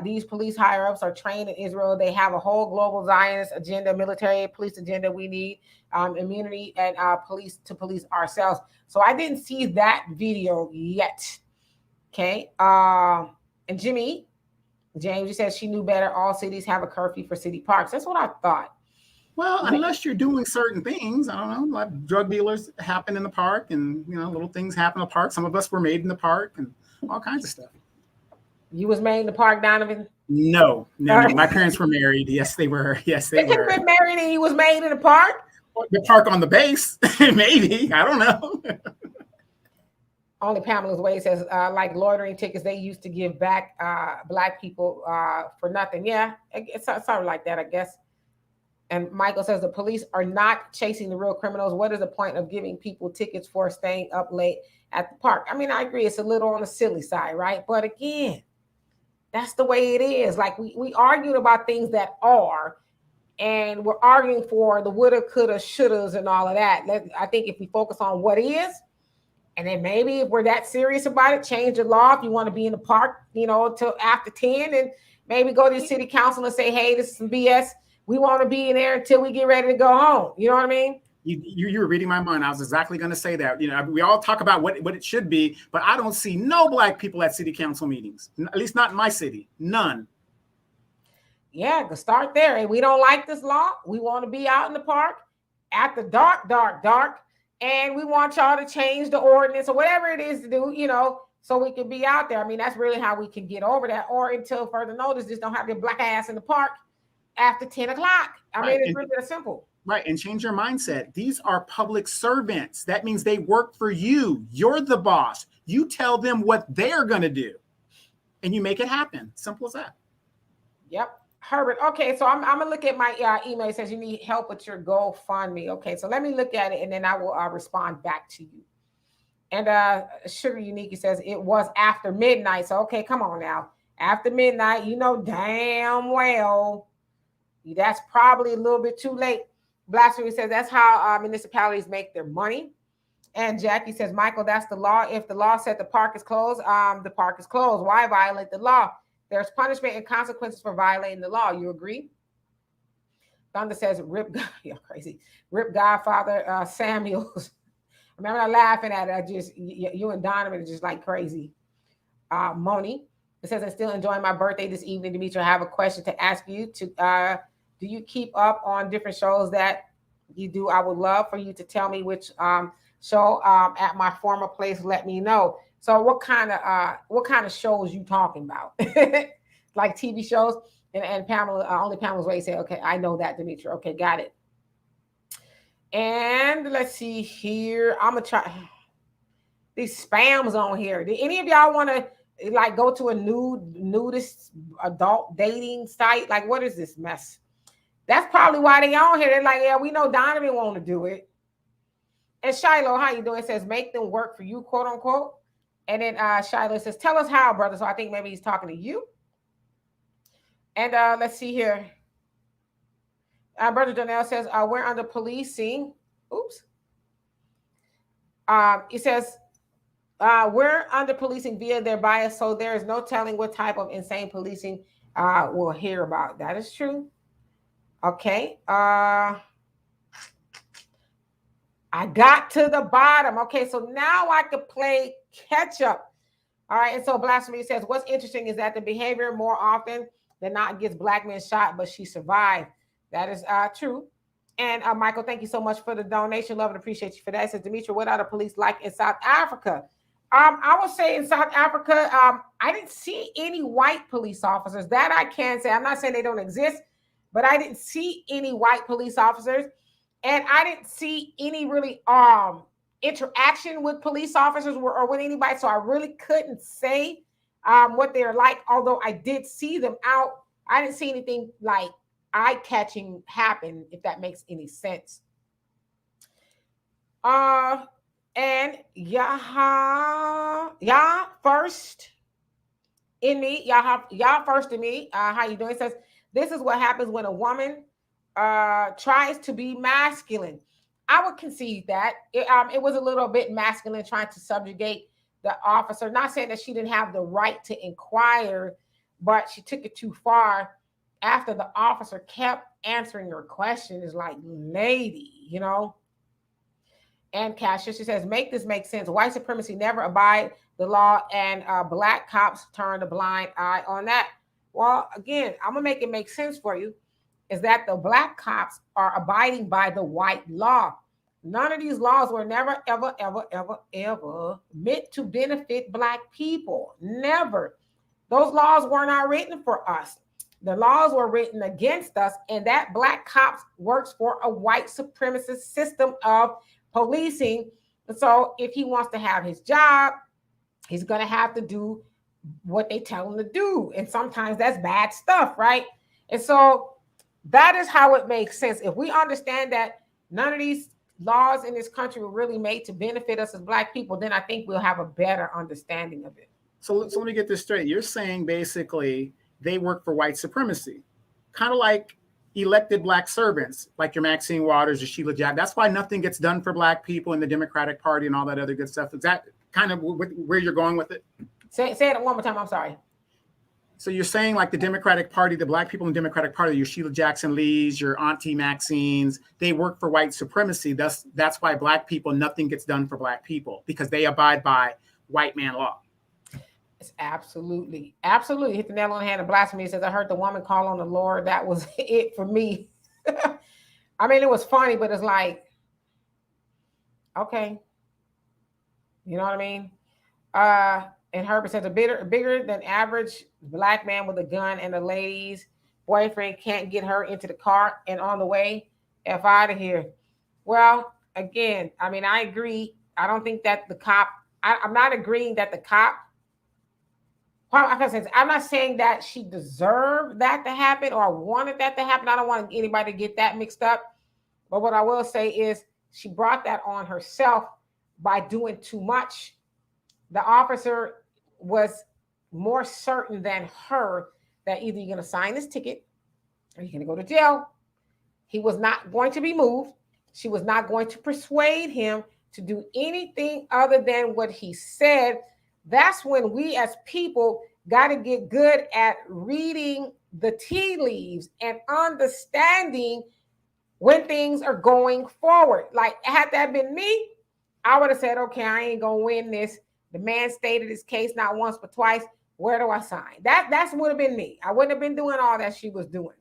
These police higher-ups are trained in Israel. They have a whole global Zionist agenda, military police agenda. We need immunity and police to police ourselves. So I didn't see that video yet. Okay. And James, you said she knew better. All cities have a curfew for city parks. That's what I thought. Well, unless you're doing certain things, I don't know, like drug dealers happen in the park, and little things happen in the park. Some of us were made in the park, and all kinds of stuff. You was made in the park, Donovan? No. My parents were married. Yes, they were. Yes, they were. Could have been married and he was made in the park. The park on the base, maybe. I don't know. Only Pamela's Way says, like loitering tickets, they used to give back Black people for nothing. Yeah, it's something like that, I guess. And Michael says the police are not chasing the real criminals. What is the point of giving people tickets for staying up late at the park? I mean, I agree. It's a little on the silly side, right? But again, that's the way it is. Like we argued about things that are, and we're arguing for the woulda, coulda, shouldas and all of that. I think if we focus on what is, and then maybe if we're that serious about it, change the law. If you want to be in the park, till after 10, and maybe go to the city council and say, hey, this is some BS. We want to be in there until we get ready to go home. You know what I mean? You were reading my mind. I was exactly going to say that. We all talk about what it should be, but I don't see no Black people at city council meetings, at least not in my city. None. Yeah, go start there. And we don't like this law. We want to be out in the park at the dark. And we want y'all to change the ordinance or whatever it is to do, so we can be out there. I mean, that's really how we can get over that. Or until further notice, just don't have your Black ass in the park after 10 o'clock. I mean, it's really that simple. Right. And change your mindset. These are public servants. That means they work for you. You're the boss. You tell them what they're going to do and you make it happen. Simple as that. Yep. Herbert. Okay. So I'm going to look at my email. It says you need help with your GoFundMe. Okay. So let me look at it and then I will respond back to you. And Sugar Unique says it was after midnight. So, okay, come on now. After midnight, damn well. That's probably a little bit too late. Blasphemy says that's how municipalities make their money. And Jackie says, Michael, that's the law. If the law said the park is closed, the park is closed. Why violate the law? There's punishment and consequences for violating the law. You agree? Thunder says, you're crazy. Rip Godfather Samuels. I remember laughing at it. You and Donovan are just like crazy. Moni, it says, I'm still enjoying my birthday this evening. Dimitri, I have a question to ask you. Do you keep up on different shows that you do? I would love for you to tell me which show at my former place. Let me know. So what kind of shows you talking about? Like TV shows? And Pamela, only Pamela's Way said, okay, I know that, Dimitri. Okay, got it. And let's see here. I'm gonna try these spams on here. Do any of y'all want to like go to a nudist adult dating site? Like, what is this mess? That's probably why they on here. They're like, yeah, we know Donovan want to do it. And Shiloh, how you doing? It says, make them work for you, quote unquote. And then Shiloh says, tell us how, brother. So I think maybe he's talking to you. And let's see here. Brother Donnell says, we're under policing. Oops. It says, we're under policing via their bias, so there is no telling what type of insane policing we'll hear about. That is true. Okay. I got to the bottom. Okay, so now I could play catch up. All right, and so Blasphemy says, what's interesting is that the behavior more often than not gets Black men shot, but she survived. That is true. And Michael, thank you so much for the donation. Love and appreciate you for that. It says, Dimitri, what are the police like in South Africa? I will say in South Africa, I didn't see any white police officers. That I can say. I'm not saying they don't exist, but I didn't see any white police officers. And I didn't see any really interaction with police officers or with anybody. So I really couldn't say what they're like, although I did see them out. I didn't see anything like eye-catching happen, if that makes any sense. And y'all first in me, y'all first in me. How you doing? It says this is what happens when a woman tries to be masculine. I would concede that it was a little bit masculine trying to subjugate the officer. Not saying that she didn't have the right to inquire, but she took it too far after the officer kept answering her question. Is like, lady, you know. And Cassius, she says, make this make sense. White supremacy never abide the law, and black cops turn a blind eye on that. Well, again, I'm gonna make it make sense for you. Is that the black cops are abiding by the white law? None of these laws were never, ever, ever, ever, ever meant to benefit black people. Never. Those laws were not written for us. The laws were written against us, and that black cops works for a white supremacist system of policing. And so if he wants to have his job, he's going to have to do what they tell him to do. And sometimes that's bad stuff, right? And so that is how it makes sense. If we understand that none of these laws in this country were really made to benefit us as black people, then I think we'll have a better understanding of it. So let me get this straight. You're saying basically they work for white supremacy, kind of like elected black servants, like your Maxine Waters or Sheila Jackson. That's why nothing gets done for black people in the Democratic Party and all that other good stuff. Is that kind of where you're going with it? Say it one more time. I'm sorry. So you're saying like the Democratic Party, the black people in the Democratic Party, your Sheila Jackson Lees, your Auntie Maxines, they work for white supremacy. That's why black people, nothing gets done for black people, because they abide by white man law. It's absolutely hit the nail on the head of blasphemy. It says, I heard the woman call on the Lord. That was it for me. I mean, it was funny, but it's like, okay. You know what I mean? And Herbert says, a bigger than average black man with a gun, and the lady's boyfriend can't get her into the car and on the way, F out of here. Well, again, I mean, I agree. I don't think that the cop, I'm not agreeing that the cop, well, I'm not saying that she deserved that to happen or wanted that to happen. I don't want anybody to get that mixed up. But what I will say is she brought that on herself by doing too much. The officer was more certain than her that either you're going to sign this ticket or you're going to go to jail. He was not going to be moved. She was not going to persuade him to do anything other than what he said. That's when we as people got to get good at reading the tea leaves and understanding when things are going forward. Like, had that been me, I would have said, okay, I ain't going to win this. The man stated his case not once but twice. Where do I sign? That's would have been me. I wouldn't have been doing all that she was doing.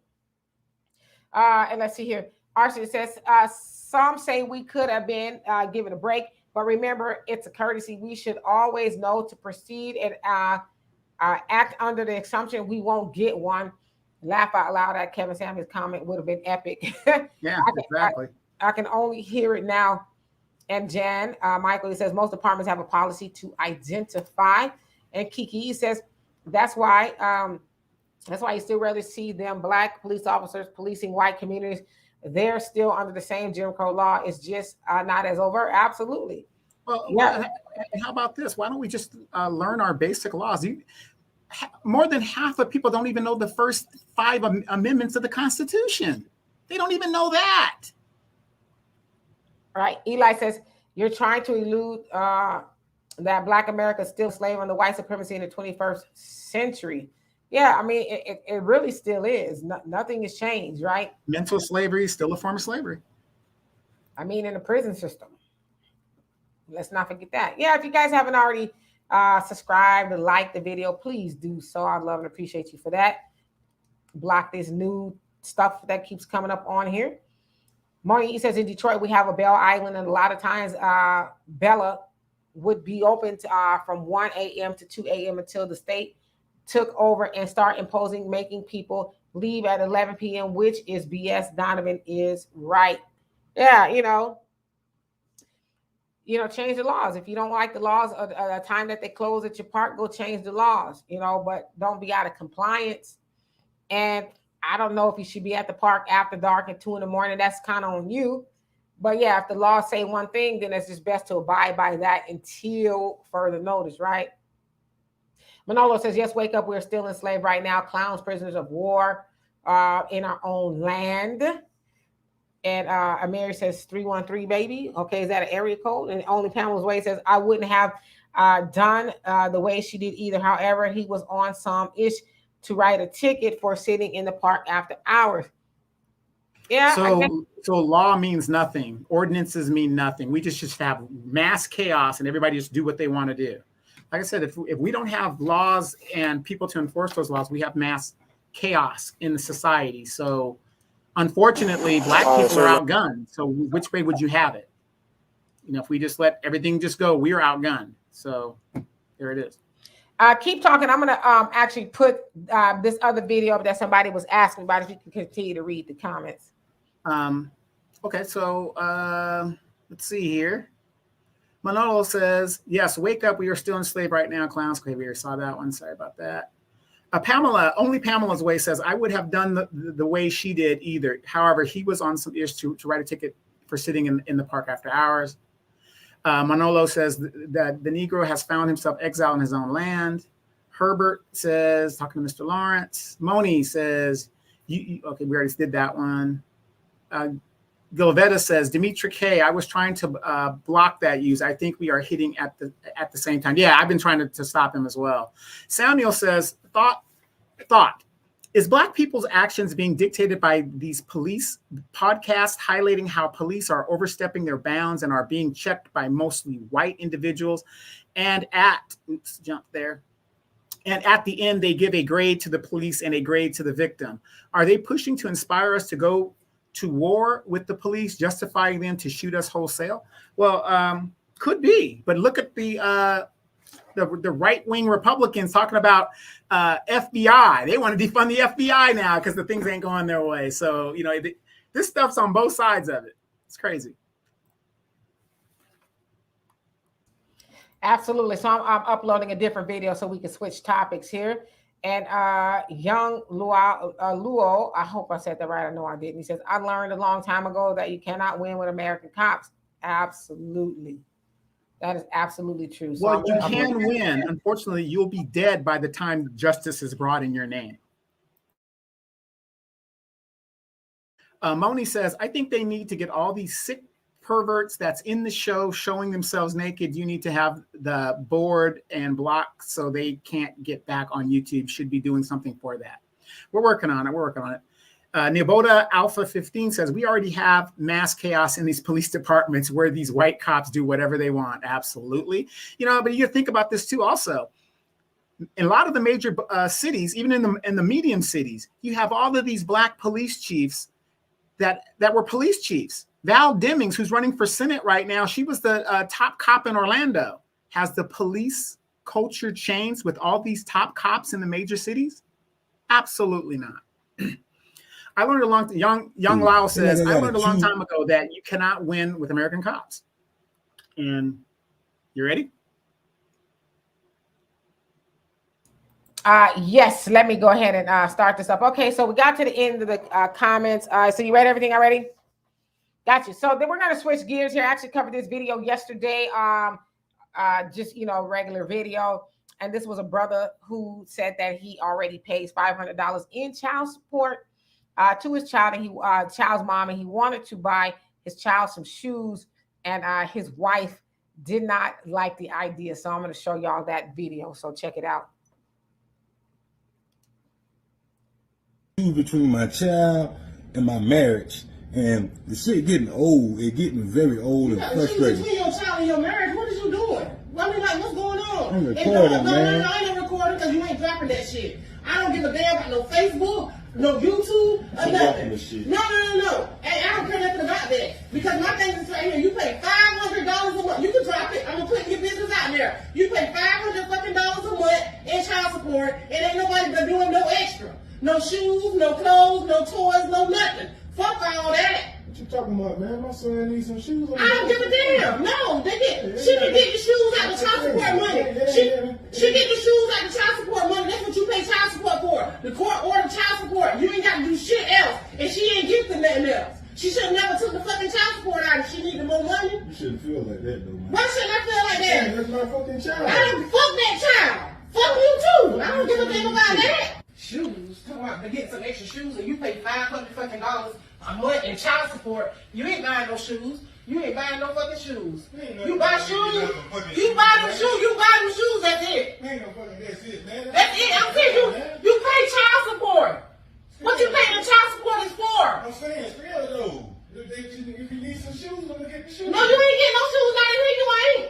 And let's see here. Archie says, some say we could have been given a break, but remember, it's a courtesy. We should always know to proceed and act under the assumption we won't get one. Laugh out loud at Kevin Samuels' comment would have been epic. Yeah, exactly. I can only hear it now. And Jan, Michael, he says, most departments have a policy to identify. And Kiki says, that's why you still rather see them black police officers policing white communities. They're still under the same Jim Crow law. It's just not as overt. Absolutely. Well, yeah. How about this? Why don't we just learn our basic laws? More than half of people don't even know the first 5 amendments of the Constitution. They don't even know that. Right. Eli says, you're trying to elude that Black America is still a slave under white supremacy in the 21st century. Yeah, I mean, it really still is. Nothing has changed, right? Mental slavery is still a form of slavery. I mean, in the prison system. Let's not forget that. Yeah, if you guys haven't already subscribed and liked the video, please do so. I'd love and appreciate you for that. Block this new stuff that keeps coming up on here. Money says in Detroit, we have a Bell Island, and a lot of times Bella would be open to, from 1 a.m. to 2 a.m. until the state took over and start imposing, making people leave at 11 p.m., which is BS. Donovan is right. Yeah, change the laws. If you don't like the laws of the time that they close at your park, go change the laws, but don't be out of compliance. And I don't know if you should be at the park after dark at 2 a.m. That's kind of on you. But yeah, if the laws say one thing, then it's just best to abide by that until further notice, right? Manolo says, yes, wake up. We're still enslaved right now. Clowns, prisoners of war in our own land. And Amiri says 313, baby. Okay, is that an area code? And only Pamela's Way says, I wouldn't have done the way she did either. However, he was on some ish to write a ticket for sitting in the park after hours. Yeah. So law means nothing. Ordinances mean nothing. We just have mass chaos and everybody just do what they want to do. Like I said, if we don't have laws and people to enforce those laws, we have mass chaos in the society. So unfortunately, Black people are outgunned. So which way would you have it? You know, if we just let everything just go, we are outgunned. So there it is. Keep talking. I'm going to actually put this other video that somebody was asking about if you can continue to read the comments. Okay, so let's see here. Manolo says, yes, wake up. We are still enslaved right now. Clowns. Okay, we already saw that one. Sorry about that. Pamela, only Pamela's Way says, I would have done the way she did either. However, he was on some ish to write a ticket for sitting in the park after hours. Manolo says that the Negro has found himself exiled in his own land. Herbert says, talking to Mr. Lawrence. Moni says, okay, we already did that one. Gilvetta says, Dimitri K, I was trying to block that use. I think we are hitting at the same time. Yeah, I've been trying to stop him as well. Samuel says, thought, is Black people's actions being dictated by these police podcasts highlighting how police are overstepping their bounds and are being checked by mostly white individuals? And at the end, they give a grade to the police and a grade to the victim. Are they pushing to inspire us to go to war with the police, justifying them to shoot us wholesale? Well, could be, but look at the right-wing Republicans talking about FBI. They want to defund the FBI now because the things ain't going their way. So, you know, this stuff's on both sides of it. It's crazy. Absolutely. So I'm uploading a different video so we can switch topics here. And young Luo, I hope I said that right. I know I didn't. He says, I learned a long time ago that you cannot win with American cops. Absolutely. That is absolutely true. So well, you can win. Unfortunately, you'll be dead by the time justice is brought in your name. Moni says, I think they need to get all these sick perverts that's in the show showing themselves naked. You need to have the board and block so they can't get back on YouTube. Should be doing something for that. We're working on it. Niboda Alpha 15 says, we already have mass chaos in these police departments where these white cops do whatever they want. Absolutely. You know, but you think about this too also. In a lot of the major cities, even in the medium cities, you have all of these Black police chiefs that were police chiefs. Val Demings, who's running for Senate right now, she was the top cop in Orlando. Has the police culture changed with all these top cops in the major cities? Absolutely not. I learned young Lau says, I learned a long time ago that you cannot win with American cops. And you ready? Yes, let me go ahead and start this up. Okay, so we got to the end of the comments. So you read everything already? Got you. So then we're going to switch gears here. I actually covered this video yesterday, just, you know, regular video. And this was a brother who said that he already pays $500 in child support to his child, and child's mom, and he wanted to buy his child some shoes, and his wife did not like the idea. So I'm going to show y'all that video. So check it out. Between my child and my marriage, and the shit getting old. It getting very old and frustrating. Between your child and your marriage, what is you doing? I mean, like, what's going on? I'm recording, man. No, I ain't recording because you ain't dropping that shit. I don't give a damn about no Facebook, no YouTube, or nothing. No. And I don't care nothing about that. Because my thing is right here. You pay $500 a month. You can drop it. I'm going to put your business out there. You pay $500 fucking dollars a month in child support, and ain't nobody but doing no extra. No shoes, no clothes, no toys, no nothing. Fuck all that. What you talking about, man? My son needs some shoes. I don't give a damn. No, she can get the shoes out of child support money. She get the shoes out of child support money. That's what you pay child support for. The court ordered child support. You ain't got to do shit else. And she ain't gifted nothing else. She should have never took the fucking child support out if she more money. You shouldn't feel like that, though, man. Why shouldn't I feel like that? That's my fucking child. I don't fuck that child. Fuck you too. I don't give a damn about that. Shoes. Talking about to get some extra shoes and you pay $500 fucking a month in child support. You ain't buying no shoes. You ain't buying no fucking shoes. You buy shoes. You buy them shoes. You buy them shoes. That's it. Ain't no fucking that's it, man. That's it. I'm saying you pay child support. What you paying the child support is for? I'm saying, still though. If you need some shoes, I'm gonna get the shoes. No, you ain't getting no shoes out of here. You ain't.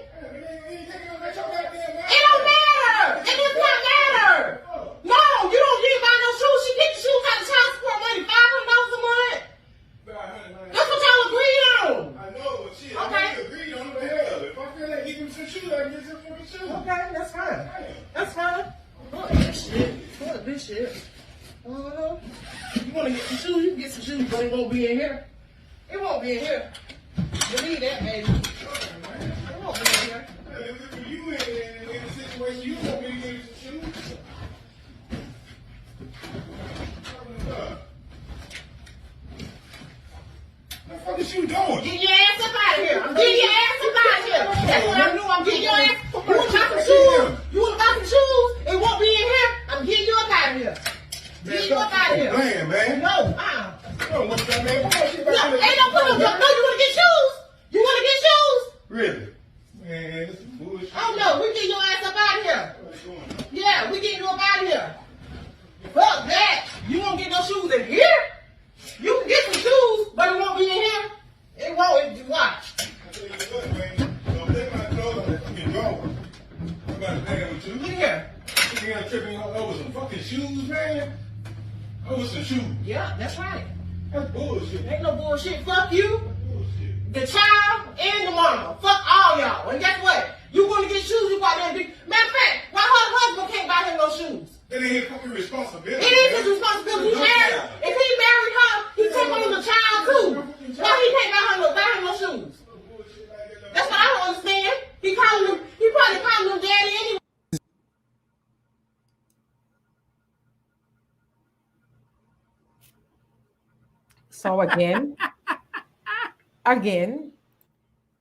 It don't matter. It does not matter. No, you don't need to buy no shoes. She get the shoes out of child support money, $500 a month. That's what y'all agreed on. I know, but shit, Okay. I agreed on it, but hell, if I feel like giving some shoes, I can get some fucking shoes. Okay, that's fine. That's fine. Fuck this shit. Fuck this shit. You want to get some shoes? You can get some shoes, but it won't be in here. It won't be in here. Believe that, baby. It won't be in here. If you in a situation, you want me to give you some shoes. What the fuck is you doing? Get your ass up out of here. I'm getting your ass up out of here. That's what I'm doing. I'm getting your ass. You want to buy some shoes? You want to buy some shoes? It won't be in here. I'm getting you up out of here. Getting you up out of here. Man, man. No, No, what's that, man? What shit about no, that? ain't no put no. No, you want to get shoes? You want to get shoes? Really? Man, this is bullshit. Oh no, we getting your ass up out of here. What's going on? Yeah, we getting you up out of here. Fuck that. You won't get no shoes in here. You can get some shoes, but it won't be in here. It won't. Watch. I tell you what, man. Don't take my clothes on that fucking drawer. I'm about to pay with you. Get here. You ain't tripping over some fucking shoes, man? Over some shoes. Yeah, that's right. That's bullshit. Ain't no bullshit. Fuck you, Bullshit. the child, and the mama. Fuck all y'all. And guess what? You want to get shoes, you got that big. Matter of fact, why her husband can't buy him no shoes? That ain't his fucking responsibility. It is his responsibility. He married. If he married her, he took on the child too. Why he can't buy him no shoes? That's what I don't understand. He probably calling him daddy anyway. So again,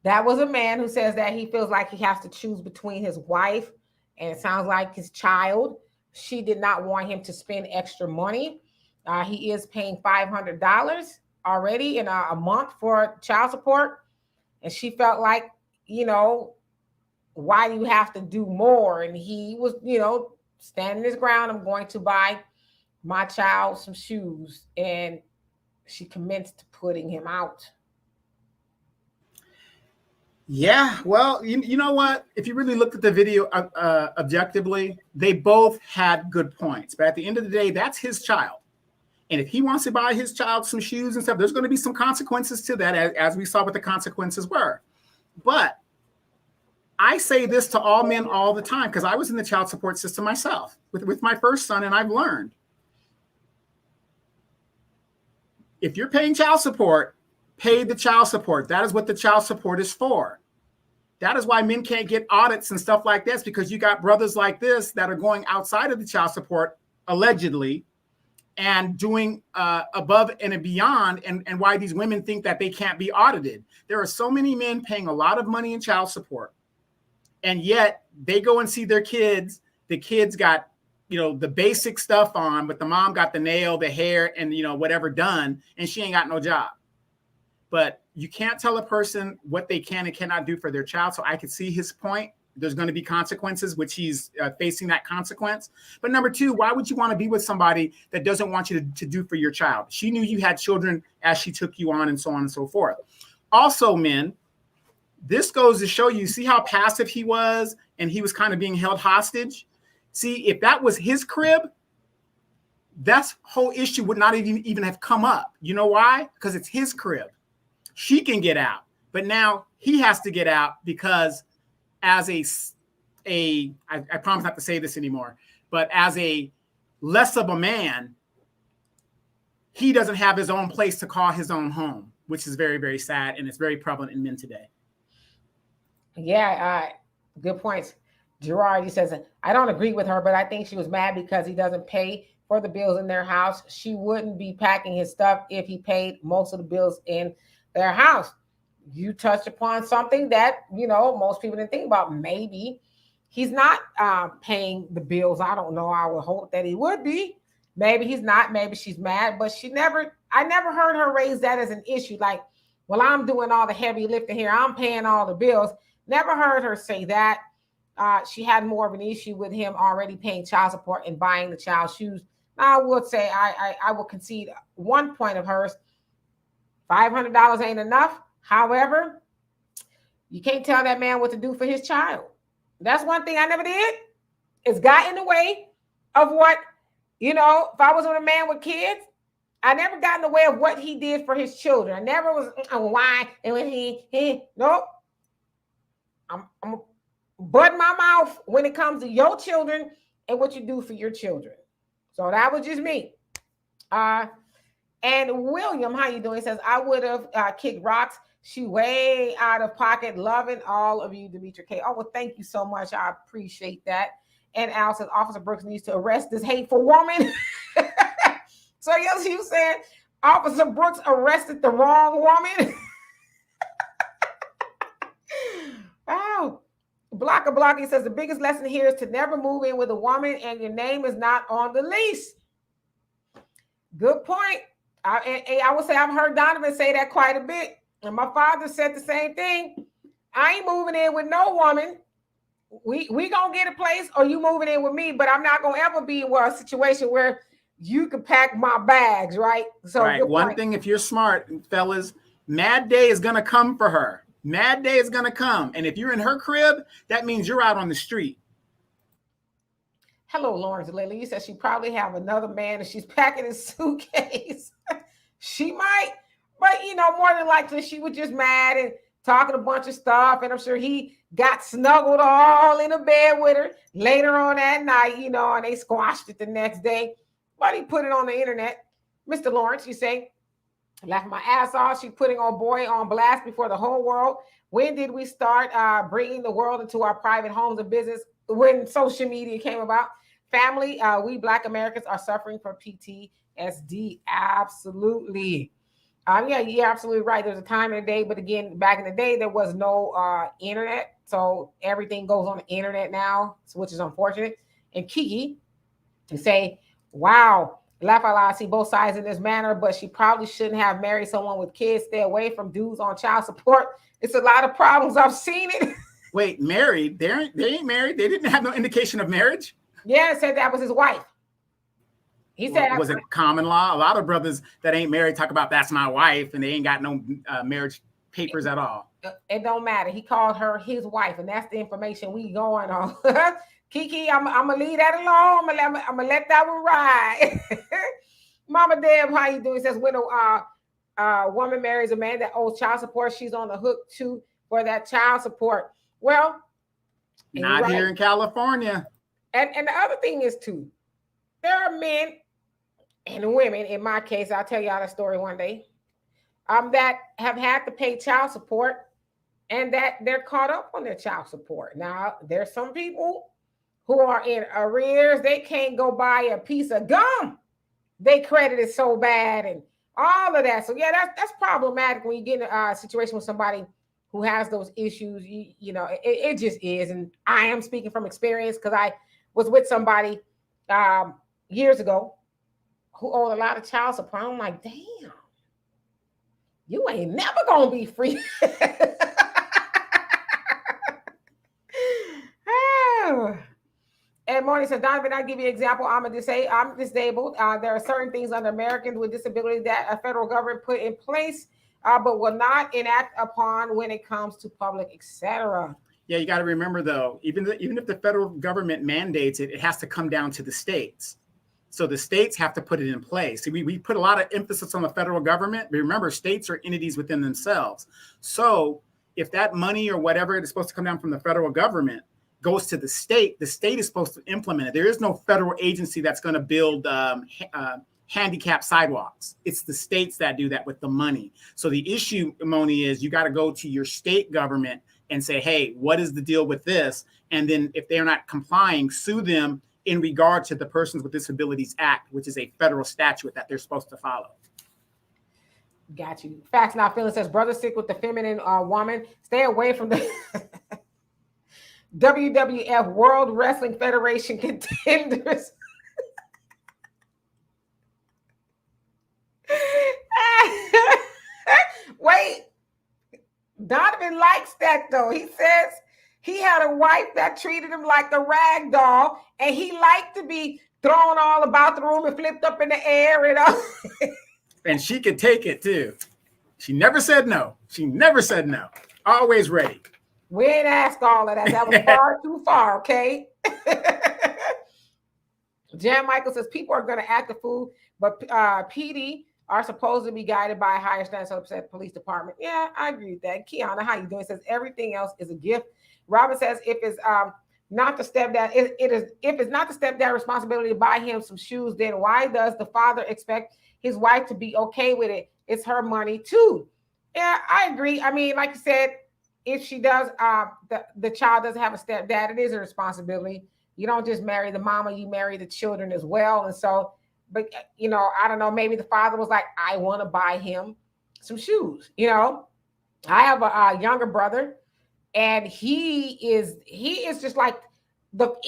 that was a man who says that he feels like he has to choose between his wife and it sounds like his child. She did not want him to spend extra money. He is paying $500 already in a month for child support. And she felt like, why do you have to do more? And he was, standing his ground. I'm going to buy my child some shoes. And she commenced putting him out. Yeah, well, you know what? If you really looked at the video objectively, they both had good points. But at the end of the day, that's his child. And if he wants to buy his child some shoes and stuff, there's going to be some consequences to that, as we saw what the consequences were. But I say this to all men all the time because I was in the child support system myself with my first son, and I've learned. If you're paying child support, pay the child support. That is what the child support is for. That is why men can't get audits and stuff like this, because you got brothers like this that are going outside of the child support, allegedly, and doing above and beyond, and why these women think that they can't be audited. There are so many men paying a lot of money in child support, and yet they go and see their kids. The kids got, the basic stuff on, but the mom got the nail, the hair, and, whatever done, and she ain't got no job. But you can't tell a person what they can and cannot do for their child. So I could see his point. There's going to be consequences, which he's facing that consequence. But number two, why would you want to be with somebody that doesn't want you to do for your child? She knew you had children as she took you on, and so on and so forth. Also, men, this goes to show you, see how passive he was, and he was kind of being held hostage? See, if that was his crib, that whole issue would not even have come up. You know why? Because it's his crib. She can get out, but now he has to get out because as I promise not to say this anymore, but as a less of a man, he doesn't have his own place to call his own home, which is very, very sad. And it's very prevalent in men today. Yeah, good points. Gerard, he says, I don't agree with her, but I think she was mad because he doesn't pay for the bills in their house. She wouldn't be packing his stuff if he paid most of the bills in their house. you touched upon something that, you know, most people didn't think about. Maybe he's not paying the bills. I don't know. I would hope that he would be. Maybe he's not. Maybe she's mad, but I never heard her raise that as an issue. Like, well, I'm doing all the heavy lifting here. I'm paying all the bills. Never heard her say that. She had more of an issue with him already paying child support and buying the child's shoes. Now, I would say I will concede one point of hers. $500 ain't enough. However, you can't tell that man what to do for his child. That's one thing I never did. It's got in the way of what, you know, if I was with a man with kids, I never got in the way of what he did for his children. I never was, why? And when nope. I'm butting my mouth when it comes to your children and what you do for your children. So that was just me. And William, how you doing? He says, I would have kicked rocks. She way out of pocket. Loving all of you, Demetra K. Oh, well, thank you so much. I appreciate that. And Al says, Officer Brooks needs to arrest this hateful woman. So yes, you said Officer Brooks arrested the wrong woman. Wow. Blocky says the biggest lesson here is to never move in with a woman and your name is not on the lease. Good point. I would say I've heard Donovan say that quite a bit. And my father said the same thing. I ain't moving in with no woman. We gonna get a place or you moving in with me, but I'm not gonna ever be in a situation where you can pack my bags, right? So right. One thing, if you're smart, fellas, mad day is gonna come for her. Mad day is gonna come. And if you're in her crib, that means you're out on the street. Hello, Lawrence Lily. You said she probably have another man and she's packing his suitcase. She might, but you know, more than likely she was just mad and talking a bunch of stuff. And I'm sure he got snuggled all in a bed with her later on that night, you know, and they squashed it the next day. But he put it on the internet. Mr. Lawrence, you say, laugh my ass off. She putting our boy on blast before the whole world. When did we start bringing the world into our private homes and business? When social media came about. Family, we Black Americans are suffering from PTSD. Absolutely. Yeah, you're absolutely right. There's a time in the day, but again, back in the day, there was no internet. So everything goes on the internet now, which is unfortunate. And Kiki, you say, wow, laugh out loud, I see both sides in this manner, but she probably shouldn't have married someone with kids. Stay away from dudes on child support. It's a lot of problems. I've seen it. Wait, married? They ain't married? They didn't have no indication of marriage? Yeah, it said that was his wife. He said, was it common law? A lot of brothers that ain't married talk about that's my wife, and they ain't got no marriage papers at all. It don't matter. He called her his wife, and that's the information we going on. Kiki, I'm gonna leave that alone. I'm gonna let that one ride. Mama Deb, how you doing? He says when a woman marries a man that owes child support, she's on the hook too for that child support. Well, not here in California. And the other thing is too, there are men and women. In my case, I'll tell y'all the story one day. That have had to pay child support, and that they're caught up on their child support. Now, there's some people who are in arrears. They can't go buy a piece of gum. They credit is so bad and all of that. So yeah, that's problematic when you get in a situation with somebody who has those issues. You know, it just is. And I am speaking from experience because I was with somebody years ago who owed a lot of child support. I'm like, damn, you ain't never gonna be free. And Morning said, Donovan, I'll give you an example. I'm disabled. There are certain things under Americans with disabilities that a federal government put in place, but will not enact upon when it comes to public, etc. Yeah, you got to remember, though, even if the federal government mandates it, it has to come down to the states. So the states have to put it in place. See, we put a lot of emphasis on the federal government, but remember, states are entities within themselves. So if that money or whatever is supposed to come down from the federal government goes to the state is supposed to implement it. There is no federal agency that's going to build handicap sidewalks. It's the states that do that with the money. So the issue, Moni, is you got to go to your state government and say, hey, what is the deal with this? And then if they're not complying, sue them in regard to the Persons with Disabilities Act, which is a federal statute that they're supposed to follow. Got you. Facts Not Feeling says, brother sick with the feminine woman. Stay away from the WWF World Wrestling Federation contenders. Wait, Donovan likes that though. He says he had a wife that treated him like a rag doll, and he liked to be thrown all about the room and flipped up in the air and all. And she could take it too. She never said no. She never said no. Always ready. We ain't asked all of that. That was far too far, okay? Jan Michael says people are going to act the fool, but PD are supposed to be guided by a higher standard of the police department. Yeah, I agree with that. Kiana, how you doing? Says everything else is a gift. Robin says if it's not the stepdad, if it's not the stepdad responsibility to buy him some shoes, then why does the father expect his wife to be okay with it? It's her money too. Yeah, I agree. I mean, like you said, if she does, the child doesn't have a stepdad, it is a responsibility. You don't just marry the mama, you marry the children as well. And so, but you know, I don't know, maybe the father was like, I want to buy him some shoes. You know, I have a younger brother, and he is just like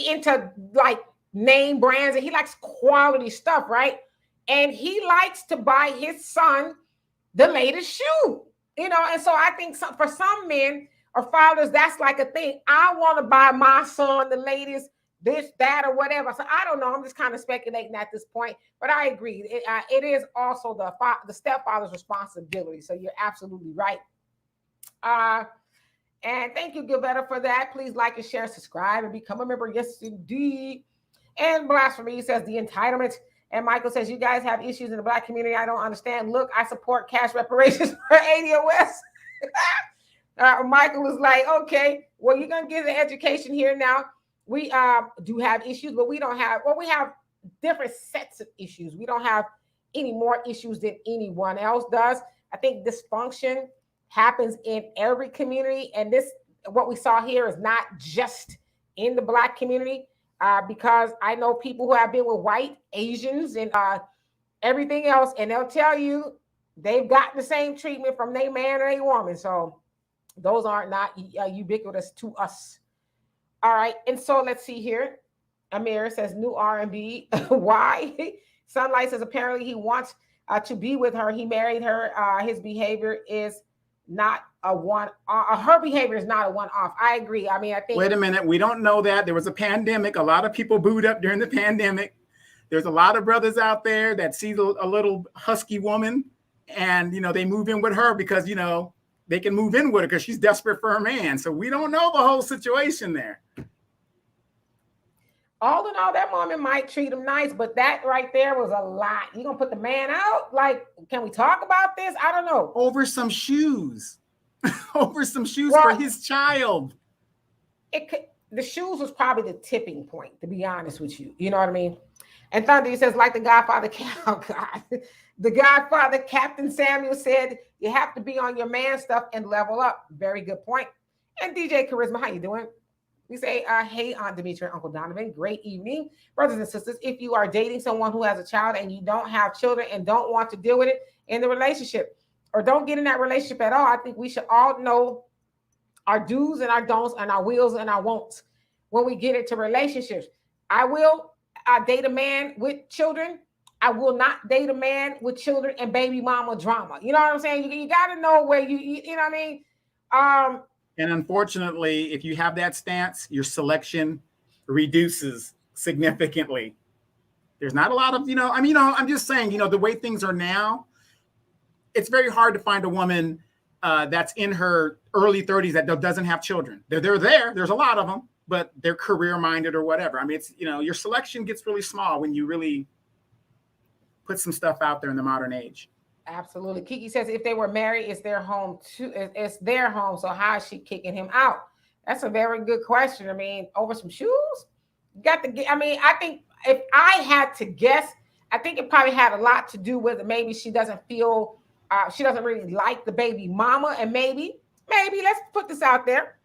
into like name brands, and he likes quality stuff, right? And he likes to buy his son the latest shoe, you know. And so I think for some men or fathers, that's like a thing. I want to buy my son the latest this, that, or whatever. So I don't know. I'm just kind of speculating at this point, but I agree. It is also the stepfather's responsibility. So you're absolutely right. And thank you, Gilberto, for that. Please like and share, subscribe, and become a member. Yes, indeed. And Blasphemy says the entitlement. And Michael says, you guys have issues in the Black community I don't understand. Look, I support cash reparations for ADOS. Michael is like, okay, well, you're going to get an education here now. We do have issues, but we don't have, well, we have different sets of issues. We don't have any more issues than anyone else does. I think dysfunction happens in every community. And this, what we saw here is not just in the Black community. Because I know people who have been with white, Asians, and everything else, and they'll tell you they've gotten the same treatment from their man or their woman. So those are not ubiquitous to us. All right, and so let's see here. Amir says new R&B. Why? Sunlight says apparently he wants to be with her. He married her. His behavior is not a one. Her behavior is not a one-off. I agree. I mean, I think. Wait a minute. We don't know that. There was a pandemic. A lot of people booed up during the pandemic. There's a lot of brothers out there that see a little husky woman, and you know they move in with her because you know they can move in with her because she's desperate for her man. So we don't know the whole situation there. All in all, that woman might treat him nice, but that right there was a lot. You gonna put the man out? Like, can we talk about this? I don't know. Over some shoes. Over some shoes for his child. The shoes was probably the tipping point, to be honest with you. You know what I mean? And Thunder says, like the Godfather, oh God, the Godfather, Captain Samuel said, you have to be on your man stuff and level up. Very good point. And DJ Charisma, how you doing? We say, hey, Aunt Demetria and Uncle Donovan, great evening. Brothers and sisters, if you are dating someone who has a child and you don't have children and don't want to deal with it in the relationship or don't get in that relationship at all, I think we should all know our do's and our don'ts and our wills and our won'ts when we get into relationships. I will date a man with children. I will not date a man with children and baby mama drama. You know what I'm saying? You got to know where you know what I mean? And unfortunately, if you have that stance, your selection reduces significantly. There's not a lot of, I'm just saying, the way things are now, it's very hard to find a woman that's in her early 30s that doesn't have children. They're there. There's a lot of them, but they're career minded or whatever. I mean, it's, your selection gets really small when you really put some stuff out there in the modern age. Absolutely. Kiki says if they were married, it's their home too. It's their home. So how is she kicking him out? That's a very good question. I mean, over some shoes? You got to get, I think if I had to guess, I think it probably had a lot to do with maybe she doesn't feel, she doesn't really like the baby mama. And maybe, let's put this out there.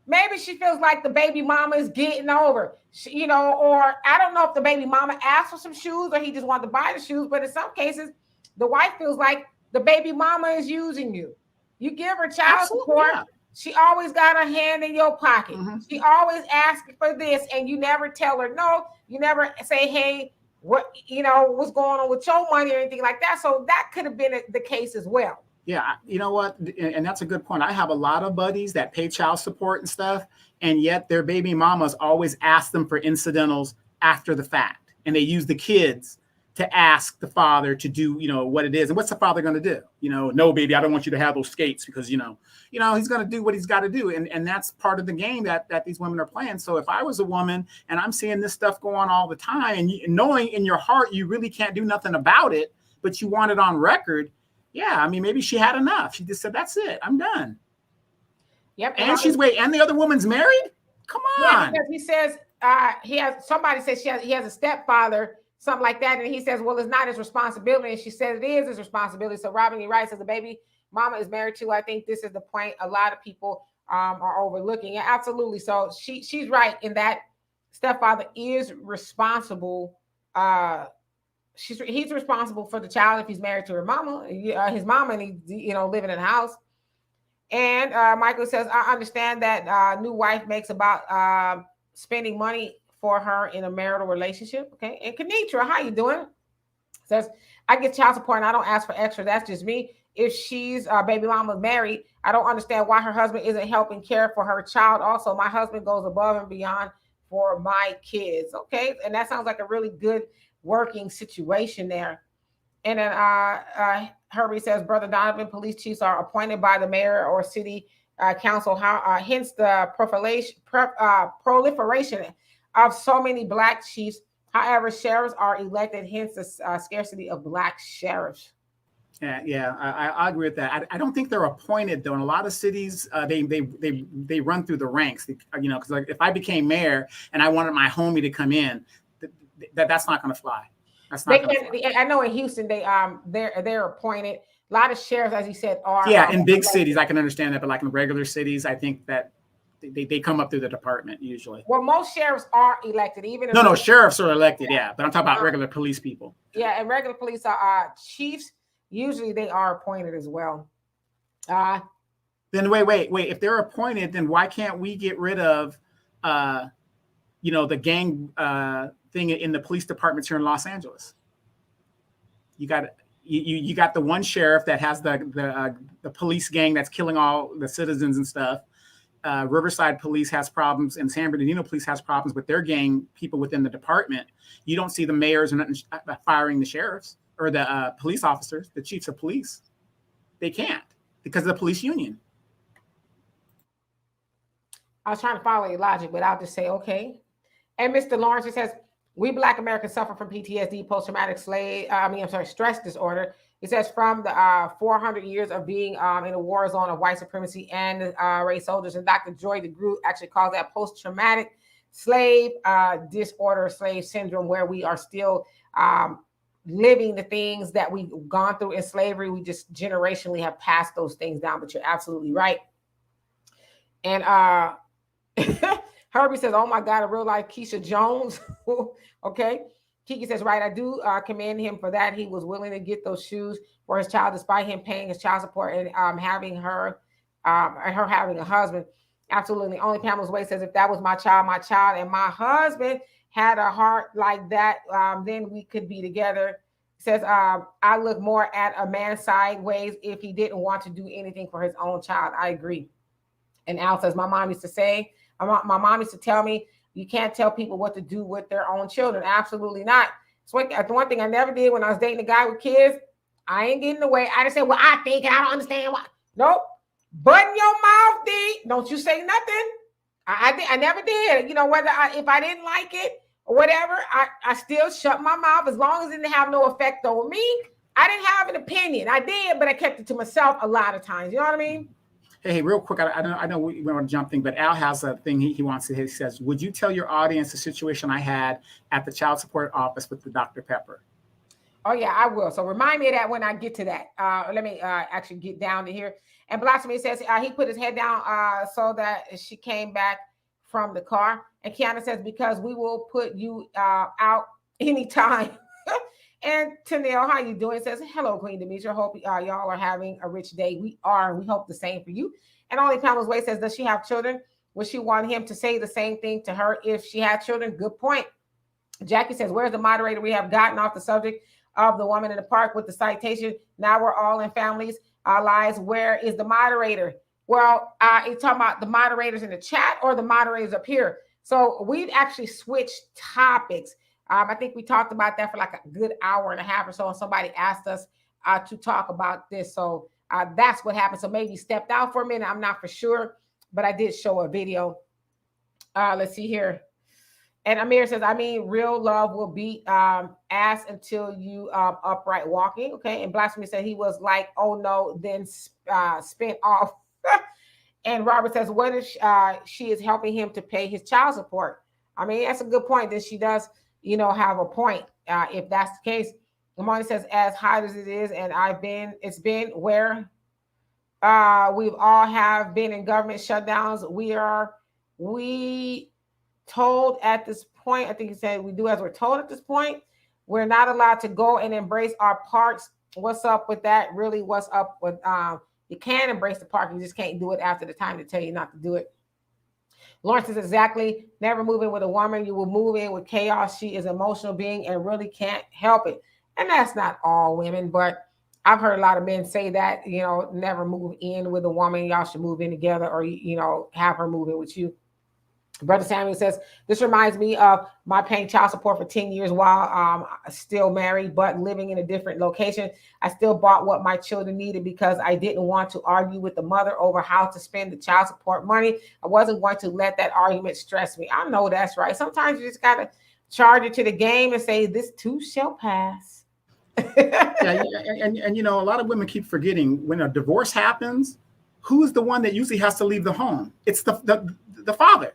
Maybe she feels like the baby mama is getting over, or I don't know if the baby mama asked for some shoes or he just wanted to buy the shoes. But in some cases, the wife feels like the baby mama is using you. You give her child support. Yeah. She always got her hand in your pocket. She always asks for this, and you never tell her no. You never say, hey, what, what's going on with your money or anything like that. So that could have been the case as well. Yeah, you know what? And that's a good point. I have a lot of buddies that pay child support and stuff, and yet their baby mamas always ask them for incidentals after the fact. And they use the kids to ask the father to do, what it is. And what's the father going to do? No, baby, I don't want you to have those skates because, he's going to do what he's got to do. And that's part of the game that these women are playing. So if I was a woman and I'm seeing this stuff go on all the time and knowing in your heart you really can't do nothing about it, but you want it on record, yeah, I mean, maybe she had enough. She just said, that's it. I'm done. Yep. And and the other woman's married? Come on. Yeah, because he says, somebody says he has a stepfather, something like that. And he says, well, it's not his responsibility. And she says it is his responsibility. So Robin E. Wright says the baby mama is married too. I think this is the point a lot of people are overlooking. Yeah, absolutely. So she's right in that stepfather is responsible. He's responsible for the child if he's married to his mama, and he's living in the house. And Michael says, I understand that new wife makes about spending money for her in a marital relationship. Okay. And Kenitra, how you doing? Says, I get child support and I don't ask for extra. That's just me. If she's baby mama married, I don't understand why her husband isn't helping care for her child. Also, my husband goes above and beyond for my kids. Okay. And that sounds like a really good working situation there. And then Herbie says, Brother Donovan, police chiefs are appointed by the mayor or city council. Hence the proliferation of so many black chiefs. However, sheriffs are elected, hence the scarcity of black sheriffs. Yeah, I agree with that. I don't think they're appointed though. In a lot of cities, they run through the ranks. Because like if I became mayor and I wanted my homie to come in, that's not going to fly. That's not. I know in Houston they're appointed. A lot of sheriffs, as you said, are in big cities. I can understand that, but like in regular cities, I think that they come up through the department usually. Well, most sheriffs are elected, even if no, sheriffs are elected. Yeah, but I'm talking about regular police people. Yeah, and regular police are chiefs. Usually, they are appointed as well. Then wait. If they're appointed, then why can't we get rid of, the gang thing in the police departments here in Los Angeles? You got the one sheriff that has the police gang that's killing all the citizens and stuff. Riverside Police has problems, and San Bernardino Police has problems with their gang people within the department. You don't see the mayors firing the sheriffs or the police officers, the chiefs of police. They can't because of the police union. I was trying to follow your logic, but I'll just say, okay. And Mr. Lawrence says, we Black Americans suffer from PTSD, post-traumatic stress disorder. It says from the 400 years of being in a war zone of white supremacy and race soldiers. And Dr. Joy DeGroot actually calls that post-traumatic slave disorder, slave syndrome, where we are still living the things that we've gone through in slavery. We just generationally have passed those things down, but you're absolutely right. And Herbie says, oh my God, a real life Keisha Jones. Okay. Kiki says, right, I do commend him for that. He was willing to get those shoes for his child, despite him paying his child support and having her having a husband. Absolutely. Only Pamela's Way says, if that was my child, and my husband had a heart like that, then we could be together. Says, I look more at a man sideways if he didn't want to do anything for his own child. I agree. And Al says, my mom used to tell me, you can't tell people what to do with their own children. Absolutely not. So the one thing I never did when I was dating a guy with kids, I ain't getting away. I just said, well, I think, I don't understand why. Nope. Button your mouth, D. Don't you say nothing. I never did. If I didn't like it or whatever, I still shut my mouth as long as it didn't have no effect on me. I didn't have an opinion. I did, but I kept it to myself a lot of times. You know what I mean? Hey, real quick, I know we want to jump thing, but Al has a thing he wants to. He says, would you tell your audience the situation I had at the child support office with the Dr. Pepper? Oh, yeah, I will. So remind me of that when I get to that. Let me actually get down to here. And Blossom says he put his head down so that she came back from the car. And Kiana says, because we will put you out anytime. And Tanel, how you doing? It says, hello, Queen Demetria. Hope y'all are having a rich day. We are, and we hope the same for you. And Only Pamela's Way says, does she have children? Would she want him to say the same thing to her if she had children? Good point. Jackie says, where's the moderator? We have gotten off the subject of the woman in the park with the citation. Now we're all in families, our lives. Where is the moderator? Well, you're talking about the moderators in the chat or the moderators up here? So we've actually switched topics. I think we talked about that for like a good hour and a half or so, and somebody asked us to talk about this. So that's what happened. So maybe stepped out for a minute. I'm not for sure, but I did show a video. Let's see here. And Amir says, I mean, real love will beat ass until you upright walking. Okay. And Blasphemy said he was like, oh no, then spent off. And Robert says, what if she is helping him to pay his child support? I mean, that's a good point. That she does, have a point if that's the case. Imani says, as hot as it is, and it's been where we've all have been in government shutdowns. We told at this point, I think he said we do as we're told at this point. We're not allowed to go and embrace our parks. What's up with that? Really, what's up with you can embrace the park, you just can't do it after the time to tell you not to do it. Lawrence says, exactly, never move in with a woman. You will move in with chaos. She is an emotional being and really can't help it. And that's not all women, but I've heard a lot of men say that, never move in with a woman. Y'all should move in together, or, have her move in with you. Brother Samuel says, this reminds me of my paying child support for 10 years while still married, but living in a different location. I still bought what my children needed because I didn't want to argue with the mother over how to spend the child support money. I wasn't going to let that argument stress me. I know that's right. Sometimes you just got to charge it to the game and say, this too shall pass. Yeah, and a lot of women keep forgetting when a divorce happens, who's the one that usually has to leave the home? It's the father.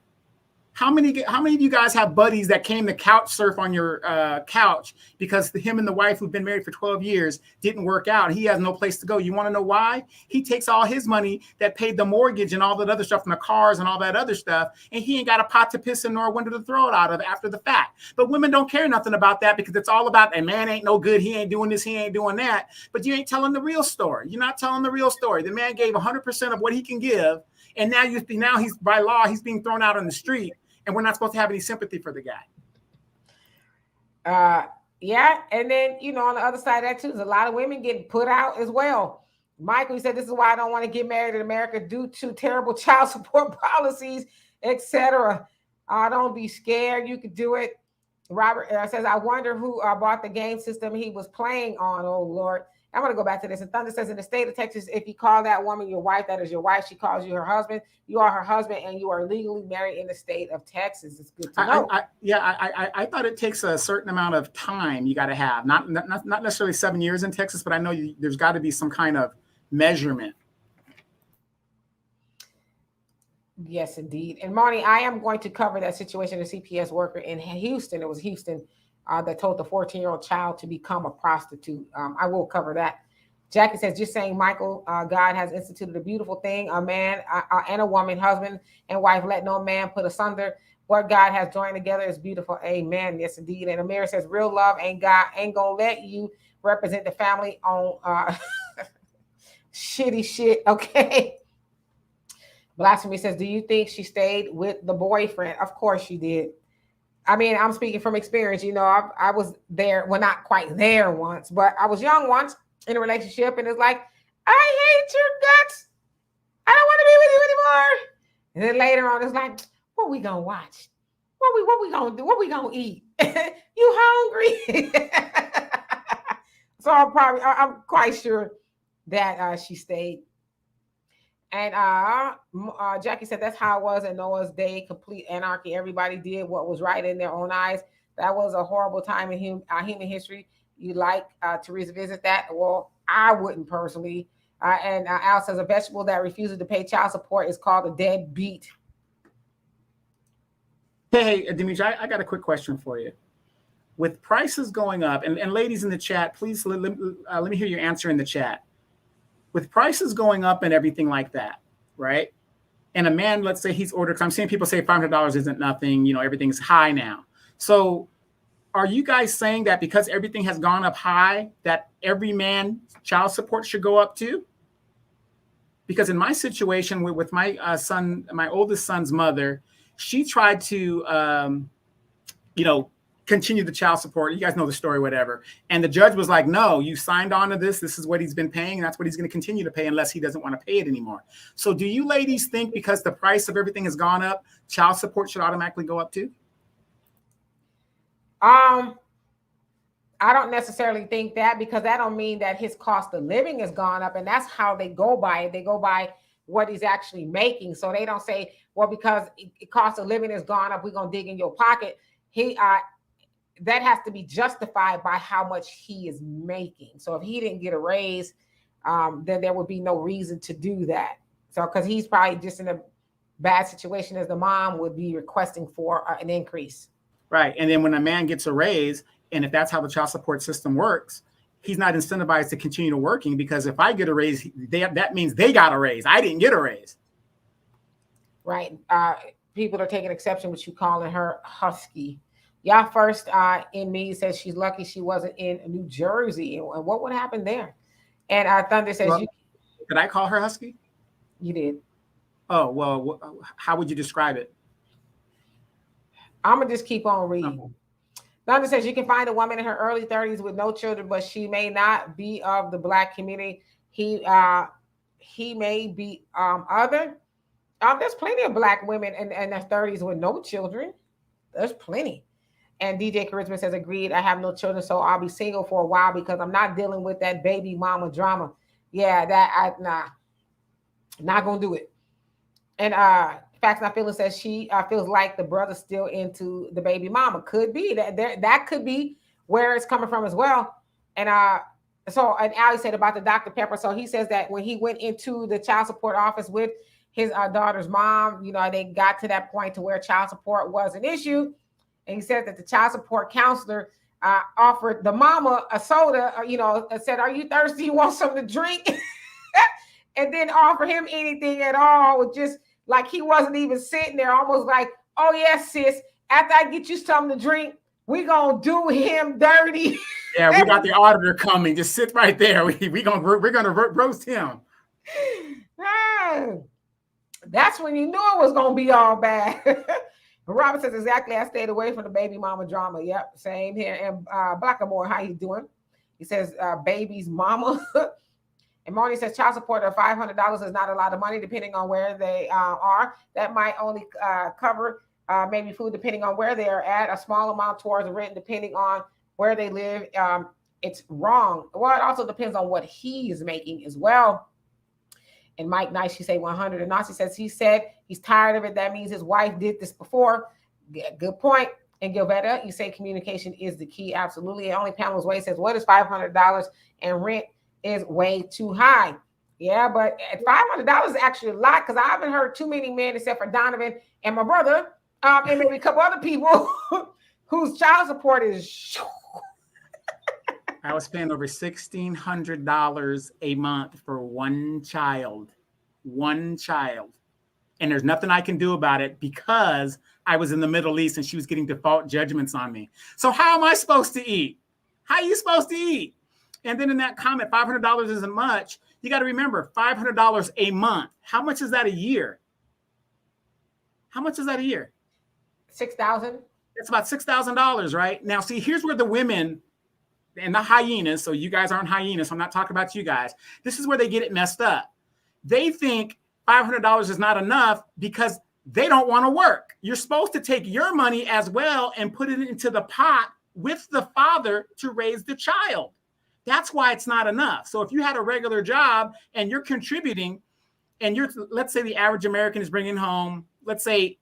How many of you guys have buddies that came to couch surf on your couch because him and the wife who've been married for 12 years didn't work out? He has no place to go. You want to know why? He takes all his money that paid the mortgage and all that other stuff from the cars and all that other stuff, and he ain't got a pot to piss in nor a window to throw it out of after the fact. But women don't care nothing about that because it's all about a man ain't no good. He ain't doing this. He ain't doing that. But you ain't telling the real story. You're not telling the real story. The man gave 100% of what he can give, and now he's by law he's being thrown out on the street. And we're not supposed to have any sympathy for the guy. Yeah. And then, on the other side of that, too, there's a lot of women getting put out as well. Michael, he said, this is why I don't want to get married in America due to terrible child support policies, etc. Don't be scared. You could do it. Robert says, I wonder who bought the game system he was playing on. Oh, Lord. I'm going to go back to this. And Thunder says, in the state of Texas, if you call that woman your wife, that is your wife. She calls you her husband. You are her husband, and you are legally married in the state of Texas. It's good to know. I thought it takes a certain amount of time you got to have. Not necessarily 7 years in Texas, but I know there's got to be some kind of measurement. Yes, indeed. And Marnie, I am going to cover that situation of a CPS worker in Houston. It was Houston. That told the 14-year-old child to become a prostitute. I will cover that. Jackie says, just saying, Michael, God has instituted a beautiful thing. A man and a woman, husband and wife, let no man put asunder. What God has joined together is beautiful. Amen. Yes, indeed. And Amir says, real love ain't going to let you represent the family on shitty shit. Okay. Blasphemy says, do you think she stayed with the boyfriend? Of course she did. I mean, I'm speaking from experience. I was there, well, not quite there once, but I was young once in a relationship, and it's like, I hate your guts. I don't want to be with you anymore. And then later on, it's like, what we gonna watch? What we gonna do? What we gonna eat? You hungry? So I'm quite sure that she stayed. And Jackie said that's how it was in Noah's day, complete anarchy. Everybody did what was right in their own eyes. That was a horrible time in human history. You like to revisit that? Well, I wouldn't personally. And Al says a vegetable that refuses to pay child support is called a deadbeat. Hey, Dimitri, I got a quick question for you. With prices going up, and ladies in the chat, please let me hear your answer in the chat. With prices going up and everything like that, right? And a man, let's say he's ordered, I'm seeing people say $500 isn't nothing, everything's high now. So are you guys saying that because everything has gone up high, that every man child support should go up too? Because in my situation with my son, my oldest son's mother, she tried to, continue the child support. You guys know the story, whatever. And the judge was like, no, you signed on to this. This is what he's been paying. And that's what he's going to continue to pay unless he doesn't want to pay it anymore. So do you ladies think because the price of everything has gone up, child support should automatically go up too? I don't necessarily think that, because that don't mean that his cost of living has gone up, and that's how they go by it. They go by what he's actually making. So they don't say, well, because cost of living has gone up, we're going to dig in your pocket. That has to be justified by how much he is making. So if he didn't get a raise, then there would be no reason to do that. So because he's probably just in a bad situation as the mom would be requesting for an increase. Right. And then when a man gets a raise, and if that's how the child support system works, he's not incentivized to continue working, because if I get a raise, that means they got a raise. I didn't get a raise. Right. People are taking exception with you calling her husky. Y'all first in me says she's lucky she wasn't in New Jersey. And what would happen there? And Thunder says, did I call her husky? You did. Oh, well, how would you describe it? I'm going to just keep on reading. Okay. Thunder says you can find a woman in her early 30s with no children, but she may not be of the Black community. He may be other. There's plenty of Black women in their 30s with no children. There's plenty. And DJ Charisma says, agreed. I have no children, so I'll be single for a while because I'm not dealing with that baby mama drama. Yeah, not gonna do it. And Facts Not Feeling says she feels like the brother's still into the baby mama. Could be that could be where it's coming from as well. And Ali said about the Dr. Pepper. So he says that when he went into the child support office with his daughter's mom, they got to that point to where child support was an issue. And he said that the child support counselor offered the mama a soda, said, "Are you thirsty? You want something to drink?" And then offer him anything at all, just like he wasn't even sitting there, almost like, "Oh yes, sis, after I get you something to drink, we gonna do him dirty." Yeah, we got the auditor coming. Just sit right there. We're gonna roast him. That's when you knew it was gonna be all bad. Robert says, exactly. I stayed away from the baby mama drama. Yep, same here. And Blackamore, how you doing? He says, baby's mama. And Moni says, child support of $500 is not a lot of money, depending on where they are. That might only cover maybe food, depending on where they are at. A small amount towards rent, depending on where they live. It's wrong. Well, it also depends on what he is making as well. And Mike Nice, you say 100. And Nasi says he said he's tired of it. That means his wife did this before. Good point. And Gilvetta, you say communication is the key. Absolutely. And only Pamela's Way says, what is $500 and rent is way too high. Yeah, but $500 is actually a lot, because I haven't heard too many men except for Donovan and my brother and maybe a couple other people whose child support is. I was paying over $1,600 a month for one child. And there's nothing I can do about it because I was in the Middle East and she was getting default judgments on me. So how am I supposed to eat? How are you supposed to eat? And then in that comment, $500 isn't much. You got to remember, $500 a month. How much is that a year? How much is that a year? $6,000. It's about $6,000, right? Now, see, here's where the women and the hyenas, so you guys aren't hyenas, so I'm not talking about you guys. This is where they get it messed up. They think $500 is not enough because they don't want to work. You're supposed to take your money as well and put it into the pot with the father to raise the child. That's why it's not enough. So if you had a regular job and you're contributing, and let's say the average American is bringing home, let's say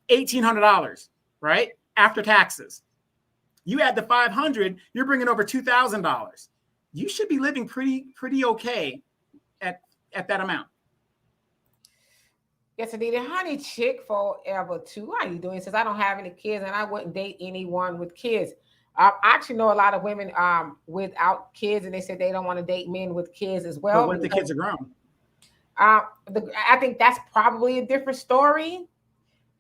$1,800, right? After taxes. You add the $500, you're bringing over $2,000. You should be living pretty okay at that amount. Yes, indeed. Honey Chick Forever too. How you doing? He says, I don't have any kids and I wouldn't date anyone with kids. I actually know a lot of women without kids, and they said they don't want to date men with kids as well. But what if the kids are grown? I think that's probably a different story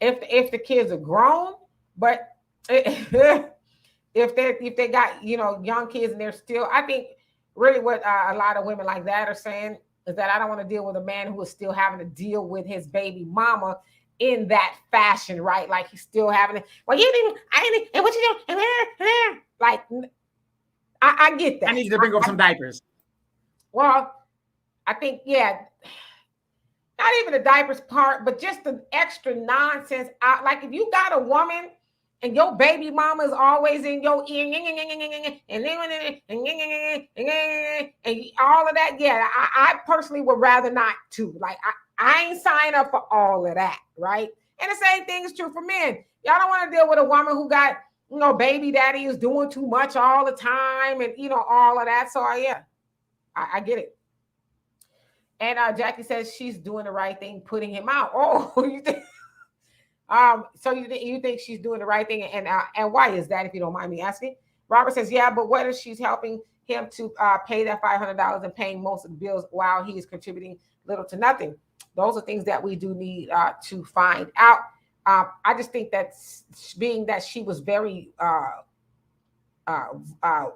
if the kids are grown. But if they got, you know, young kids and they're still, I think really what a lot of women like that are saying is that I don't want to deal with a man who is still having to deal with his baby mama in that fashion, right? Like he's still having it. Well, you didn't, I didn't, and what you doing? Like, I get that. I need you to bring over some diapers. Well, I think, yeah, not even the diapers part, but just the extra nonsense. Like if you got a woman and your baby mama is always in your ear and all of that, yeah, I personally would rather not too. Like I ain't sign up for all of that, right? And the same thing is true for men. Y'all don't want to deal with a woman who got, you know, baby daddy is doing too much all the time and, you know, all of that. So yeah, I get it. And Jackie says she's doing the right thing, putting him out. Oh, you think? So you think she's doing the right thing, and why is that, if you don't mind me asking? Robert says, yeah, but what if she's helping him to pay that $500 and paying most of the bills while he is contributing little to nothing? Those are things that we do need to find out. I just think that being that she was very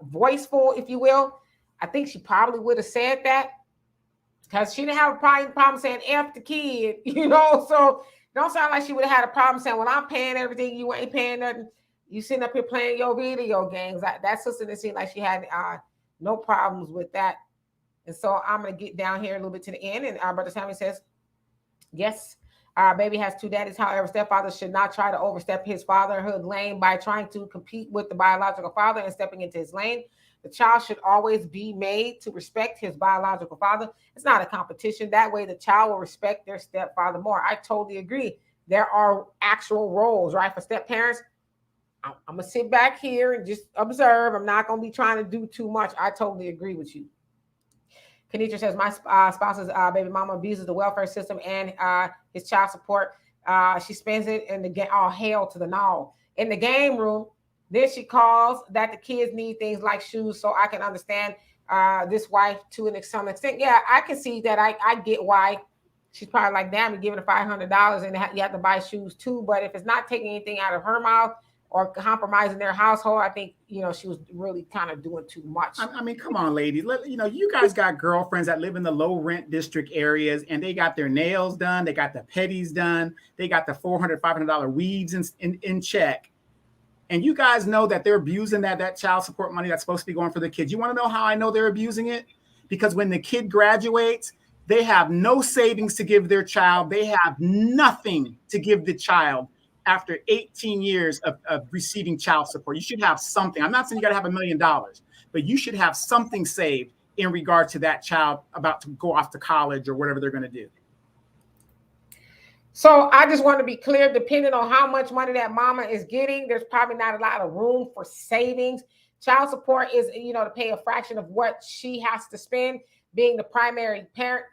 voiceful, if you will, I think she probably would have said that. Because she didn't have a problem saying F the kid, you know, so don't sound like she would have had a problem saying, well, I'm paying everything, you ain't paying nothing. You sitting up here playing your video games. That sister didn't seem like she had no problems with that. And so I'm going to get down here a little bit to the end. And Brother Sammy says, yes, baby has two daddies. However, stepfather should not try to overstep his fatherhood lane by trying to compete with the biological father and stepping into his lane. The child should always be made to respect his biological father. It's not a competition. That way the child will respect their stepfather more. I totally agree. There are actual roles, right? For step parents, I'm going to sit back here and just observe. I'm not going to be trying to do too much. I totally agree with you. Kenitra says, my spouse's baby mama abuses the welfare system and his child support. She spends it in the game, all hail to the no. In the game room, then she calls that the kids need things like shoes, so I can understand this wife to some extent. Yeah, I can see that. I get why she's probably like, damn, you're giving her $500 and you have to buy shoes too. But if it's not taking anything out of her mouth or compromising their household, I think, you know, she was really kind of doing too much. I mean, come on, ladies. You know, you guys got girlfriends that live in the low rent district areas and they got their nails done. They got the petties done. They got the $400, $500 weaves in check. And you guys know that they're abusing that child support money that's supposed to be going for the kids. You want to know how I know they're abusing it? Because when the kid graduates, they have no savings to give their child. They have nothing to give the child after 18 years of receiving child support. You should have something. I'm not saying you got to have $1 million, but you should have something saved in regard to that child about to go off to college or whatever they're going to do. So I just want to be clear, depending on how much money that mama is getting, there's probably not a lot of room for savings. Child support is, you know, to pay a fraction of what she has to spend being the primary parent.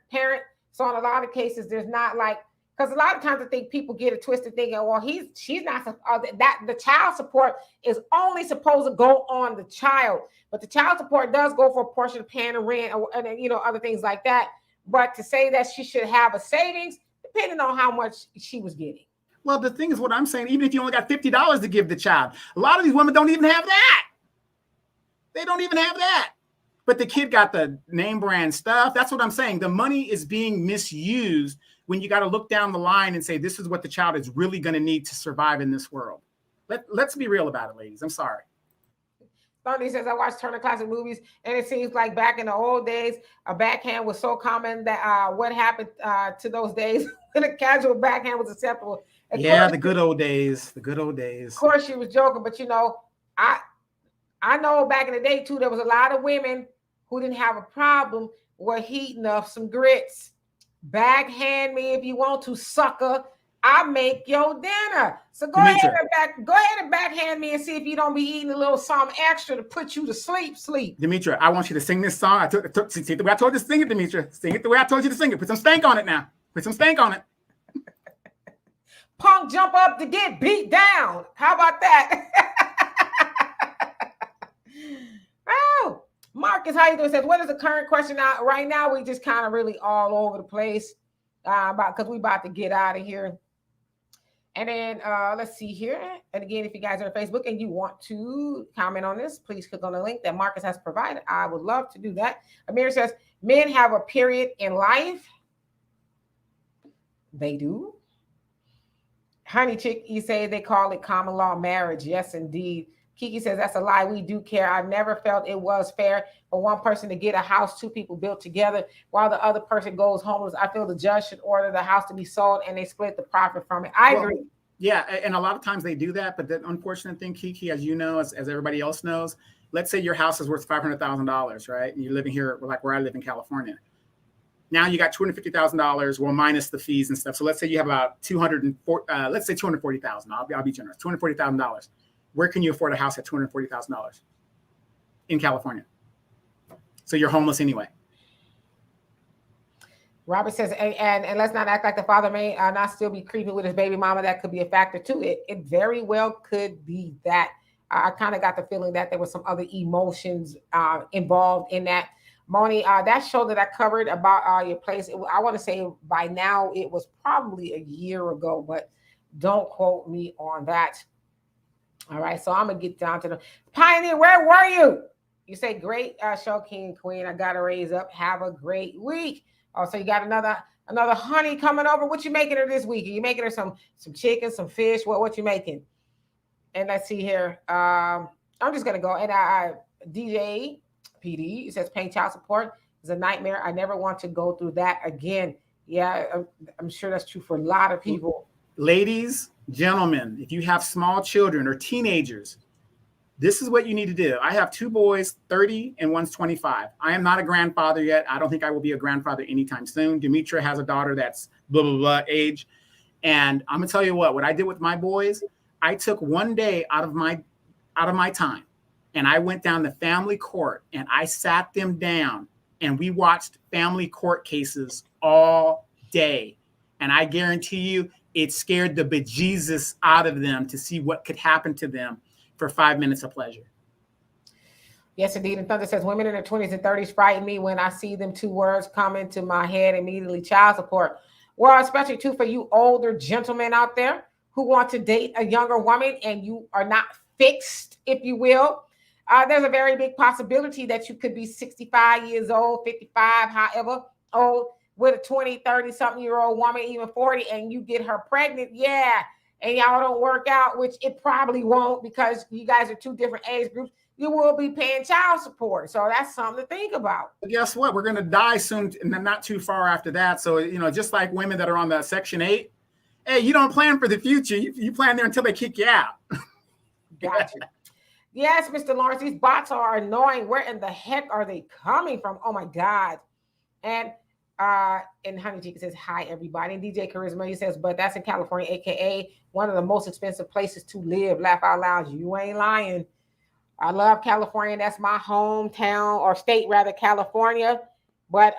So in a lot of cases, there's not like, because a lot of times I think people get it twisted thinking, well, she's not, that the child support is only supposed to go on the child, but the child support does go for a portion of paying the rent and, you know, other things like that. But to say that she should have a savings, depending on how much she was getting. Well, the thing is what I'm saying, even if you only got $50 to give the child, a lot of these women don't even have that. They don't even have that. But the kid got the name brand stuff. That's what I'm saying. The money is being misused when you got to look down the line and say, this is what the child is really going to need to survive in this world. Let's be real about it, ladies. I'm sorry. Tony says, I watch Turner Classic Movies, and it seems like back in the old days, a backhand was so common that what happened to those days when a casual backhand was acceptable. Yeah, the good old days. The good old days. Of course, she was joking, but, you know, I know back in the day, too, there was a lot of women who didn't have a problem with heating up some grits. Backhand me if you want to, sucker. I make your dinner. So go ahead and backhand me and see if you don't be eating a little something extra to put you to sleep. Demetra, I want you to sing this song. See the way I told you to sing it, Demetra. Sing it the way I told you to sing it. Put some stank on it now. Put some stank on it. Punk jump up to get beat down. How about that? Oh, Marcus, how you doing? Says, what is the current question now? Right now, we just kind of really all over the place because we about to get out of here. And then let's see here. And again, if you guys are on Facebook and you want to comment on this, please click on the link that Marcus has provided. I would love to do that. Amir says, men have a period in life. They do. Honey Chick, you say they call it common law marriage. Yes, indeed. Kiki says, that's a lie. We do care. I've never felt it was fair for one person to get a house, two people built together, while the other person goes homeless. I feel the judge should order the house to be sold and they split the profit from it. I agree. Yeah, and a lot of times they do that. But the unfortunate thing, Kiki, as you know, as everybody else knows, let's say your house is worth $500,000, right? And you're living here, like where I live in California. Now you got $250,000, well, minus the fees and stuff. So let's say you have about let's say $240,000. I'll be generous. $240,000. Where can you afford a house at $240,000 in California? So you're homeless anyway. Robert says, and let's not act like the father may not still be creeping with his baby mama. That could be a factor too. It very well could be that. I kind of got the feeling that there was some other emotions involved in that. Moni, that show that I covered about your place, I want to say by now it was probably a year ago, but don't quote me on that. All right, so I'm going to get down to the Pioneer. Where were you? You say, great show, King and Queen. I got to raise up. Have a great week. Oh, so you got another honey coming over. What you making her this week? Are you making her some chicken, some fish? What you making? And let's see here. I'm just going to go. And DJ PD, it says paying child support is a nightmare. I never want to go through that again. Yeah, I'm sure that's true for a lot of people. Ladies, gentlemen, if you have small children or teenagers, this is what you need to do. I have two boys, 30 and one's 25. I am not a grandfather yet. I don't think I will be a grandfather anytime soon. Demetra has a daughter that's blah, blah, blah age. And I'm going to tell you what I did with my boys, I took one day out of my time and I went down to family court and I sat them down and we watched family court cases all day. And I guarantee you, it scared the bejesus out of them to see what could happen to them for 5 minutes of pleasure. Yes, indeed. And Thunder says, women in their 20s and 30s frighten me when I see them two words come into my head immediately, child support. Well, especially too for you older gentlemen out there who want to date a younger woman and you are not fixed, if you will. There's a very big possibility that you could be 65 years old, 55, however old, with a 20, 30-something-year-old woman, even 40, and you get her pregnant, yeah, and y'all don't work out, which it probably won't because you guys are two different age groups, you will be paying child support. So that's something to think about. Guess what? We're going to die soon, and not too far after that. So, just like women that are on the Section 8, hey, you don't plan for the future. You plan there until they kick you out. Gotcha. Yes, Mr. Lawrence, these bots are annoying. Where in the heck are they coming from? Oh, my God. And Honey Chica says, hi, everybody. And DJ Charisma, he says, but that's in California, a.k.a. one of the most expensive places to live. Laugh out loud. You ain't lying. I love California. That's my hometown or state, rather, California. But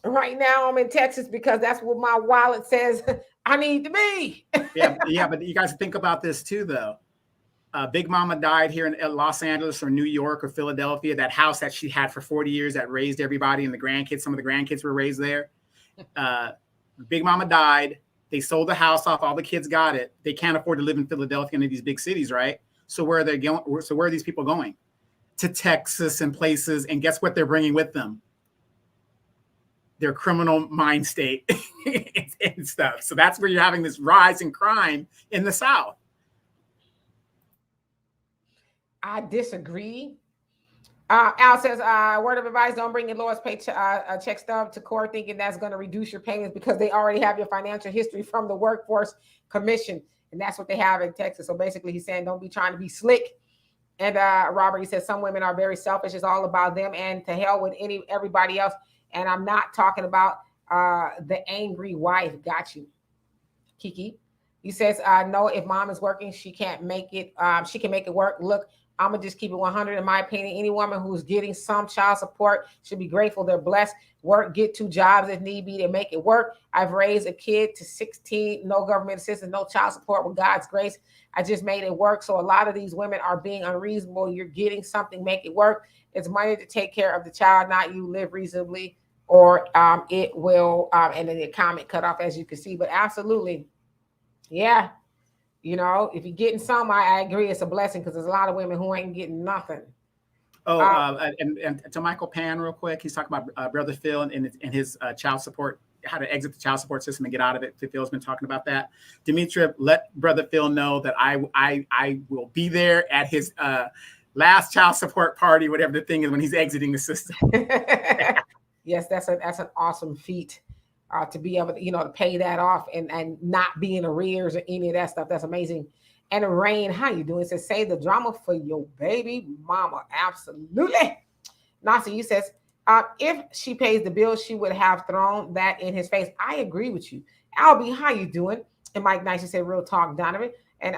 right now I'm in Texas because that's what my wallet says I need to be. yeah, but you guys think about this too, though. Big Mama died here in Los Angeles or New York or Philadelphia, that house that she had for 40 years that raised everybody and the grandkids. Some of the grandkids were raised there. Big Mama died. They sold the house off. All the kids got it. They can't afford to live in Philadelphia and in these big cities, right? So where are they going? So where are these people going? To Texas and places. And guess what they're bringing with them? Their criminal mind state and stuff. So that's where you're having this rise in crime in the South. I disagree. Al says, word of advice, don't bring your lowest pay check stub to court thinking that's going to reduce your payments because they already have your financial history from the Workforce Commission. And that's what they have in Texas. So basically he's saying, don't be trying to be slick. And Robert, he says, some women are very selfish. It's all about them and to hell with everybody else. And I'm not talking about the angry wife. Got you. Kiki. He says, no, if mom is working, she can't make it. She can make it work. Look, I'm going to just keep it 100. In my opinion, any woman who's getting some child support should be grateful. They're blessed. Work, get 2 jobs if need be to make it work. I've raised a kid to 16, no government assistance, no child support with God's grace. I just made it work. So a lot of these women are being unreasonable. You're getting something, make it work. It's money to take care of the child, not you. Live reasonably or it will. And then the comment cut off, as you can see. But absolutely. Yeah, You know, if you're getting some, I agree, it's a blessing because there's a lot of women who ain't getting nothing. Oh, and to Michael Pan, real quick, he's talking about Brother Phil and his child support, how to exit the child support system and get out of it. Phil's been talking about that. Demetria, let Brother Phil know that I will be there at his last child support party, whatever the thing is, when he's exiting the system. Yes, that's an awesome feat. To be able to, to pay that off and not be in arrears or any of that stuff. That's amazing. And Rain, how you doing? It says, save the drama for your baby mama. Absolutely. Nasi, you says, if she pays the bill, she would have thrown that in his face. I agree with you. Albie, how you doing? And Mike Nice, you said, real talk, Donovan. And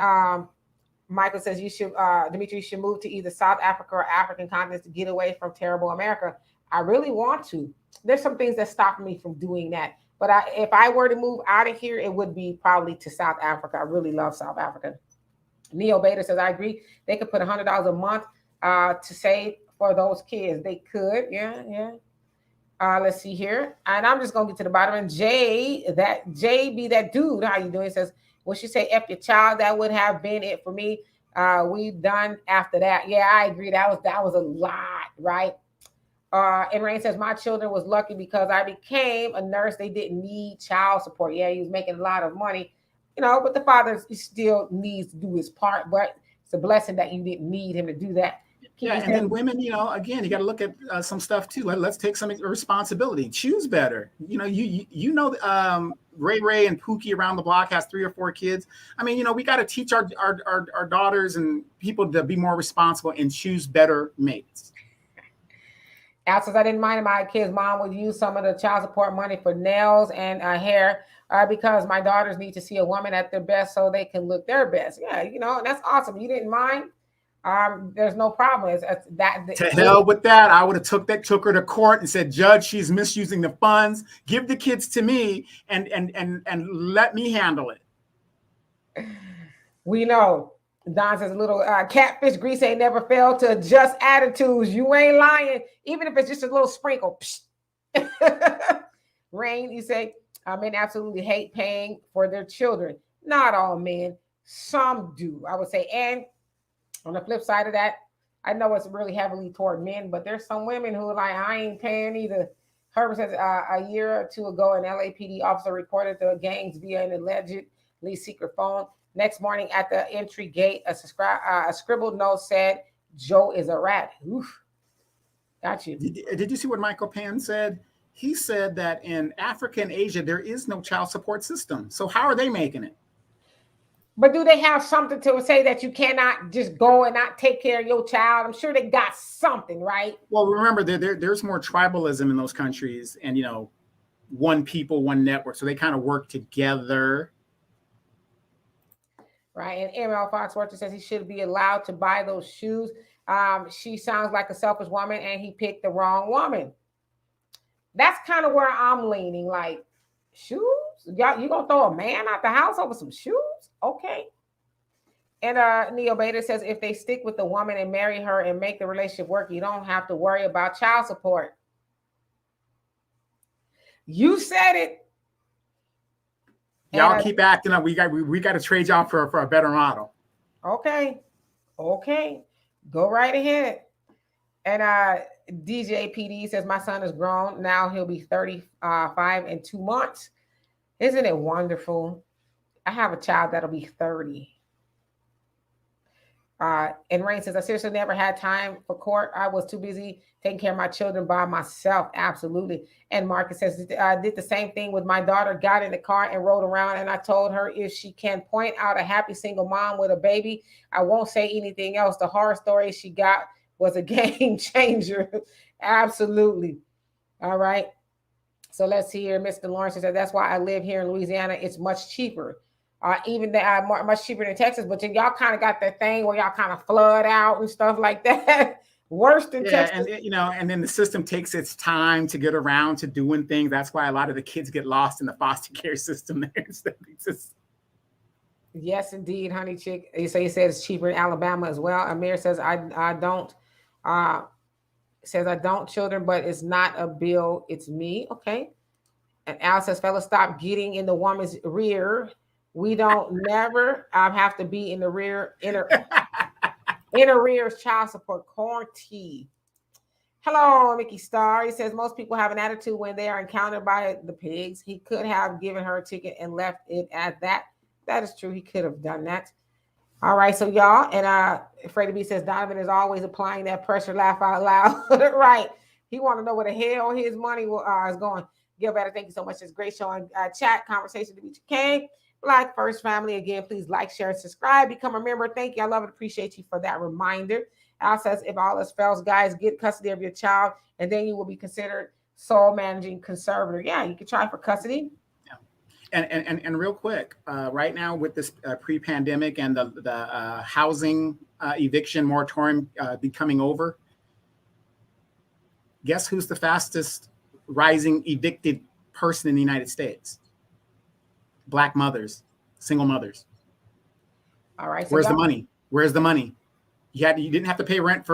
Michael says, you should, Dimitri, you should move to either South Africa or African continents to get away from terrible America. I really want to. There's some things that stop me from doing that. But if I were to move out of here, it would be probably to South Africa. I really love South Africa. Neo Beta says, I agree. They could put $100 a month to save for those kids. They could. Yeah. Let's see here. And I'm just going to get to the bottom. And Jay be that dude. How you doing? He says, well, she say, F your child. That would have been it for me. We done after that. Yeah, I agree. That was a lot, right? And Rain says, my children was lucky because I became a nurse. They didn't need child support. Yeah, he was making a lot of money, but the father still needs to do his part. But it's a blessing that you didn't need him to do that. And then women, again, you got to look at some stuff too. Let's take some responsibility. Choose better. Ray and Pookie around the block has 3 or 4 kids. I mean, we got to teach our daughters and people to be more responsible and choose better mates. Al says, I didn't mind my kids' mom would use some of the child support money for nails and hair because my daughters need to see a woman at their best so they can look their best. Yeah, that's awesome. You didn't mind. There's no problem. To hell with that. I would have took her to court and said, Judge, she's misusing the funds. Give the kids to me and let me handle it. We know. Don says, little catfish grease ain't never failed to adjust attitudes. You ain't lying, even if it's just a little sprinkle. Rain, you say, men absolutely hate paying for their children. Not all men. Some do, I would say. And on the flip side of that, I know it's really heavily toward men, but there's some women who are like, I ain't paying either. Herbert says, a year or two ago, an LAPD officer reported the gangs via an allegedly secret phone. Next morning at the entry gate, a scribbled note said, Joe is a rat. Oof. Got you. Did you see what Michael Pan said? He said that in Africa and Asia, there is no child support system. So how are they making it? But do they have something to say that you cannot just go and not take care of your child? I'm sure they got something, right? Well, remember, there's more tribalism in those countries and, one people, one network. So they kind of work together. Right. And ML Foxworth says he should be allowed to buy those shoes. She sounds like a selfish woman and he picked the wrong woman. That's kind of where I'm leaning. Like, shoes? Y'all, you gonna throw a man out the house over some shoes? Okay. And Neo Beta says if they stick with the woman and marry her and make the relationship work, you don't have to worry about child support. You said it. Y'all keep acting up. We got to trade y'all for a better model. Okay. Go right ahead. And DJ PD says my son is grown. Now he'll be 35 in 2 months. Isn't it wonderful? I have a child that'll be 30. And Rain says, I seriously never had time for court. I was too busy taking care of my children by myself. Absolutely. And Marcus says, I did the same thing with my daughter, got in the car and rode around. And I told her if she can point out a happy single mom with a baby, I won't say anything else. The horror story she got was a game changer. Absolutely. All right. So let's see here. Mr. Lawrence says, that's why I live here in Louisiana. It's much cheaper. Even much cheaper than Texas, but then y'all kind of got that thing where y'all kind of flood out and stuff like that. Worse than Texas. And then the system takes its time to get around to doing things. That's why a lot of the kids get lost in the foster care system there. Yes, indeed, honey chick. So he says it's cheaper in Alabama as well. Amir says I don't. Says I don't children, but it's not a bill. It's me. Okay. And Al says, fellas, stop getting in the woman's rear. We don't never have to be in arrears child support. Corn tea. Hello, Mickey Star. He says most people have an attitude when they are encountered by the pigs. He could have given her a ticket and left it at that. That is true. He could have done that. All right, so y'all, and Freddie B says Donovan is always applying that pressure. Laugh out loud. Right. He want to know where the hell his money is going. Gil Better, thank you so much. It's great showing chat conversation to Demetri K. Black First Family. Again, please like, share, and subscribe. Become a member. Thank you. I love and appreciate you for that reminder. Al says, if all else fails, guys, get custody of your child, and then you will be considered sole managing conservator. Yeah, you can try for custody. And real quick, right now with this pre-pandemic and the housing eviction moratorium becoming over, guess who's the fastest rising evicted person in the United States? Black mothers, single mothers. All right. So where's the money? Where's the money? You didn't have to pay rent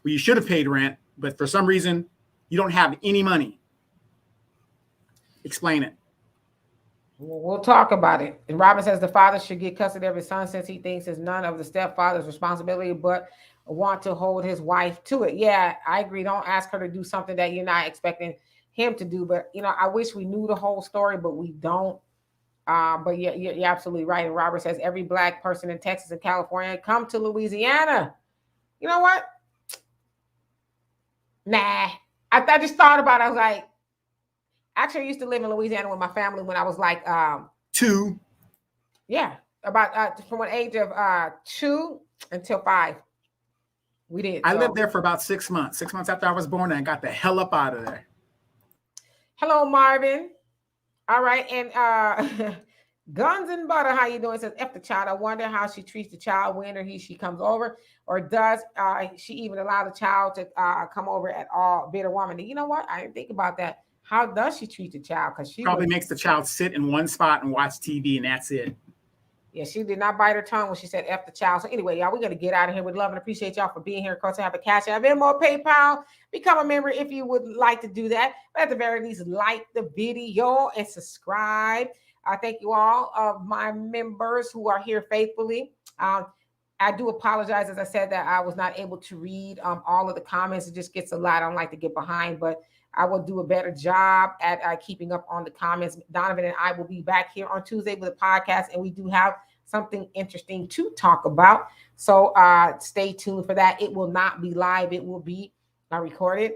you should have paid rent, but for some reason you don't have any money. Explain it. We'll talk about it. And Robin says the father should get custody of his son since he thinks it's none of the stepfather's responsibility, but want to hold his wife to it. Yeah, I agree. Don't ask her to do something that you're not expecting him to do. But, I wish we knew the whole story, but we don't. But yeah, you're absolutely right. And Robert says every Black person in Texas and California come to Louisiana. You know what? Nah. I just thought about it. I was like, actually, I used to live in Louisiana with my family when I was like 2. Yeah, about from an age of 2 until 5. We did. I lived there for about 6 months. 6 months after I was born, and I got the hell up out of there. Hello, Marvin. All right, and Guns and Butter, how you doing? It says F the child. I wonder how she treats the child when she comes over, or does she even allow the child to come over at all? Bitter woman. You know what? I didn't think about that. How does she treat the child? Because she probably makes the child sit in one spot and watch TV, and that's it. Yeah, she did not bite her tongue when she said F the child. So anyway, y'all, we're going to get out of here. We'd love and appreciate y'all for being here. Of course, have a Cash App, Venmo, PayPal. Become a member if you would like to do that. But at the very least, like the video and subscribe. I thank you all of my members who are here faithfully. I do apologize, as I said, that I was not able to read all of the comments. It just gets a lot. I don't like to get behind, but I will do a better job at keeping up on the comments. Donovan and I will be back here on Tuesday with a podcast, and we do have something interesting to talk about. So stay tuned for that. It will not be live. It will be recorded.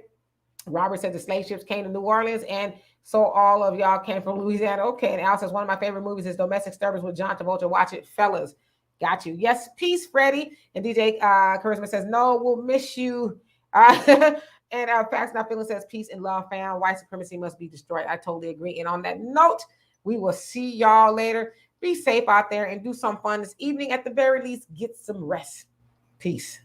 Robert said the slave ships came to New Orleans, and so all of y'all came from Louisiana. Okay, and Al says one of my favorite movies is Domestic Disturbance with John Travolta. Watch it, fellas. Got you. Yes, peace, Freddie. And DJ Charisma says, no, we'll miss you. And Facts Not Feeling says, peace and love, fam. White supremacy must be destroyed. I totally agree. And on that note, we will see y'all later. Be safe out there and do some fun this evening. At the very least, get some rest. Peace.